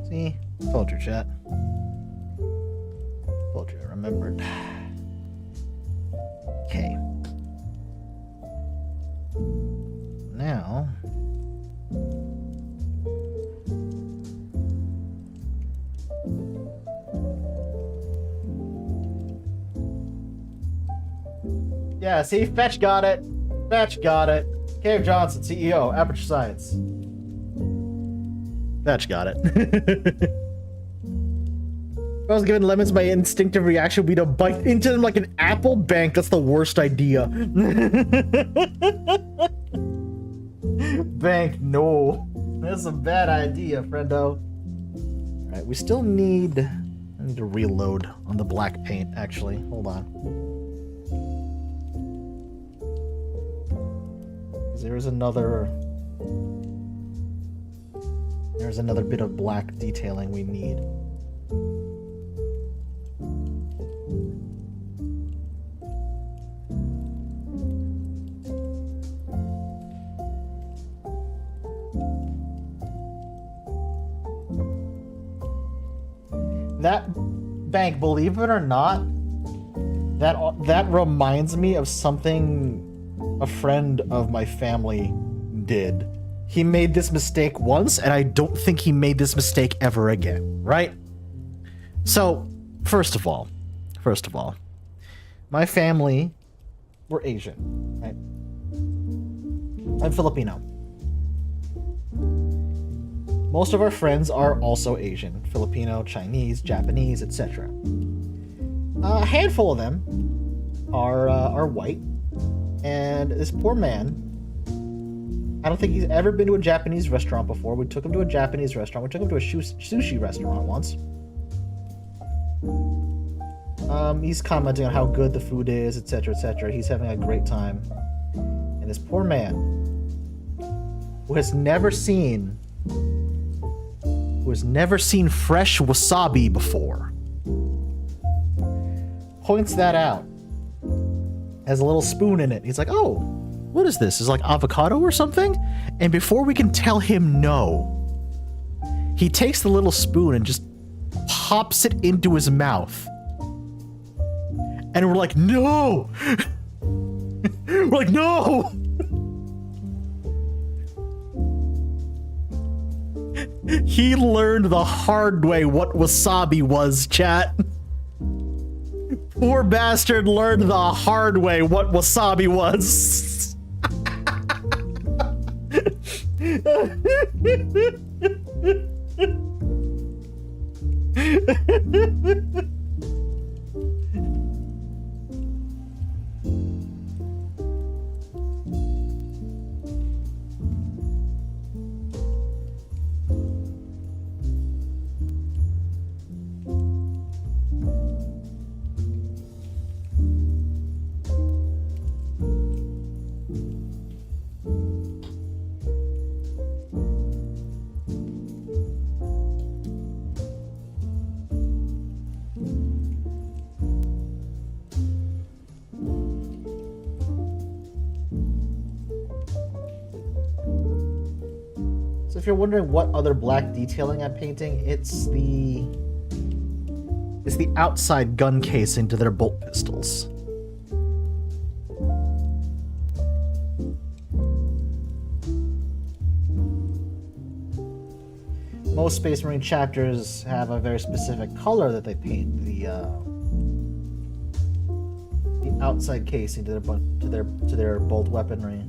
See? Told you, chat. Told you, I remembered. Okay. Now... Yeah, see? Fetch got it. Fetch got it. Cave Johnson, CEO, Aperture Science. Fetch got it. If I was given lemons, my instinctive reaction would be to bite into them like an apple bank. That's the worst idea. Bank, no. That's a bad idea, friendo. Alright, we still need... I need to reload on the black paint, actually. Hold on. There's another bit of black detailing we need. That bank, believe it or not, that reminds me of something a friend of my family did. He made this mistake once, and I don't think he made this mistake ever again, right? So, first of all, my family were Asian, right? I'm Filipino. Most of our friends are also Asian, Filipino, Chinese, Japanese, etc. A handful of them are white. And this poor man, I don't think he's ever been to a Japanese restaurant before. We took him to a Japanese restaurant. We took him to a sushi restaurant once. He's commenting on how good the food is, etc., etc. He's having a great time. And this poor man, who has never seen fresh wasabi before, points that out. Has a little spoon in it. He's like, oh, what is this? Is it like avocado or something? And before we can tell him no, he takes the little spoon and just pops it into his mouth. And we're like, no! We're like, no! He learned the hard way what wasabi was, chat. Poor bastard learned the hard way what wasabi was. So if you're wondering what other black detailing I'm painting, it's the outside gun casing to their bolt pistols. Most Space Marine chapters have a very specific color that they paint the outside casing to their bolt weaponry.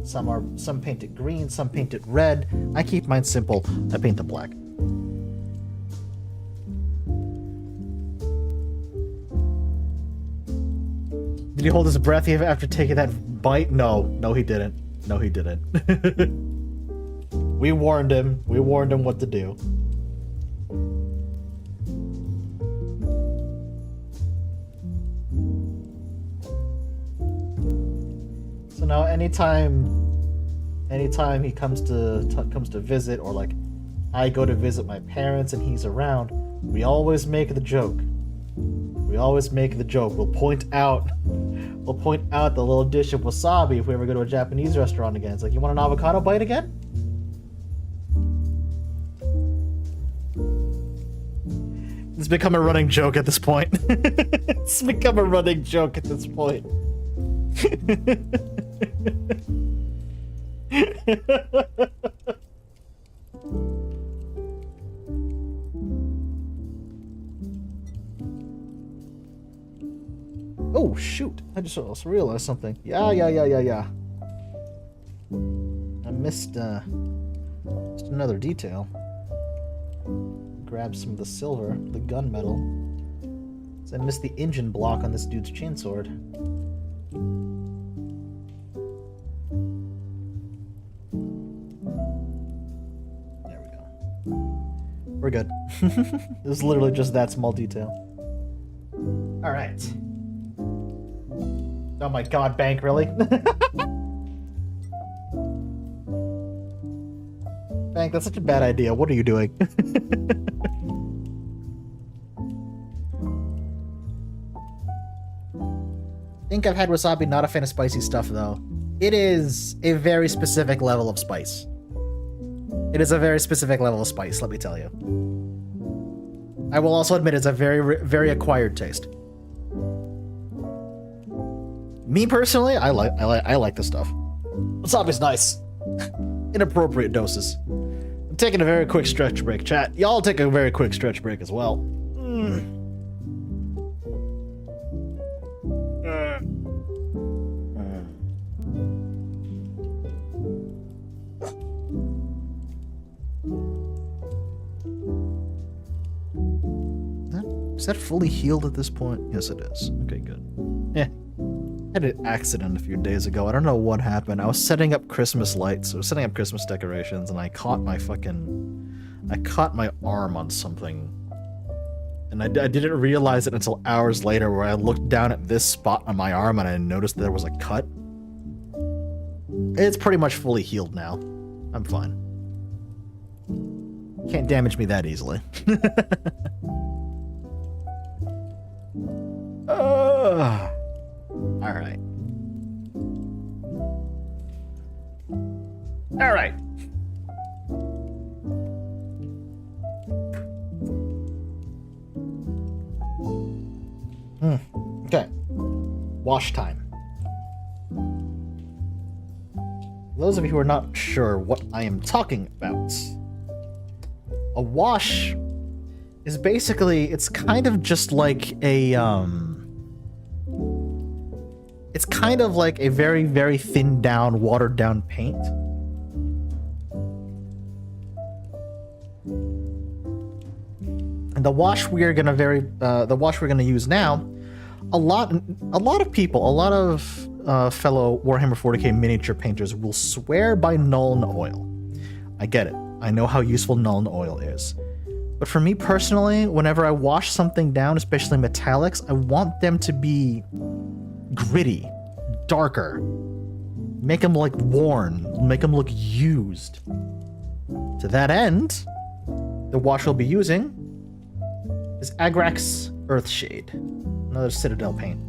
Some paint it green, some paint it red. I keep mine simple. I paint them black. Did he hold his breath after taking that bite? No, he didn't. No, he didn't. We warned him. We warned him what to do. So now anytime he comes to visit, or like I go to visit my parents and he's around, we always make the joke. We'll point out the little dish of wasabi if we ever go to a Japanese restaurant again. It's like, you want an avocado bite again? It's become a running joke at this point. It's become a running joke at this point. Oh shoot, I just also realized something. Yeah. I missed just another detail. Grab some of the silver, the gunmetal. So I missed the engine block on this dude's chainsword. There we go. We're good. It was literally just that small detail. Alright. Oh my god, Bank, really? Bank, that's such a bad idea. What are you doing? I think I've had wasabi, not a fan of spicy stuff, though. It is a very specific level of spice. It is a very specific level of spice, let me tell you. I will also admit it's a very, very acquired taste. Me personally, I like this stuff. Wasabi's nice. In appropriate doses. I'm taking a very quick stretch break, chat. Y'all take a very quick stretch break as well. Is that fully healed at this point? Yes, it is. Okay, good. Yeah. I had an accident a few days ago. I don't know what happened. I was setting up Christmas lights. I was setting up Christmas decorations, and I caught my arm on something. And I didn't realize it until hours later, where I looked down at this spot on my arm and I noticed there was a cut. It's pretty much fully healed now. I'm fine. Can't damage me that easily. Alright. All right. Okay. Wash time. For those of you who are not sure what I am talking about, a wash is basically, it's kind of just like a, it's kind of like a very, very thinned down, watered down paint. And the wash we're gonna use now, a lot of people, a lot of fellow Warhammer 40K miniature painters will swear by Nuln Oil. I get it. I know how useful Nuln Oil is. But for me personally, whenever I wash something down, especially metallics, I want them to be gritty, darker. Make them look worn, make them look used. To that end, the wash we'll be using is Agrax Earthshade, another Citadel paint.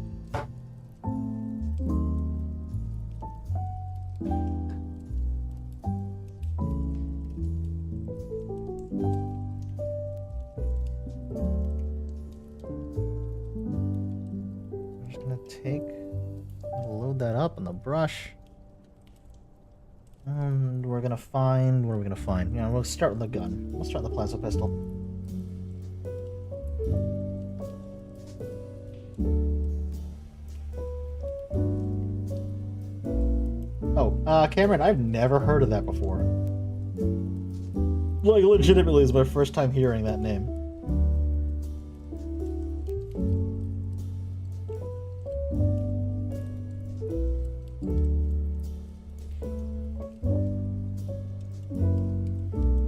I'm just gonna load that up on the brush. And we're gonna find, what are we gonna find? Yeah, we'll start with the gun. We'll start with the plasma pistol. Oh, Cameron, I've never heard of that before. Like, legitimately, is my first time hearing that name.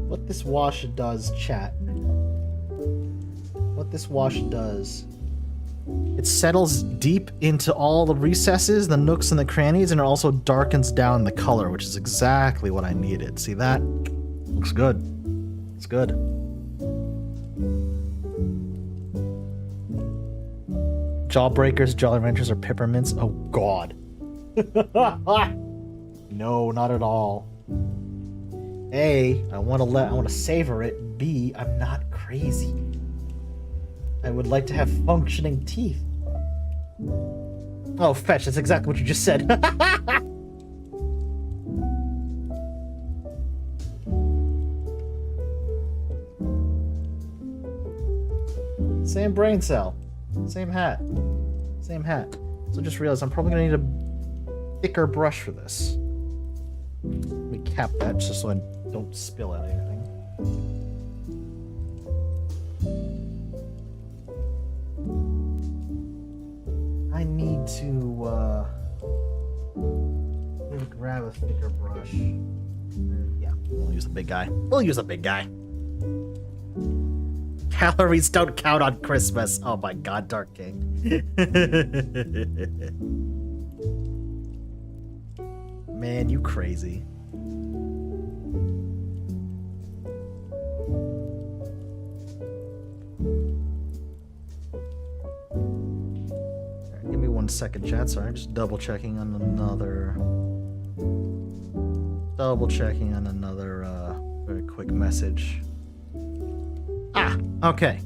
What this wash does, chat. What this wash does. It settles deep into all the recesses, the nooks and the crannies, and it also darkens down the color, which is exactly what I needed. See that? Looks good. It's good. Jawbreakers, Jolly Ranchers, or peppermints? Oh god. No, not at all. A, I want to savor it. B, I'm not crazy. I would like to have functioning teeth. Oh, fetch, that's exactly what you just said. Same brain cell. Same hat. Same hat. So just realized I'm probably gonna need a thicker brush for this. Let me cap that just so I don't spill out anything. I need to maybe grab a thicker brush. Yeah, we'll use the big guy. We'll use the big guy. Calories don't count on Christmas. Oh my god, Dark King. Man, you crazy. Give me 1 second, chat. Sorry, I'm just double checking on another very quick message. Ah, okay.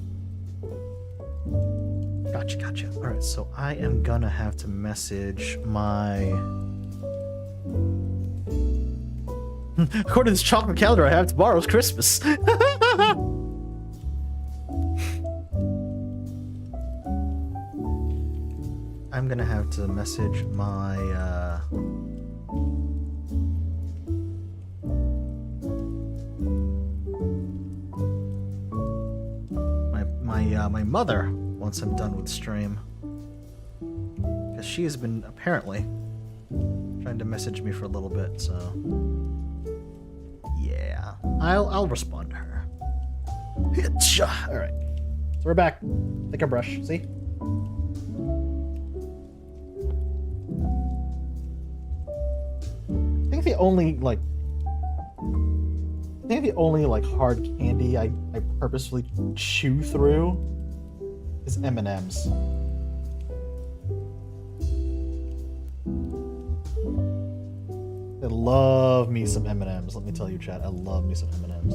Gotcha. Alright, so I am gonna have to message my... According to this chocolate calendar I have, tomorrow's Christmas. I'm gonna have to message my, my mother once I'm done with stream. Because she has been, apparently, trying to message me for a little bit, so... Yeah. I'll respond to her. Alright. So we're back. Take a brush, see? I think the only hard candy I purposefully chew through is M&M's. I love me some M&Ms. Let me tell you, chat. I love me some M&Ms.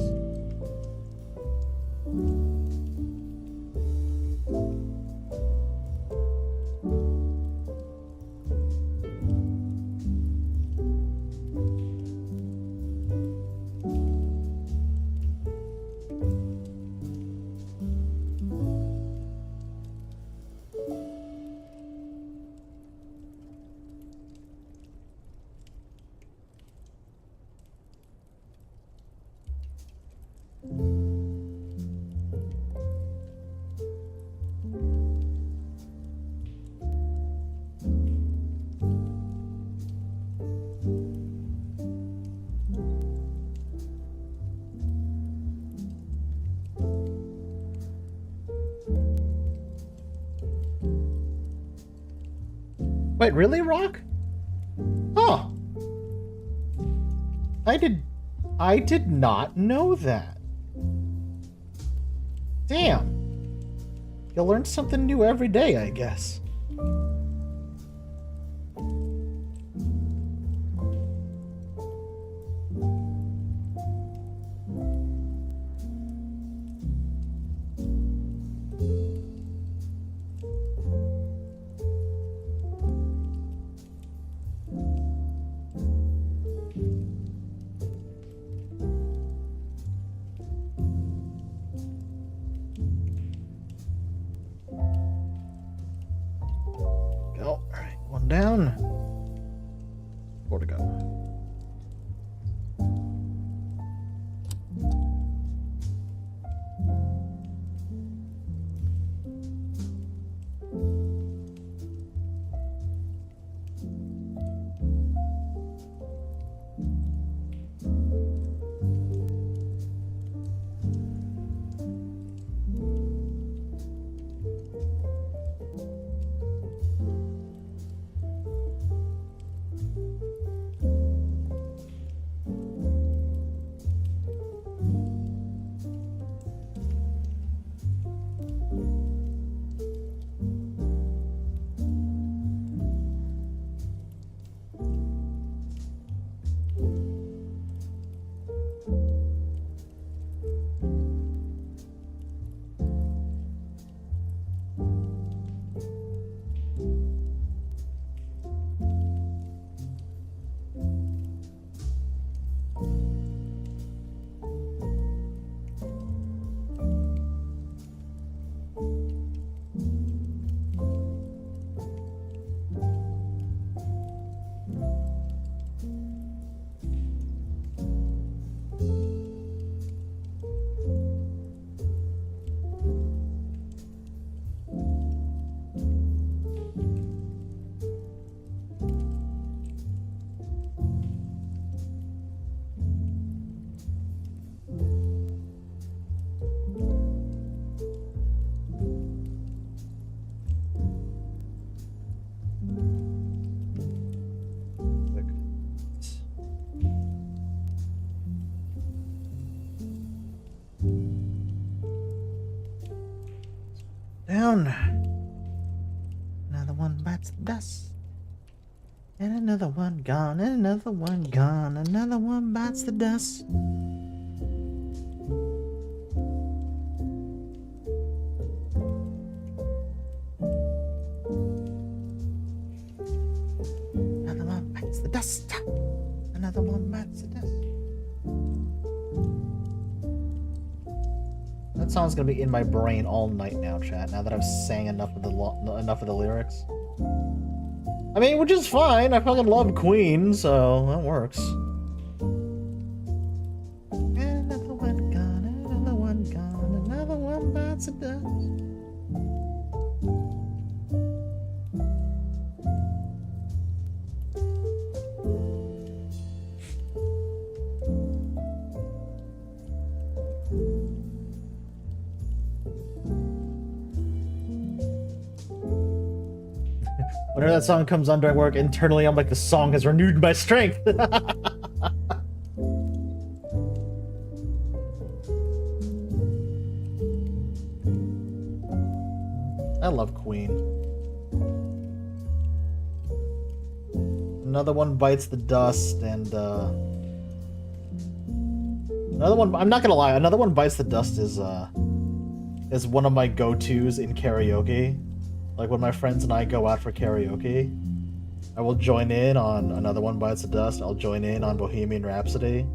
Wait, really, Rock? Huh. I did not know that. Damn. You learn something new every day, I guess. Down. More to go. Down. Another one bites the dust. And another one gone, and another one gone. Another one bites the dust. Another one bites the dust. Another one bites the dust. That song's gonna be in my brain all night now, chat. Now that I've sang enough of the lyrics. I mean, which is fine. I fucking love Queen, so that works. Another one gone, another one gone, another one bites the dust. Whenever that song comes on during work, internally I'm like, the song has renewed my strength. I love Queen. Another one bites the dust, and another one. I'm not gonna lie. Another one bites the dust is one of my go-tos in karaoke. Like when my friends and I go out for karaoke, I will join in on Another One Bites the Dust. I'll join in on Bohemian Rhapsody.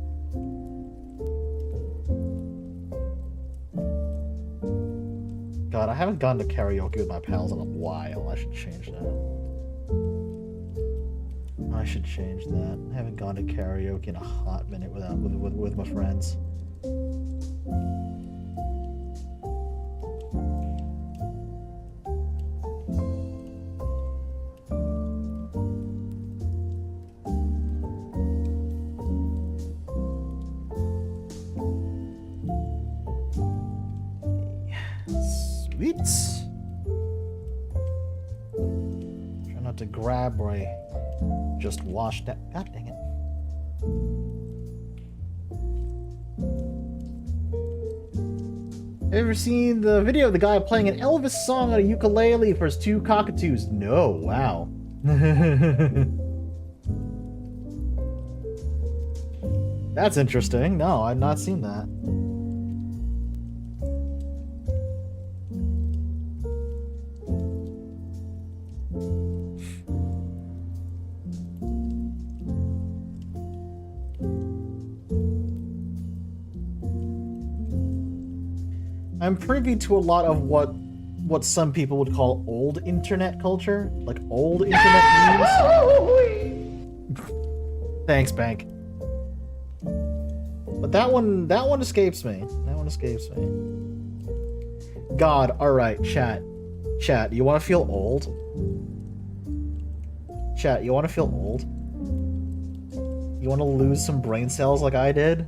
God, I haven't gone to karaoke with my pals in a while. I should change that. I should change that. I haven't gone to karaoke in a hot minute with my friends. Sweet. Try not to grab where I just washed that. God dang it. Ever seen the video of the guy playing an Elvis song on a ukulele for his 2 cockatoos? No, wow. That's interesting. No, I've not seen that. I'm privy to a lot of what some people would call old internet culture, like old internet memes. Thanks, Bank. But that one escapes me. That one escapes me. God, all right, chat. Chat, you want to feel old? Chat, you want to feel old? You want to lose some brain cells like I did?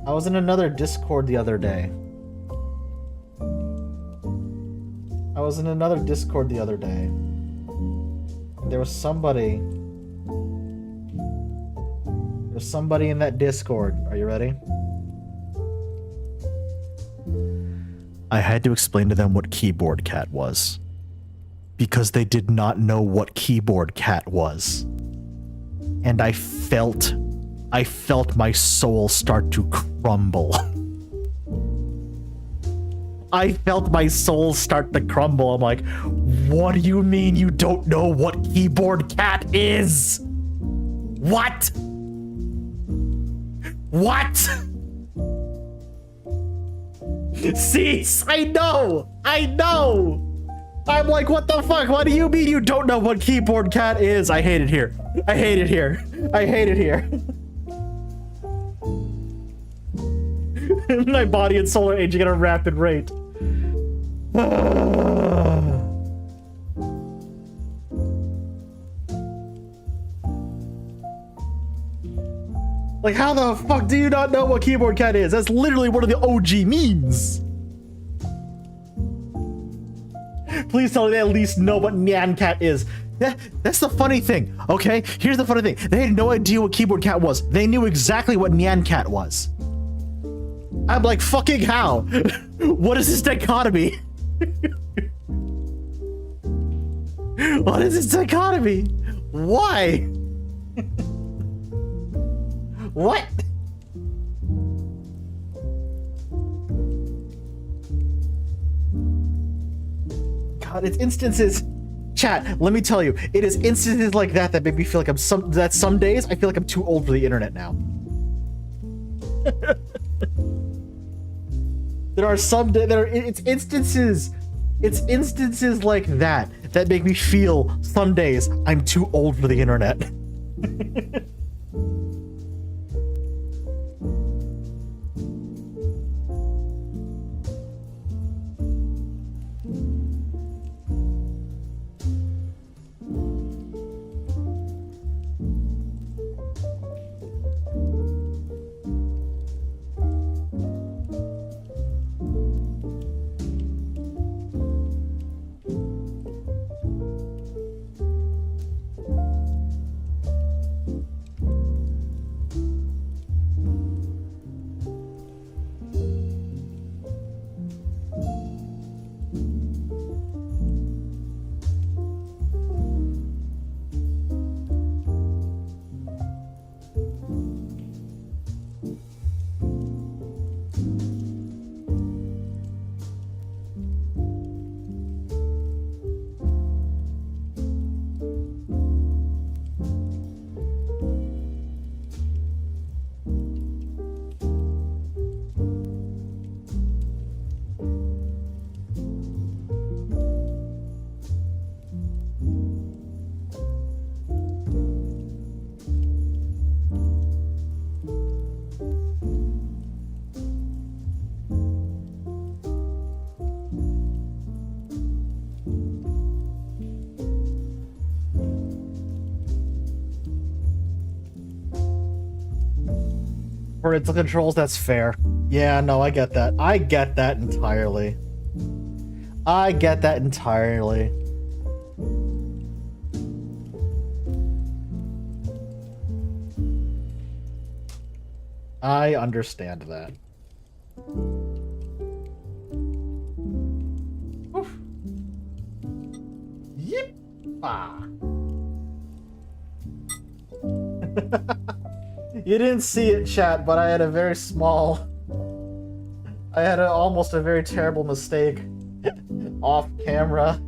I was in another Discord the other day. And there was somebody in that Discord. Are you ready? I had to explain to them what keyboard cat was. Because they did not know what keyboard cat was. And I felt my soul start to crumble. I felt my soul start to crumble. I'm like, what do you mean you don't know what keyboard cat is? What? What? See, I know. I'm like, what the fuck? What do you mean you don't know what keyboard cat is? I hate it here. My body and soul are aging at a rapid rate. Like, how the fuck do you not know what keyboard cat is? That's literally one of the OG memes. Please tell me they at least know what Nyan Cat is. That's the funny thing, okay? Here's the funny thing. They had no idea what keyboard cat was. They knew exactly what Nyan Cat was. I'm like, fucking how? What is this dichotomy? What is this dichotomy? Why? What? God, it's instances. Chat, let me tell you, it is instances like that that make me feel like some days I feel like I'm too old for the internet now. It's instances like that that make me feel some days I'm too old for the internet. Parental controls, that's fair. Yeah, no, I get that. I get that entirely. I get that entirely. I understand that. Oof. Yip-ah. You didn't see it, chat, but I had a very small... I had almost a very terrible mistake off camera.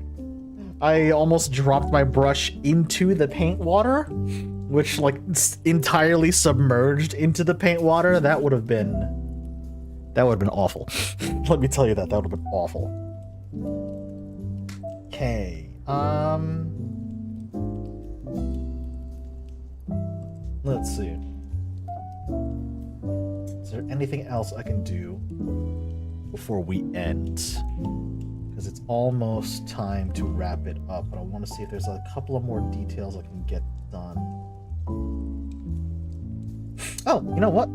I almost dropped my brush into the paint water, which, like, entirely submerged into the paint water. That would have been awful. Let me tell you that would have been awful. Okay, let's see. Is there anything else I can do before we end? Because it's almost time to wrap it up, but I want to see if there's a couple of more details I can get done. Oh, you know what?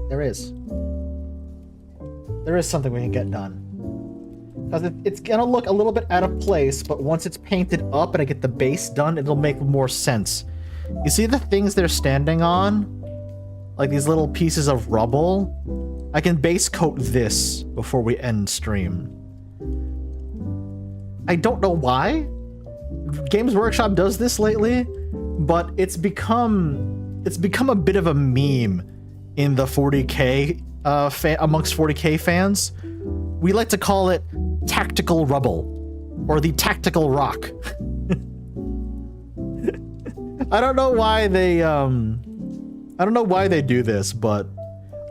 There is. There is something we can get done. Because it's gonna look a little bit out of place, but once it's painted up and I get the base done, it'll make more sense. You see the things they're standing on? Like these little pieces of rubble? I can base coat this before we end stream. I don't know why Games Workshop does this lately, but it's become a bit of a meme in the 40K amongst 40K fans. We like to call it tactical rubble or the tactical rock. I don't know why they do this, but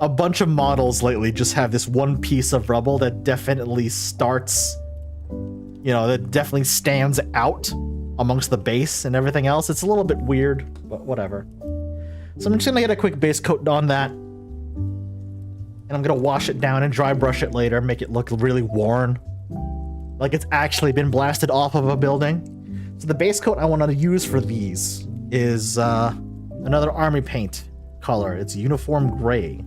a bunch of models lately just have this one piece of rubble that definitely starts, you know, that definitely stands out amongst the base and everything else. It's a little bit weird, but whatever. So I'm just gonna get a quick base coat on that, and I'm gonna wash it down and dry brush it later, make it look really worn, like it's actually been blasted off of a building. So the base coat I want to use for these is another army paint color. It's uniform gray.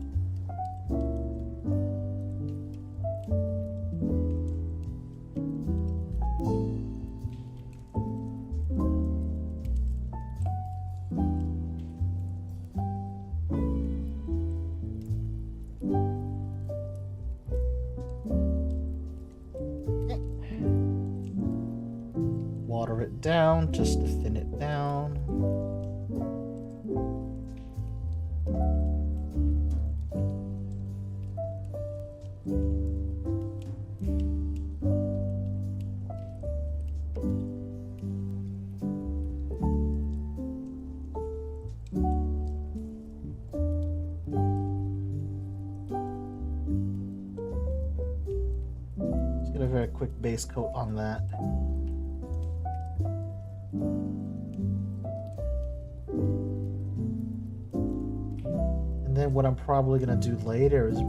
Water it down just to thin it down. Just get a very quick base coat on that. And then what I'm probably gonna do later is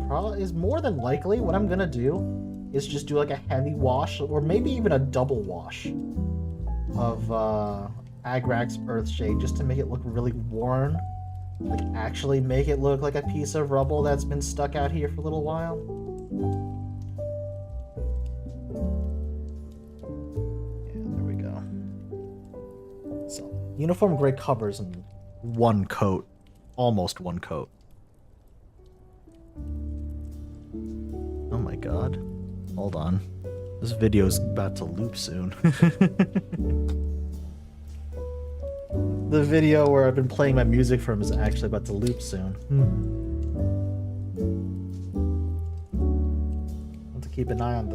more than likely what I'm gonna do is just do like a heavy wash or maybe even a double wash of Agrax Earthshade just to make it look really worn. Like actually make it look like a piece of rubble that's been stuck out here for a little while. Yeah, there we go. So, uniform gray covers in one coat. Almost one coat. Oh my god. Hold on. This video's about to loop soon. The video where I've been playing my music from is actually about to loop soon. I'll have to keep an eye on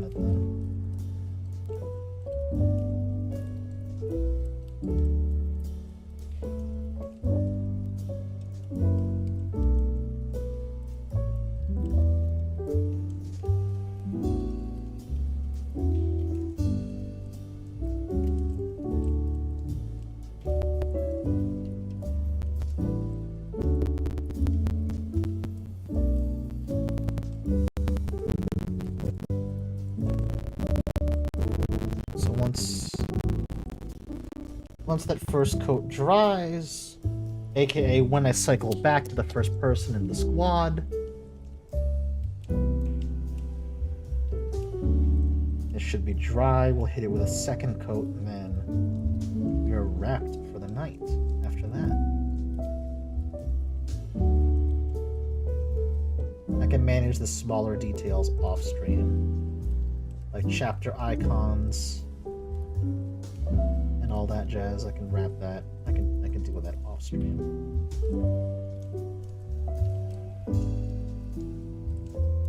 it then. Once that first coat dries, AKA when I cycle back to the first person in the squad. It should be dry. We'll hit it with a second coat, and then we're wrapped for the night after that. I can manage the smaller details off stream, like chapter icons and all that jazz. I can wrap that. I can deal with that off stream.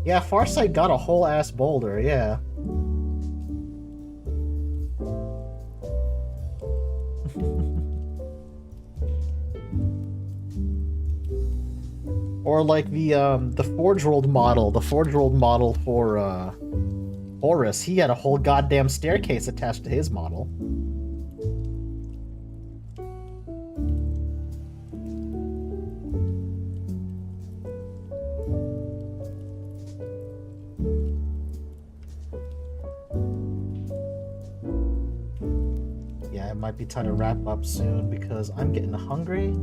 Yeah, Farsight got a whole ass boulder. Yeah. Or like the Forge World model for Horus, he had a whole goddamn staircase attached to his model. Yeah, it might be time to wrap up soon because I'm getting hungry.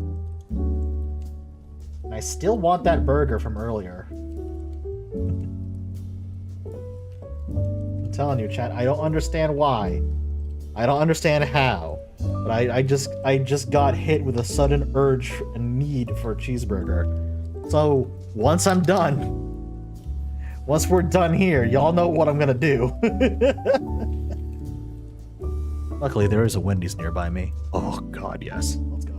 I still want that burger from earlier. I'm telling you, chat, I don't understand why. I don't understand how. But I just got hit with a sudden urge and need for a cheeseburger. So, once I'm done, once we're done here, y'all know what I'm gonna do. Luckily, there is a Wendy's nearby me. Oh god, yes. Let's go.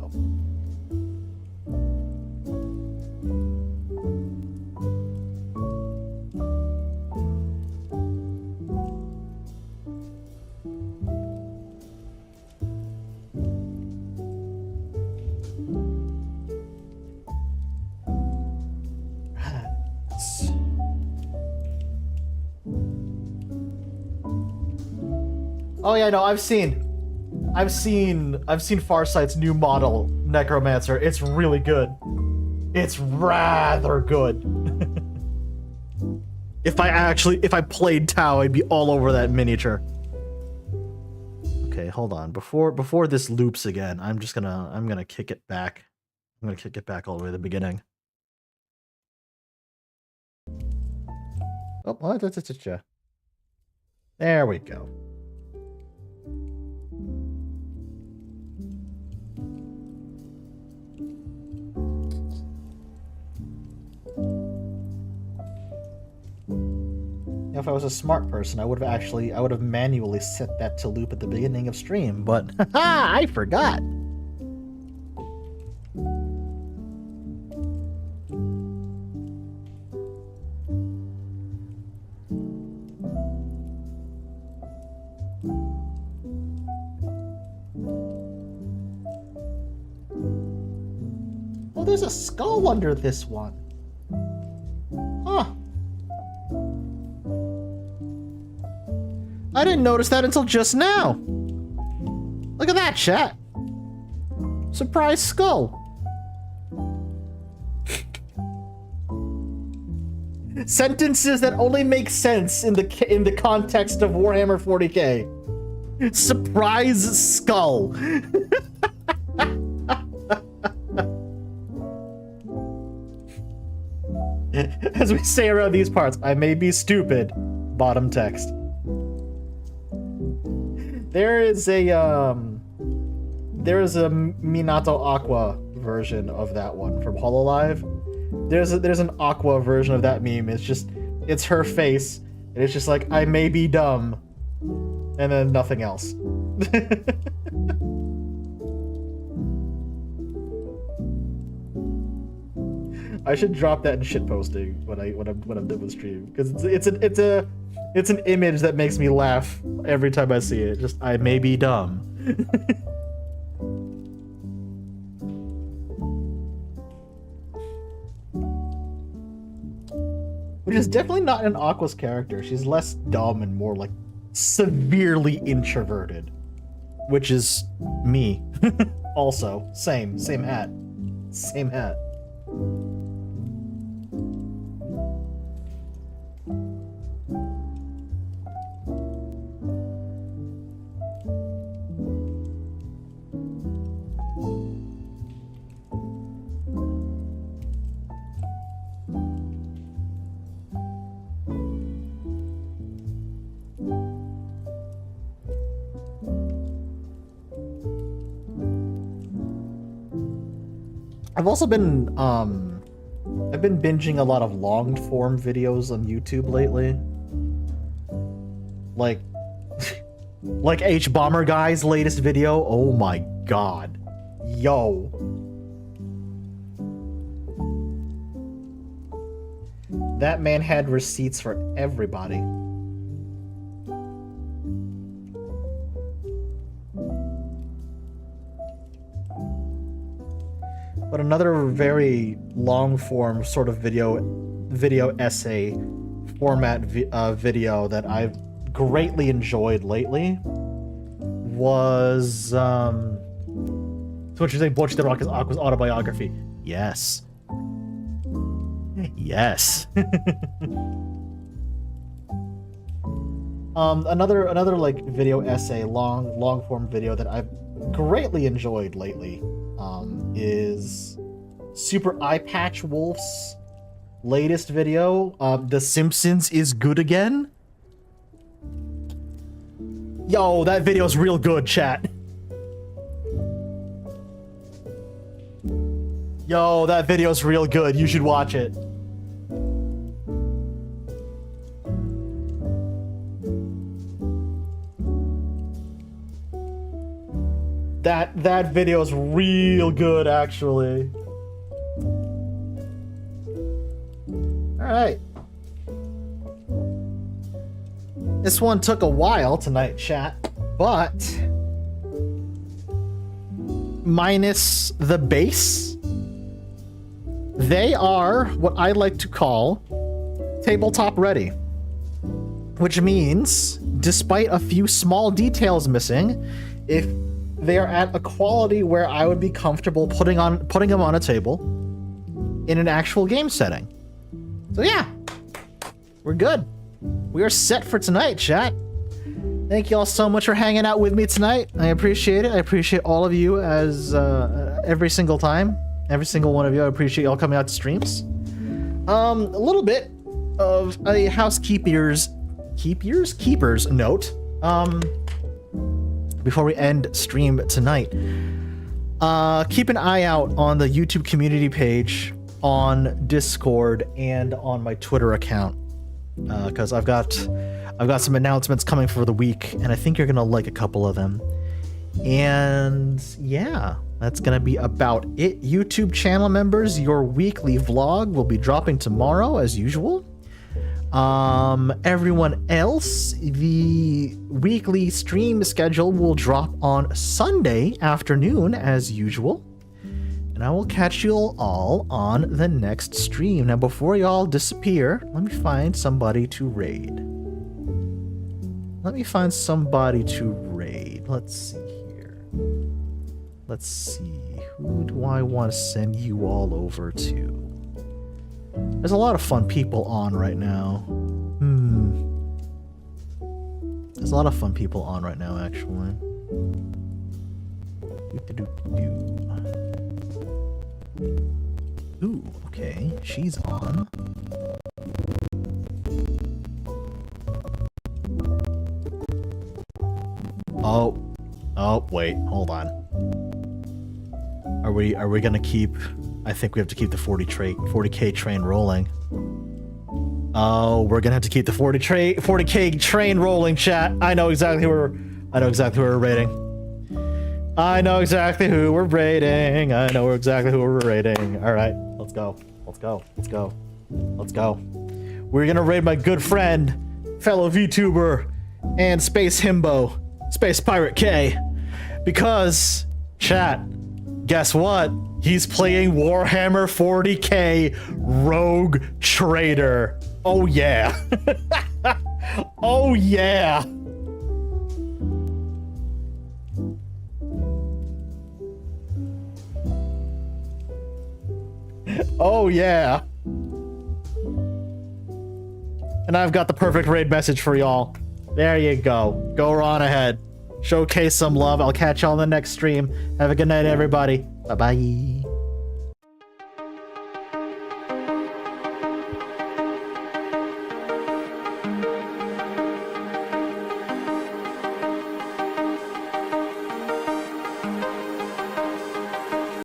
Oh yeah, no, I've seen Farsight's new model, Necromancer. It's really good. It's rather good. If I played Tau, I'd be all over that miniature. Okay, hold on. Before this loops again, I'm gonna kick it back. I'm gonna kick it back all the way to the beginning. Oh, what? There we go. If I was a smart person, I would have manually set that to loop at the beginning of stream, but haha, I forgot. Oh, there's a skull under this one. Huh. I didn't notice that until just now. Look at that, chat. Surprise skull. Sentences that only make sense in the context of Warhammer 40K. Surprise skull. As we say around these parts, I may be stupid. Bottom text. There is a Minato Aqua version of that one from Hololive. There's an Aqua version of that meme. It's her face, and it's just like, I may be dumb, and then nothing else. I should drop that in shitposting when I'm done with stream, because it's an image that makes me laugh every time I see it. Just, I may be dumb. Which is definitely not an Aqua's character. She's less dumb and more like severely introverted. Which is me. Also, same hat. Same hat. I've also been I've been binging a lot of long form videos on YouTube lately. Like like H Bomber Guy's latest video. Oh my god. Yo. That man had receipts for everybody. But another very long form sort of video essay format video that I've greatly enjoyed lately was so what you say, Butch the Rock is Aqua's autobiography. Yes. Yes. Another like video essay, long form video that I've greatly enjoyed lately is Super Eye Patch Wolf's latest video, The Simpsons is Good Again. Yo, that video's real good, chat. Yo, that video's real good. You should watch it. That video's real good, actually. Alright. This one took a while tonight, chat, but minus the base, they are what I like to call tabletop ready. Which means, despite a few small details missing, if they are at a quality where I would be comfortable putting them on a table in an actual game setting. So yeah, we're good. We are set for tonight, chat. Thank you all so much for hanging out with me tonight. I appreciate it. I appreciate all of you as every single time. Every single one of you. I appreciate y'all coming out to streams. A little bit of a housekeeper's note. Before we end stream tonight, keep an eye out on the YouTube community page, on Discord, and on my Twitter account, because I've got some announcements coming for the week, and I think you're gonna like a couple of them. And yeah, that's gonna be about it. YouTube channel members, your weekly vlog will be dropping tomorrow as usual. Everyone else, the weekly stream schedule will drop on Sunday afternoon as usual. And I will catch you all on the next stream. Now, before y'all disappear, let me find somebody to raid. Let's see here. Let's see. Who do I want to send you all over to? There's a lot of fun people on right now. There's a lot of fun people on right now, actually. Ooh, okay. She's on. Oh, wait. Hold on. Are we gonna keep... I think we have to keep the 40K train rolling. Oh, we're gonna have to keep the 40K train rolling, chat. I know exactly who we're raiding. I know exactly who we're raiding. All right, let's go. We're gonna raid my good friend, fellow VTuber, and Space Himbo, Space Pirate K, because, chat, guess what? He's playing Warhammer 40K Rogue Trader. Oh yeah. Oh yeah. Oh yeah. And I've got the perfect raid message for y'all. There you go. Go on ahead. Showcase some love. I'll catch y'all on the next stream. Have a good night, everybody. Bye-bye.